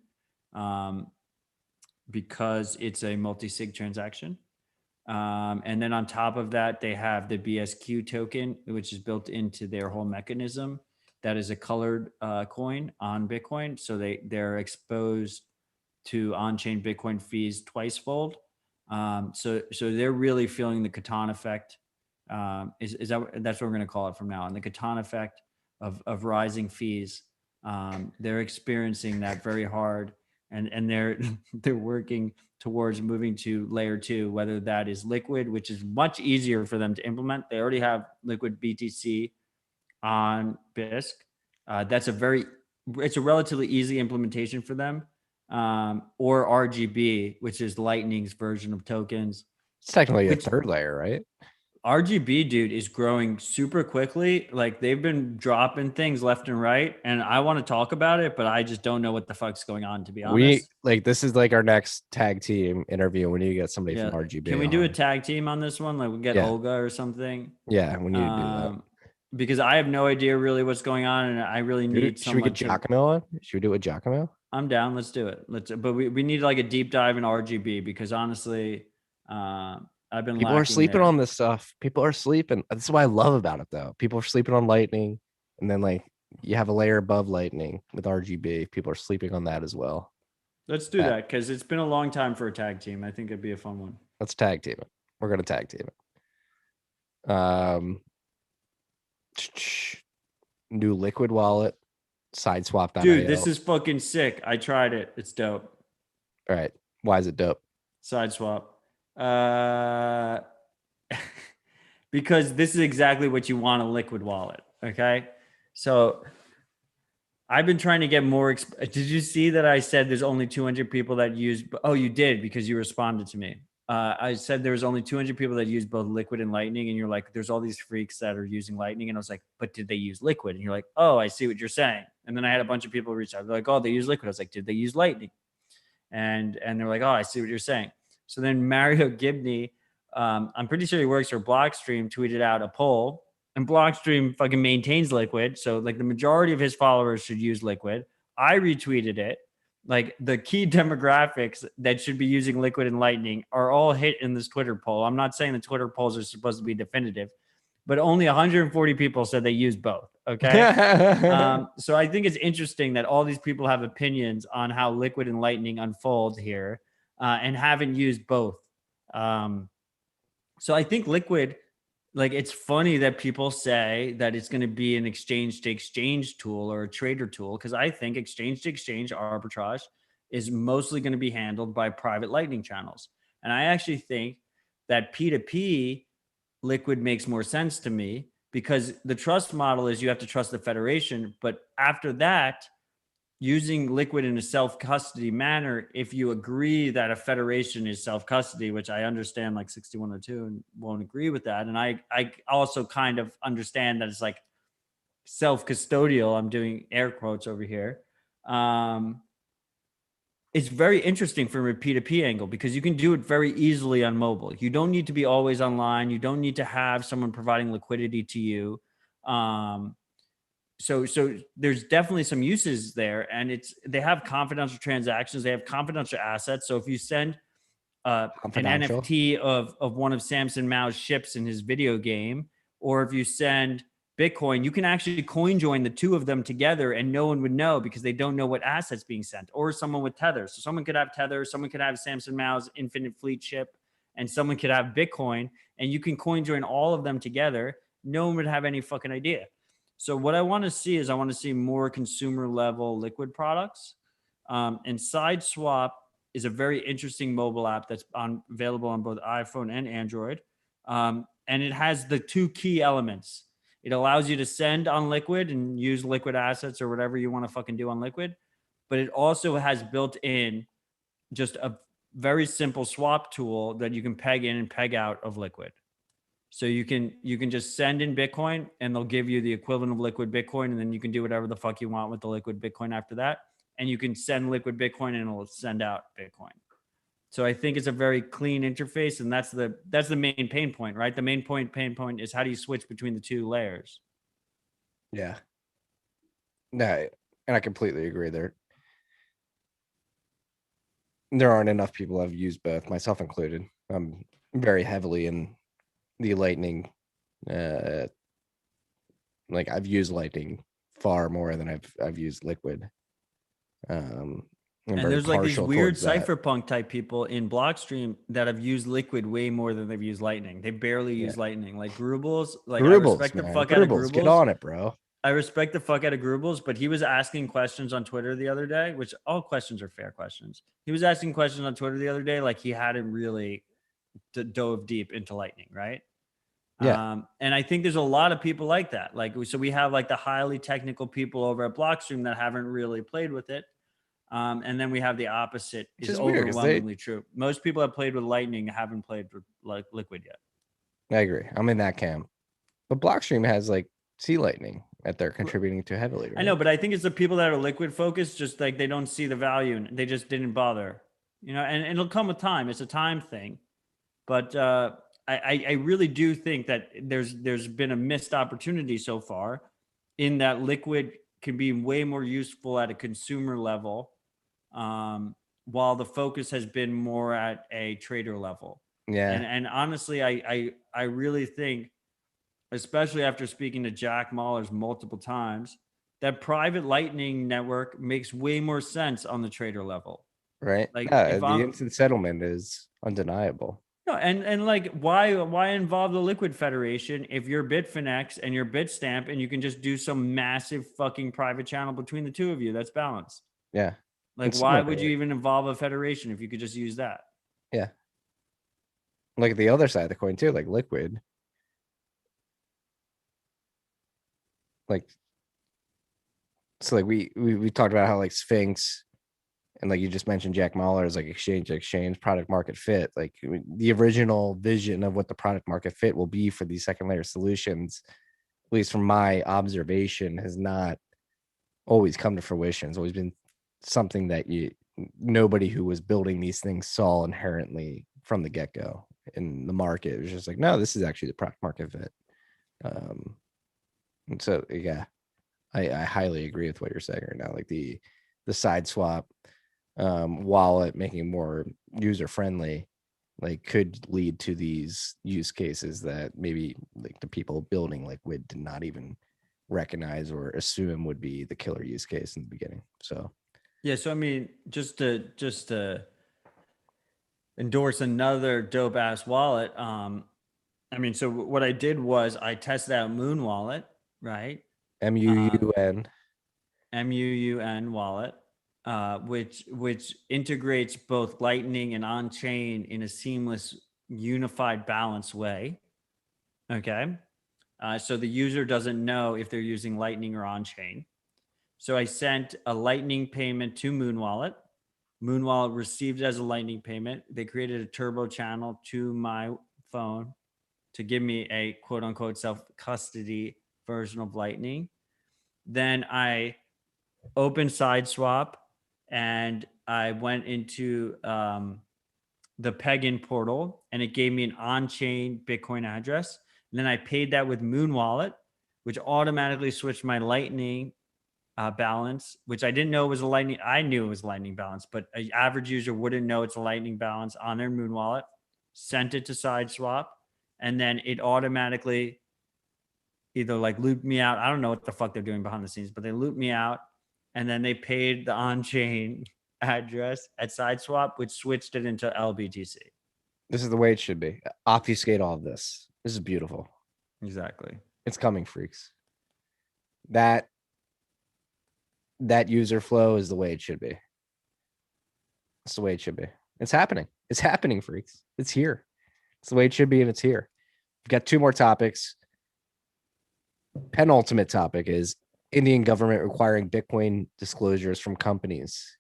because it's a multi-sig transaction. And then on top of that, they have the BSQ token, which is built into their whole mechanism. That is a colored coin on Bitcoin. So they're exposed to on-chain Bitcoin fees twice fold. So they're really feeling the Catan effect. That's what we're going to call it from now on, the Catan effect of rising fees. They're experiencing that very hard, and they're working towards moving to layer 2, whether that is Liquid, which is much easier for them to implement. They already have Liquid BTC on BISC. It's a relatively easy implementation for them. Or RGB, which is Lightning's version of tokens. It's technically a third layer, right? RGB, dude, is growing super quickly. Like they've been dropping things left and right, and I want to talk about it, but I just don't know what the fuck's going on, to be honest. This is like our next tag team interview when you get somebody from RGB. Can we do a tag team on this one? Like we get Olga or something? Yeah, we need to do that. Because I have no idea really what's going on, and I really need someone. Should we get Giacomo on? Should we do it with Giacomo? I'm down. Let's do it. But we need like a deep dive in RGB because honestly, people are sleeping on this stuff. People are sleeping. That's what I love about it, though. People are sleeping on Lightning, and then like you have a layer above Lightning with RGB. People are sleeping on that as well. Let's do that because it's been a long time for a tag team. I think it'd be a fun one. Let's tag team it. We're gonna tag team it. New Liquid wallet, sideswap.io. Dude, this is fucking sick. I tried it. It's dope. All right. Why is it dope? Sideswap. Because this is exactly what you want, a Liquid wallet. Okay. So I've been trying to get more. Did you see that I said there's only 200 people that use? Oh, you did because you responded to me. I said there was only 200 people that use both Liquid and Lightning. And you're like, there's all these freaks that are using Lightning. And I was like, but did they use Liquid? And you're like, oh, I see what you're saying. And then I had a bunch of people reach out. They're like, oh, they use Liquid. I was like, did they use Lightning? And they're like, oh, I see what you're saying. So then Mario Gibney, I'm pretty sure he works for Blockstream, tweeted out a poll. And Blockstream fucking maintains Liquid. So like the majority of his followers should use Liquid. I retweeted it. Like the key demographics that should be using Liquid and Lightning are all hit in this Twitter poll. I'm not saying the Twitter polls are supposed to be definitive, but only 140 people said they use both. Okay. So I think it's interesting that all these people have opinions on how Liquid and Lightning unfold here and haven't used both. So I think Liquid, like, it's funny that people say that it's going to be an exchange to exchange tool or a trader tool, because I think exchange to exchange arbitrage is mostly going to be handled by private Lightning channels. And I actually think that P2P Liquid makes more sense to me because the trust model is you have to trust the federation. But after that, using Liquid in a self-custody manner, if you agree that a federation is self-custody, which I understand like 6102 and won't agree with that. And I also kind of understand that it's like self-custodial. I'm doing air quotes over here. It's very interesting from a P2P angle because you can do it very easily on mobile. You don't need to be always online. You don't need to have someone providing liquidity to you. So there's definitely some uses there, and they have confidential transactions. They have confidential assets. So if you send an NFT of one of Samson Mao's ships in his video game, or if you send Bitcoin, you can actually coin join the two of them together and no one would know because they don't know what assets being sent, or someone with Tether. So someone could have Tether, someone could have Samson Mao's Infinite Fleet ship, and someone could have Bitcoin, and you can coin join all of them together. No one would have any fucking idea. So what I want to see is more consumer level Liquid products. And SideSwap is a very interesting mobile app that's available on both iPhone and Android. And it has the two key elements. It allows you to send on Liquid and use Liquid assets or whatever you want to fucking do on Liquid. But it also has built in just a very simple swap tool that you can peg in and peg out of Liquid. So you can just send in Bitcoin and they'll give you the equivalent of Liquid Bitcoin, and then you can do whatever the fuck you want with the Liquid Bitcoin after that. And you can send Liquid Bitcoin and it'll send out Bitcoin. So I think it's a very clean interface, and that's the main pain point, right? The main pain point is how do you switch between the two layers? Yeah. No, and I completely agree there. There aren't enough people I've used both, myself included. I'm very heavily in the Lightning. Like I've used Lightning far more than I've used Liquid. I'm And very there's like these partial weird towards that. cypherpunk type people in Blockstream that have used Liquid way more than they've used Lightning. They barely Yeah. use Lightning. Like Grubles, like I Grubles, respect the man. fuck out of Grubles, get Grubles. on it, bro. I respect the fuck out of Grubles, but he was asking questions on Twitter the other day, which all questions are fair questions. He was asking questions on Twitter the other day like he hadn't really dove deep into Lightning, right? Yeah. And I think there's a lot of people like that. Like, so we have like the highly technical people over at Blockstream that haven't really played with it. And then we have the opposite Which is is weird, 'cause they- overwhelmingly true. Most people that played with Lightning haven't played with like Liquid yet. I agree. I'm in that camp. But Blockstream has like Sea Lightning that they're contributing to heavily. Right? I know, but I think it's the people that are Liquid focused, just like they don't see the value and they just didn't bother, you know, and it'll come with time. It's a time thing. But I really do think that there's been a missed opportunity so far in that Liquid can be way more useful at a consumer level, while the focus has been more at a trader level. Yeah. And honestly, I really think, especially after speaking to Jack Mallers multiple times, that private Lightning network makes way more sense on the trader level. Right. Like if The I'm instant settlement is undeniable. no, and like why involve the Liquid Federation if you're Bitfinex and you're Bitstamp and you can just do some massive fucking private channel between the two of you that's balanced? Yeah. Like, It's why smart, would you right? even involve a federation if you could just use that? Yeah. Like the other side of the coin too, like Liquid. Like so like we talked about how like Sphinx and like you just mentioned Jack Mahler is like exchange to exchange product market fit. Like the original vision of what the product market fit will be for these second layer solutions, at least from my observation, has not always come to fruition. It's always been something that nobody who was building these things saw inherently from the get-go in the market. It was just like, no, this is actually the product market fit. And so yeah, I highly agree with what you're saying right now. Like the side swap wallet making more user friendly, like could lead to these use cases that maybe like the people building Liquid did not even recognize or assume would be the killer use case in the beginning. So Yeah, so I mean, just to endorse another dope ass wallet. I mean, so what I did was I tested out Moon Wallet, right? MUUN. MUUN wallet, which integrates both Lightning and on chain in a seamless, unified, balanced way. Okay, so the user doesn't know if they're using Lightning or on chain. So I sent a Lightning payment to Moon Wallet. Moon Wallet received it as a Lightning payment. They created a turbo channel to my phone to give me a quote unquote self custody version of Lightning. Then I opened SideSwap and I went into the Pegin portal and it gave me an on-chain Bitcoin address. And then I paid that with Moon Wallet, which automatically switched my Lightning balance, which I didn't know was a Lightning. I knew it was a Lightning balance, but an average user wouldn't know it's a Lightning balance on their Moon Wallet. Sent it to SideSwap, and then it automatically either like looped me out. I don't know what the fuck they're doing behind the scenes, but they looped me out, and then they paid the on-chain address at SideSwap, which switched it into LBTC. This is the way it should be. Obfuscate all of this. This is beautiful. Exactly. It's coming, freaks. That user flow is the way it should be. It's the way it should be. It's happening. It's happening, freaks. It's here. It's the way it should be, and it's here. We've got 2 more topics. Penultimate topic is Indian government requiring Bitcoin disclosures from companies.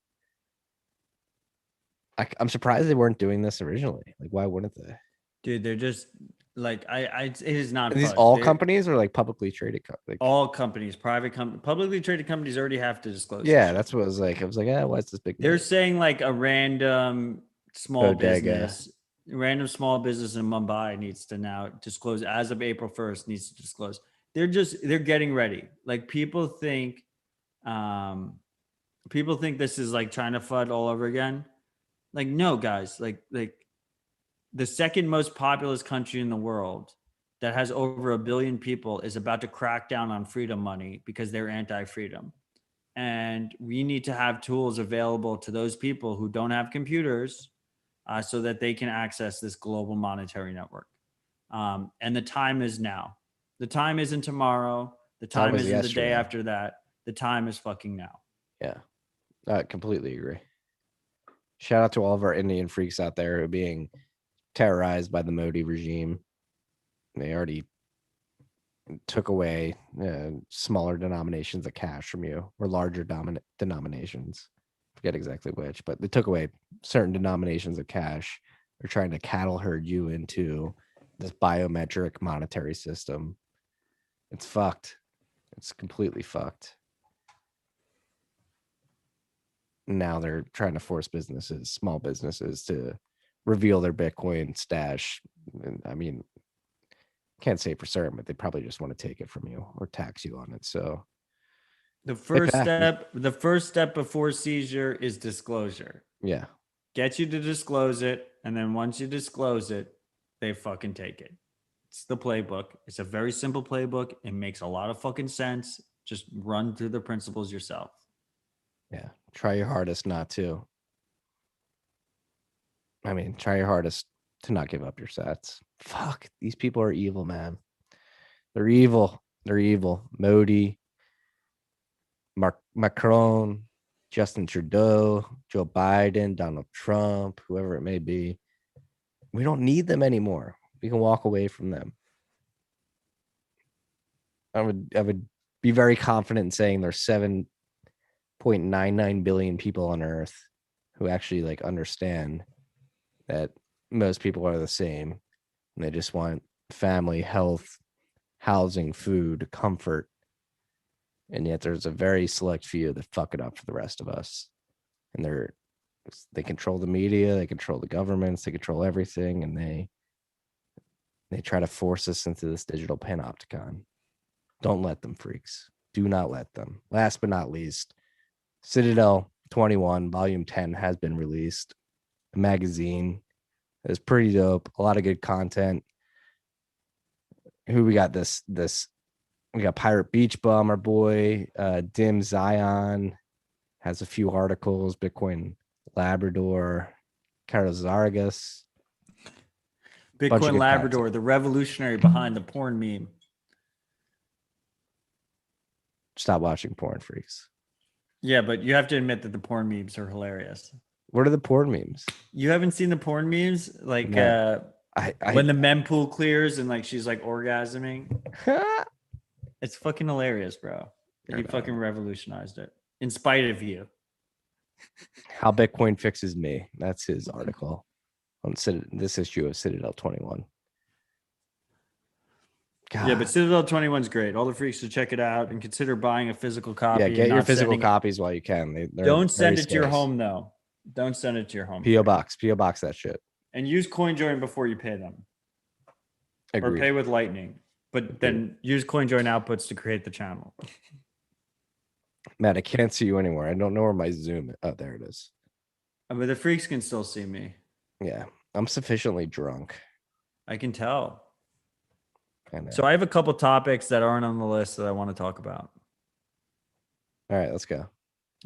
I'm surprised they weren't doing this originally. Like, why wouldn't they? Dude, they're just like it is not Are these fudge. all companies or like publicly traded companies? All companies, publicly traded companies already have to disclose. Yeah, that's what it was like. I was like, why is this big? They're saying like a random small Bodega. random small business in Mumbai needs to now disclose as of April 1st, needs to disclose. They're getting ready. Like people think this is like China FUD all over again. Like, no, guys, like the second most populous country in the world that has over 1 billion people is about to crack down on freedom money because they're anti-freedom. And we need to have tools available to those people who don't have computers so that they can access this global monetary network. And the time is now. The time isn't tomorrow. The time isn't yesterday. The day after that. The time is fucking now. Yeah, I completely agree. Shout out to all of our Indian freaks out there who are being terrorized by the Modi regime. They already took away smaller denominations of cash from you, or larger denominations. Forget exactly which, but they took away certain denominations of cash. They're trying to cattle herd you into this biometric monetary system. It's fucked. It's completely fucked. Now they're trying to force small businesses, to reveal their Bitcoin stash. And I mean, can't say for certain, but they probably just want to take it from you or tax you on it. So the first step before seizure is disclosure. Yeah. Get you to disclose it. And then once you disclose it, they fucking take it. It's the playbook. It's a very simple playbook. It makes a lot of fucking sense. Just run through the principles yourself. Yeah. Try your hardest not to. I mean, try your hardest to not give up your sats. Fuck, these people are evil, man. They're evil. They're evil. Modi, Macron, Justin Trudeau, Joe Biden, Donald Trump, whoever it may be. We don't need them anymore. We can walk away from them. I would be very confident in saying there's 7.99 billion people on Earth who actually like understand that most people are the same, and they just want family, health, housing, food, comfort. And yet there's a very select few that fuck it up for the rest of us. And they control the media, they control the governments, they control everything, and they try to force us into this digital panopticon. Don't let them, freaks. Do not let them. Last but not least, Citadel 21 Volume 10 has been released. A magazine. It's pretty dope. A lot of good content. Who we got this? We got Pirate Beach Bum, our boy. Dim Zion has a few articles. Bitcoin Labrador. Carlos Zargas. Bitcoin Labrador, the revolutionary behind the porn meme. Stop watching porn, freaks. Yeah, but you have to admit that the porn memes are hilarious. What are the porn memes? You haven't seen the porn memes? Like no. When the mempool clears and like she's like orgasming. It's fucking hilarious, bro. You fucking revolutionized it. In spite of you. How Bitcoin fixes me. That's his article on this issue of Citadel 21. God. Yeah, but Citadel 21 is great. All the freaks should check it out and consider buying a physical copy. Yeah, get your physical copies while you can. Don't send it to your home, though. Don't send it to your home. P.O. Box that shit. And use CoinJoin before you pay them. Agreed. Or pay with Lightning. But then use CoinJoin outputs to create the channel. Matt, I can't see you anywhere. I don't know where my Zoom is. Oh, there it is. But the freaks can still see me. Yeah, I'm sufficiently drunk. I can tell. So I have a couple topics that aren't on the list that I want to talk about. All right, let's go.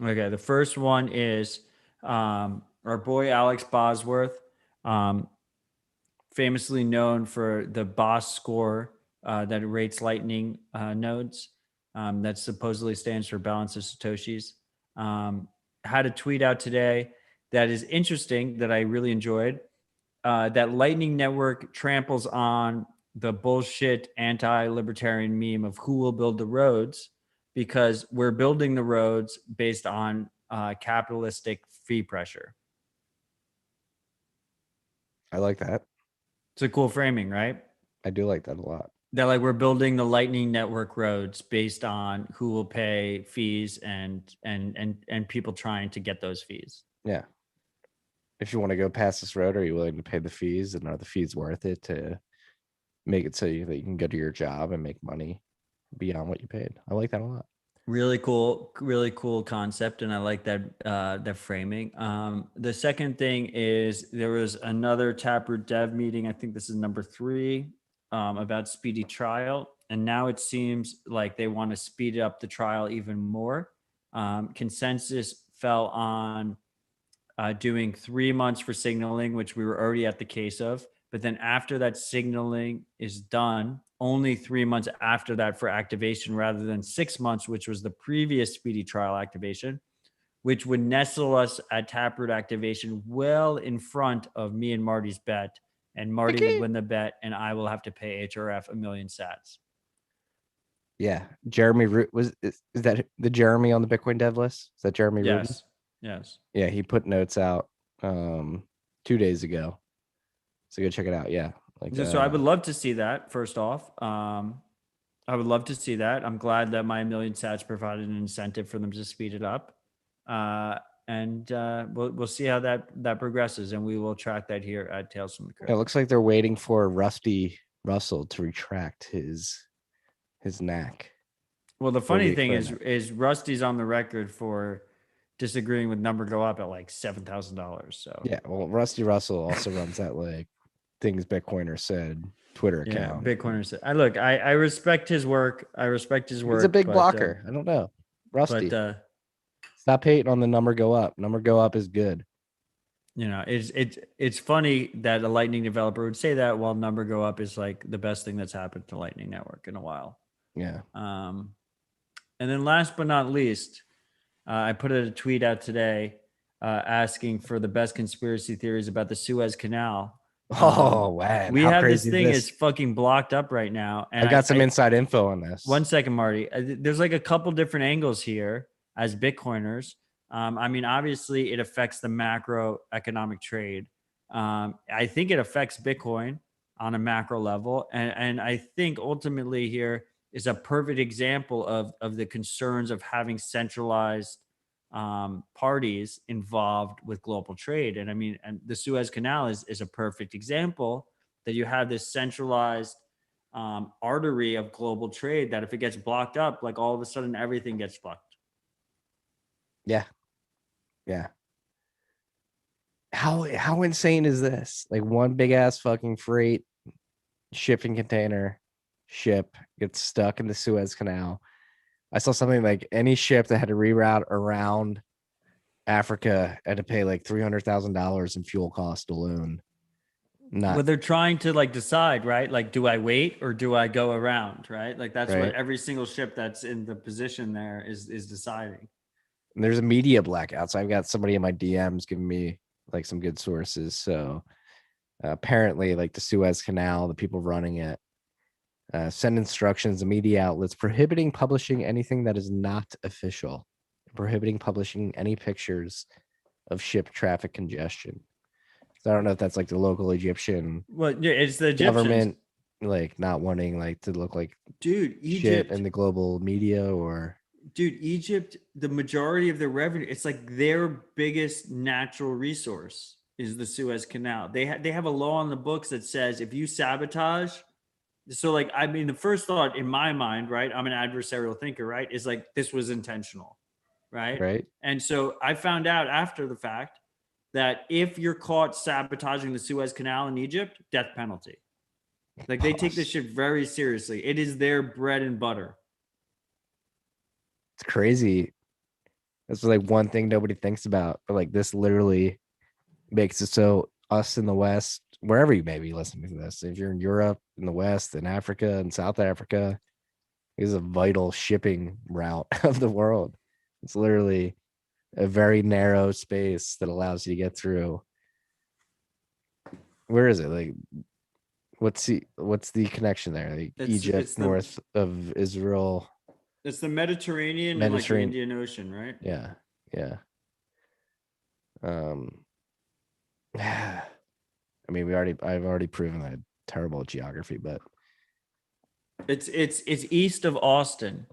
Okay, the first one is our boy Alex Bosworth, famously known for the Boss score that rates Lightning nodes. That supposedly stands for balance of Satoshis. Had a tweet out today that is interesting that I really enjoyed. That Lightning Network tramples on the bullshit anti-libertarian meme of who will build the roads, because we're building the roads based on capitalistic fee pressure. I like that. It's a cool framing, right? I do like that a lot. That like we're building the Lightning Network roads based on who will pay fees and people trying to get those fees. Yeah. If you want to go past this road, are you willing to pay the fees, and are the fees worth it to make it so that you can go to your job and make money beyond what you paid? I like that a lot. Really cool concept, and I like that framing. The second thing is there was another Taproot dev meeting. I think this is number 3, about speedy trial, and now it seems like they want to speed up the trial even more. Consensus fell on doing 3 months for signaling, which we were already at the case of. But then after that signaling is done, only 3 months after that for activation, rather than 6 months, which was the previous speedy trial activation, which would nestle us at Taproot activation well in front of me and Marty's bet. And Marty would win the bet, and I will have to pay HRF 1 million sats. Yeah. Jeremy Root is that the Jeremy on the Bitcoin dev list? Is that Jeremy Rubin? Yes. Yeah, he put notes out 2 days ago. So go check it out. Yeah. Like So I would love to see that, first off. I would love to see that. I'm glad that my 1 million sats provided an incentive for them to speed it up. And we'll see how that progresses, and we will track that here at Tales from the Crypt. It looks like they're waiting for Rusty Russell to retract his knack. Well, the funny thing is Rusty's on the record for disagreeing with number go up at like $7,000. So yeah, well, Rusty Russell also runs that like things Bitcoiner said Twitter account. Yeah, Bitcoiner said. I respect his work. He's a big blocker. I don't know, Rusty. But stop hating on the number go up. Number go up is good. You know, it's funny that a Lightning developer would say that, while number go up is like the best thing that's happened to Lightning Network in a while. Yeah. And then last but not least, I put a tweet out today asking for the best conspiracy theories about the Suez Canal. Oh, man. We have this thing is fucking blocked up right now. And I got some inside info on this. 1 second, Marty. There's like a couple different angles here as Bitcoiners. I mean, obviously it affects the macroeconomic trade. I think it affects Bitcoin on a macro level. And I think ultimately here is a perfect example of the concerns of having centralized parties involved with global trade. And I mean, and the Suez Canal is a perfect example that you have this centralized artery of global trade that if it gets blocked up, like all of a sudden everything gets blocked. Yeah. Yeah. How insane is this? Like one big ass fucking freight shipping container ship gets stuck in the Suez Canal. I saw something like any ship that had to reroute around Africa had to pay like $300,000 in fuel cost alone. Well, they're trying to like decide, right? Like, do I wait or do I go around? Right? Like that's what every single ship that's in the position there is deciding. And there's a media blackout. So I've got somebody in my DMs giving me like some good sources. So apparently like the Suez Canal, the people running it, send instructions to media outlets prohibiting publishing anything that is not official, prohibiting publishing any pictures of ship traffic congestion. So I don't know if that's like the local Egyptian. Well, yeah, it's the Egyptians. Government like not wanting like to look like Egypt in the global media or. Egypt, the majority of their revenue, it's like their biggest natural resource is the Suez Canal. They have a law on the books that says if you sabotage. So like, I mean, the first thought in my mind, right? I'm an adversarial thinker, right? Is like, this was intentional, right? Right. And so I found out after the fact that if you're caught sabotaging the Suez Canal in Egypt, death penalty. Like they take this shit very seriously. It is their bread and butter. It's crazy. That's like one thing nobody thinks about, but like this literally makes it so us in the West, wherever you may be listening to this, if you're in Europe, in the West, in Africa, and South Africa, is a vital shipping route of the world. It's literally a very narrow space that allows you to get through. Where is it? Like, what's the connection there? Like Egypt, north of Israel, it's the Mediterranean and like the Mediterranean. Indian Ocean, right? Yeah, yeah. I mean, I've already proven that I'm terrible at geography, but It's east of Austin.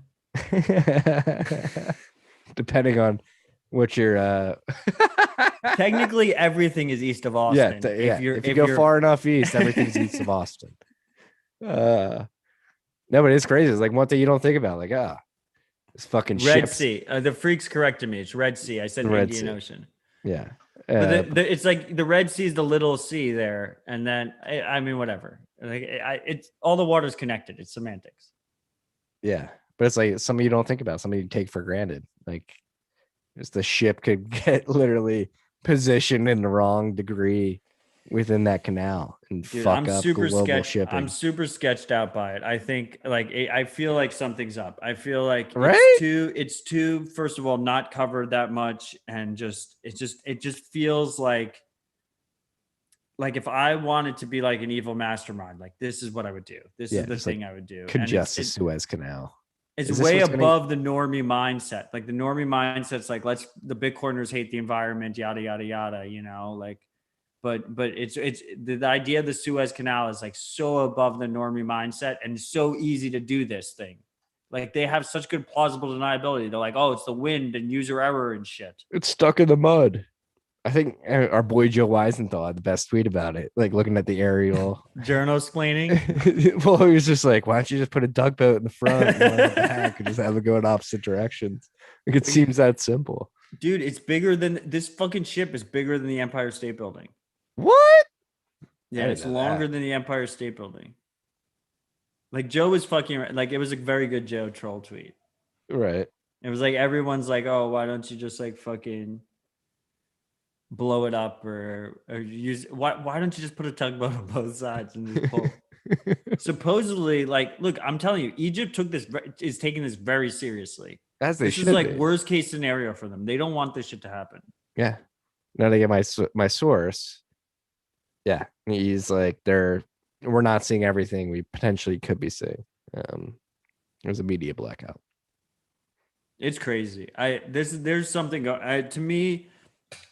depending on what your Technically, everything is east of yeah, Austin. if you go far enough east, everything's east of Austin. No, but it's crazy. It's like one thing you don't think about. Like, it's fucking Red ships. Sea. The freaks corrected me. It's Red Sea. I said The Red Indian Sea. Ocean. Yeah. But it's like the Red Sea is the little sea there, and then I mean whatever. Like it's all the water's connected. It's semantics. Yeah, but it's like something you don't think about. Something you take for granted. Like, just the ship could get literally positioned in the wrong degree within that canal and Dude, fuck up global shipping. I'm super sketched out by it. I think like I feel like something's up. I feel like Right? it's too first of all not covered that much, and it just feels like if I wanted to be like an evil mastermind, like this is what I would do. This is the thing I would do. Congest the Suez Canal. It's way above the normie mindset. Like the normie mindset's like, the Bitcoiners hate the environment, yada, yada, yada, you know, like, but it's the idea of the Suez Canal is like so above the normie mindset and so easy to do this thing. Like they have such good plausible deniability. They're like, oh, it's the wind and user error and shit. It's stuck in the mud. I think our boy Joe Weisenthal had the best tweet about it, like looking at the aerial. Journal explaining. Well, he was just like, why don't you just put a tugboat in the front and one in the back and just have it go in opposite directions? Like, it seems that simple. Dude, it's bigger than this fucking ship is bigger than the Empire State Building. What? Yeah, it's longer than the Empire State Building. Like Joe was fucking like it was a very good Joe troll tweet. Right. It was like everyone's like, oh, why don't you just like fucking blow it up or use why don't you just put a tugboat on both sides and just pull? Supposedly, like, look, I'm telling you, Egypt is taking this very seriously. As they this should is like be. Worst case scenario for them. They don't want this shit to happen. Yeah. Now to get my source. Yeah, he's like, we're not seeing everything we potentially could be seeing. There's a media blackout. It's crazy. There's something to me.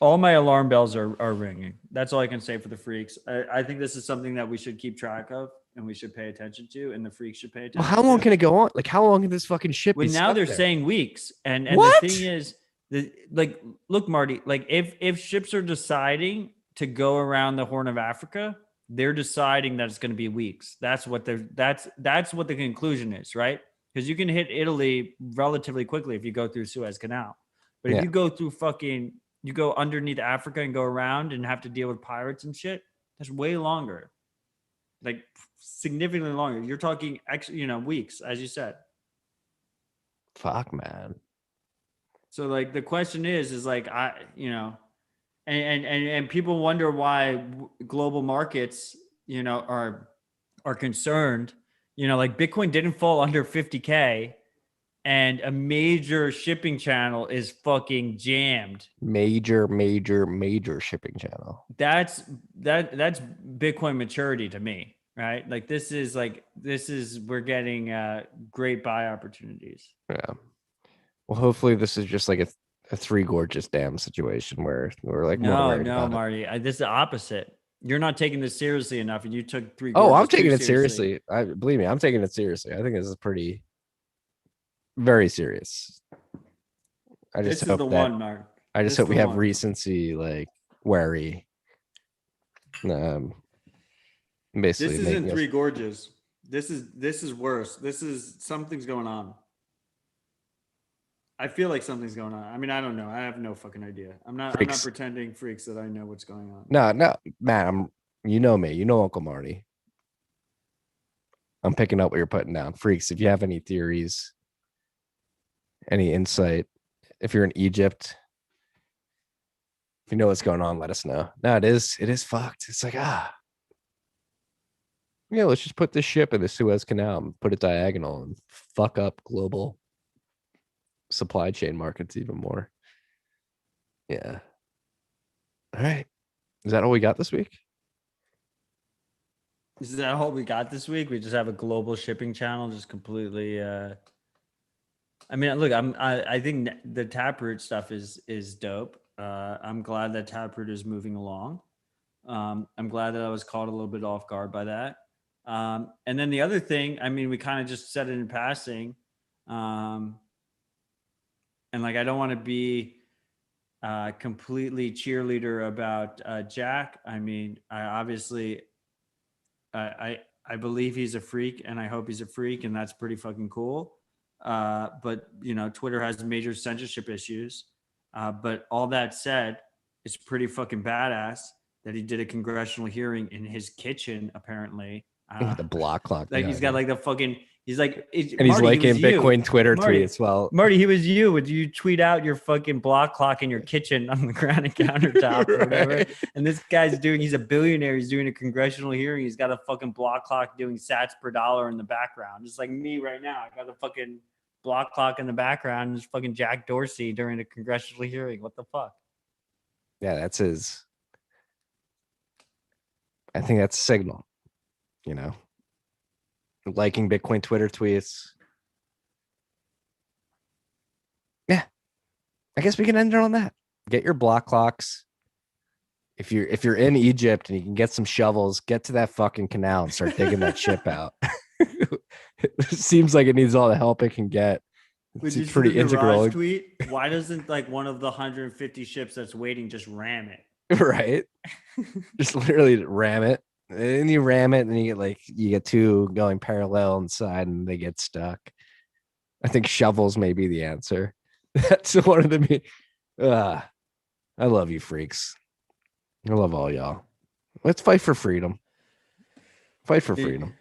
All my alarm bells are ringing. That's all I can say for the freaks. I think this is something that we should keep track of and we should pay attention to, and the freaks should pay attention. Well, how long can it go on? Like, how long can this fucking ship be? Now they're saying weeks, and what? the thing is, look, Marty, like if ships are deciding to go around the Horn of Africa, they're deciding that it's going to be weeks. That's what the conclusion is, right? Because you can hit Italy relatively quickly if you go through Suez Canal, but if you go through you go underneath Africa and go around and have to deal with pirates and shit, that's way longer. Like significantly longer. You're talking weeks, as you said. Fuck, man. So like the question is like, and people wonder why global markets, are concerned, like Bitcoin didn't fall under 50K. And a major shipping channel is fucking jammed. Major shipping channel. That's Bitcoin maturity to me, right? Like this is we're getting great buy opportunities. Yeah. Well, hopefully this is just like a Three Gorges Dam situation where we're like, no, Marty, this is the opposite. You're not taking this seriously enough, and you took Three. Oh, I'm taking it seriously. Believe me, I'm taking it seriously. I think this is very serious. I just hope we have recency, like wary. Basically, this isn't Three Gorges. This is worse. Something's going on. I feel like something's going on. I mean, I don't know. I have no fucking idea. I'm not pretending, freaks, that I know what's going on. No, Matt. You know me. You know Uncle Marty. I'm picking up what you're putting down, freaks. If you have any theories, any insight, if you're in Egypt, if you know what's going on, let us know. No, it is fucked. It's like, let's just put this ship in the Suez Canal and put it diagonal and fuck up global supply chain markets even more. Yeah. All right. Is that all we got this week? Is that all we got this week? We just have a global shipping channel, just completely. I mean, look, I think the Taproot stuff is dope. I'm glad that Taproot is moving along. I'm glad that I was caught a little bit off guard by that. And then the other thing, I mean, we kind of just said it in passing. And like, I don't want to be completely cheerleader about Jack. I mean, I believe he's a freak, and I hope he's a freak, and that's pretty fucking cool. But you know, Twitter has major censorship issues. But all that said, it's pretty fucking badass that he did a congressional hearing in his kitchen, apparently. The block clock. Like he's got like the fucking. He's like, and he's Marty, liking Bitcoin Twitter Marty, tweets. Well, Marty, he was you. Would you tweet out your fucking block clock in your kitchen on the granite countertop or whatever? Right. And this guy's he's a billionaire. He's doing a congressional hearing. He's got a fucking block clock doing sats per dollar in the background. Just like me right now. I got a fucking block clock in the background. And there's fucking Jack Dorsey during a congressional hearing. What the fuck? Yeah, that's his. I think that's a signal, you know, liking Bitcoin Twitter tweets. Yeah, I guess we can end it on that. Get your block clocks. If you're in Egypt and you can get some shovels, get to that fucking canal and start digging that ship out. It seems like it needs all the help it can get. It's pretty integral. Tweet. Why doesn't like one of the 150 ships that's waiting just ram it? Right. Just literally ram it. And you ram it, and you get two going parallel inside, and they get stuck. I think shovels may be the answer. That's one of the. I love you, freaks. I love all y'all. Let's fight for freedom. Fight for freedom.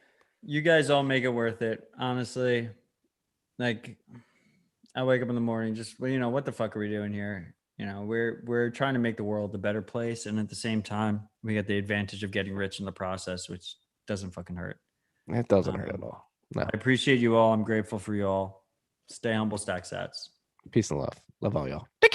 You guys all make it worth it, honestly. Like, I wake up in the morning, just what the fuck are we doing here? You know, we're trying to make the world a better place, and at the same time, we get the advantage of getting rich in the process, which doesn't fucking hurt. It doesn't hurt at all. No. I appreciate you all. I'm grateful for you all. Stay humble, stack sats. Peace and love. Love all y'all.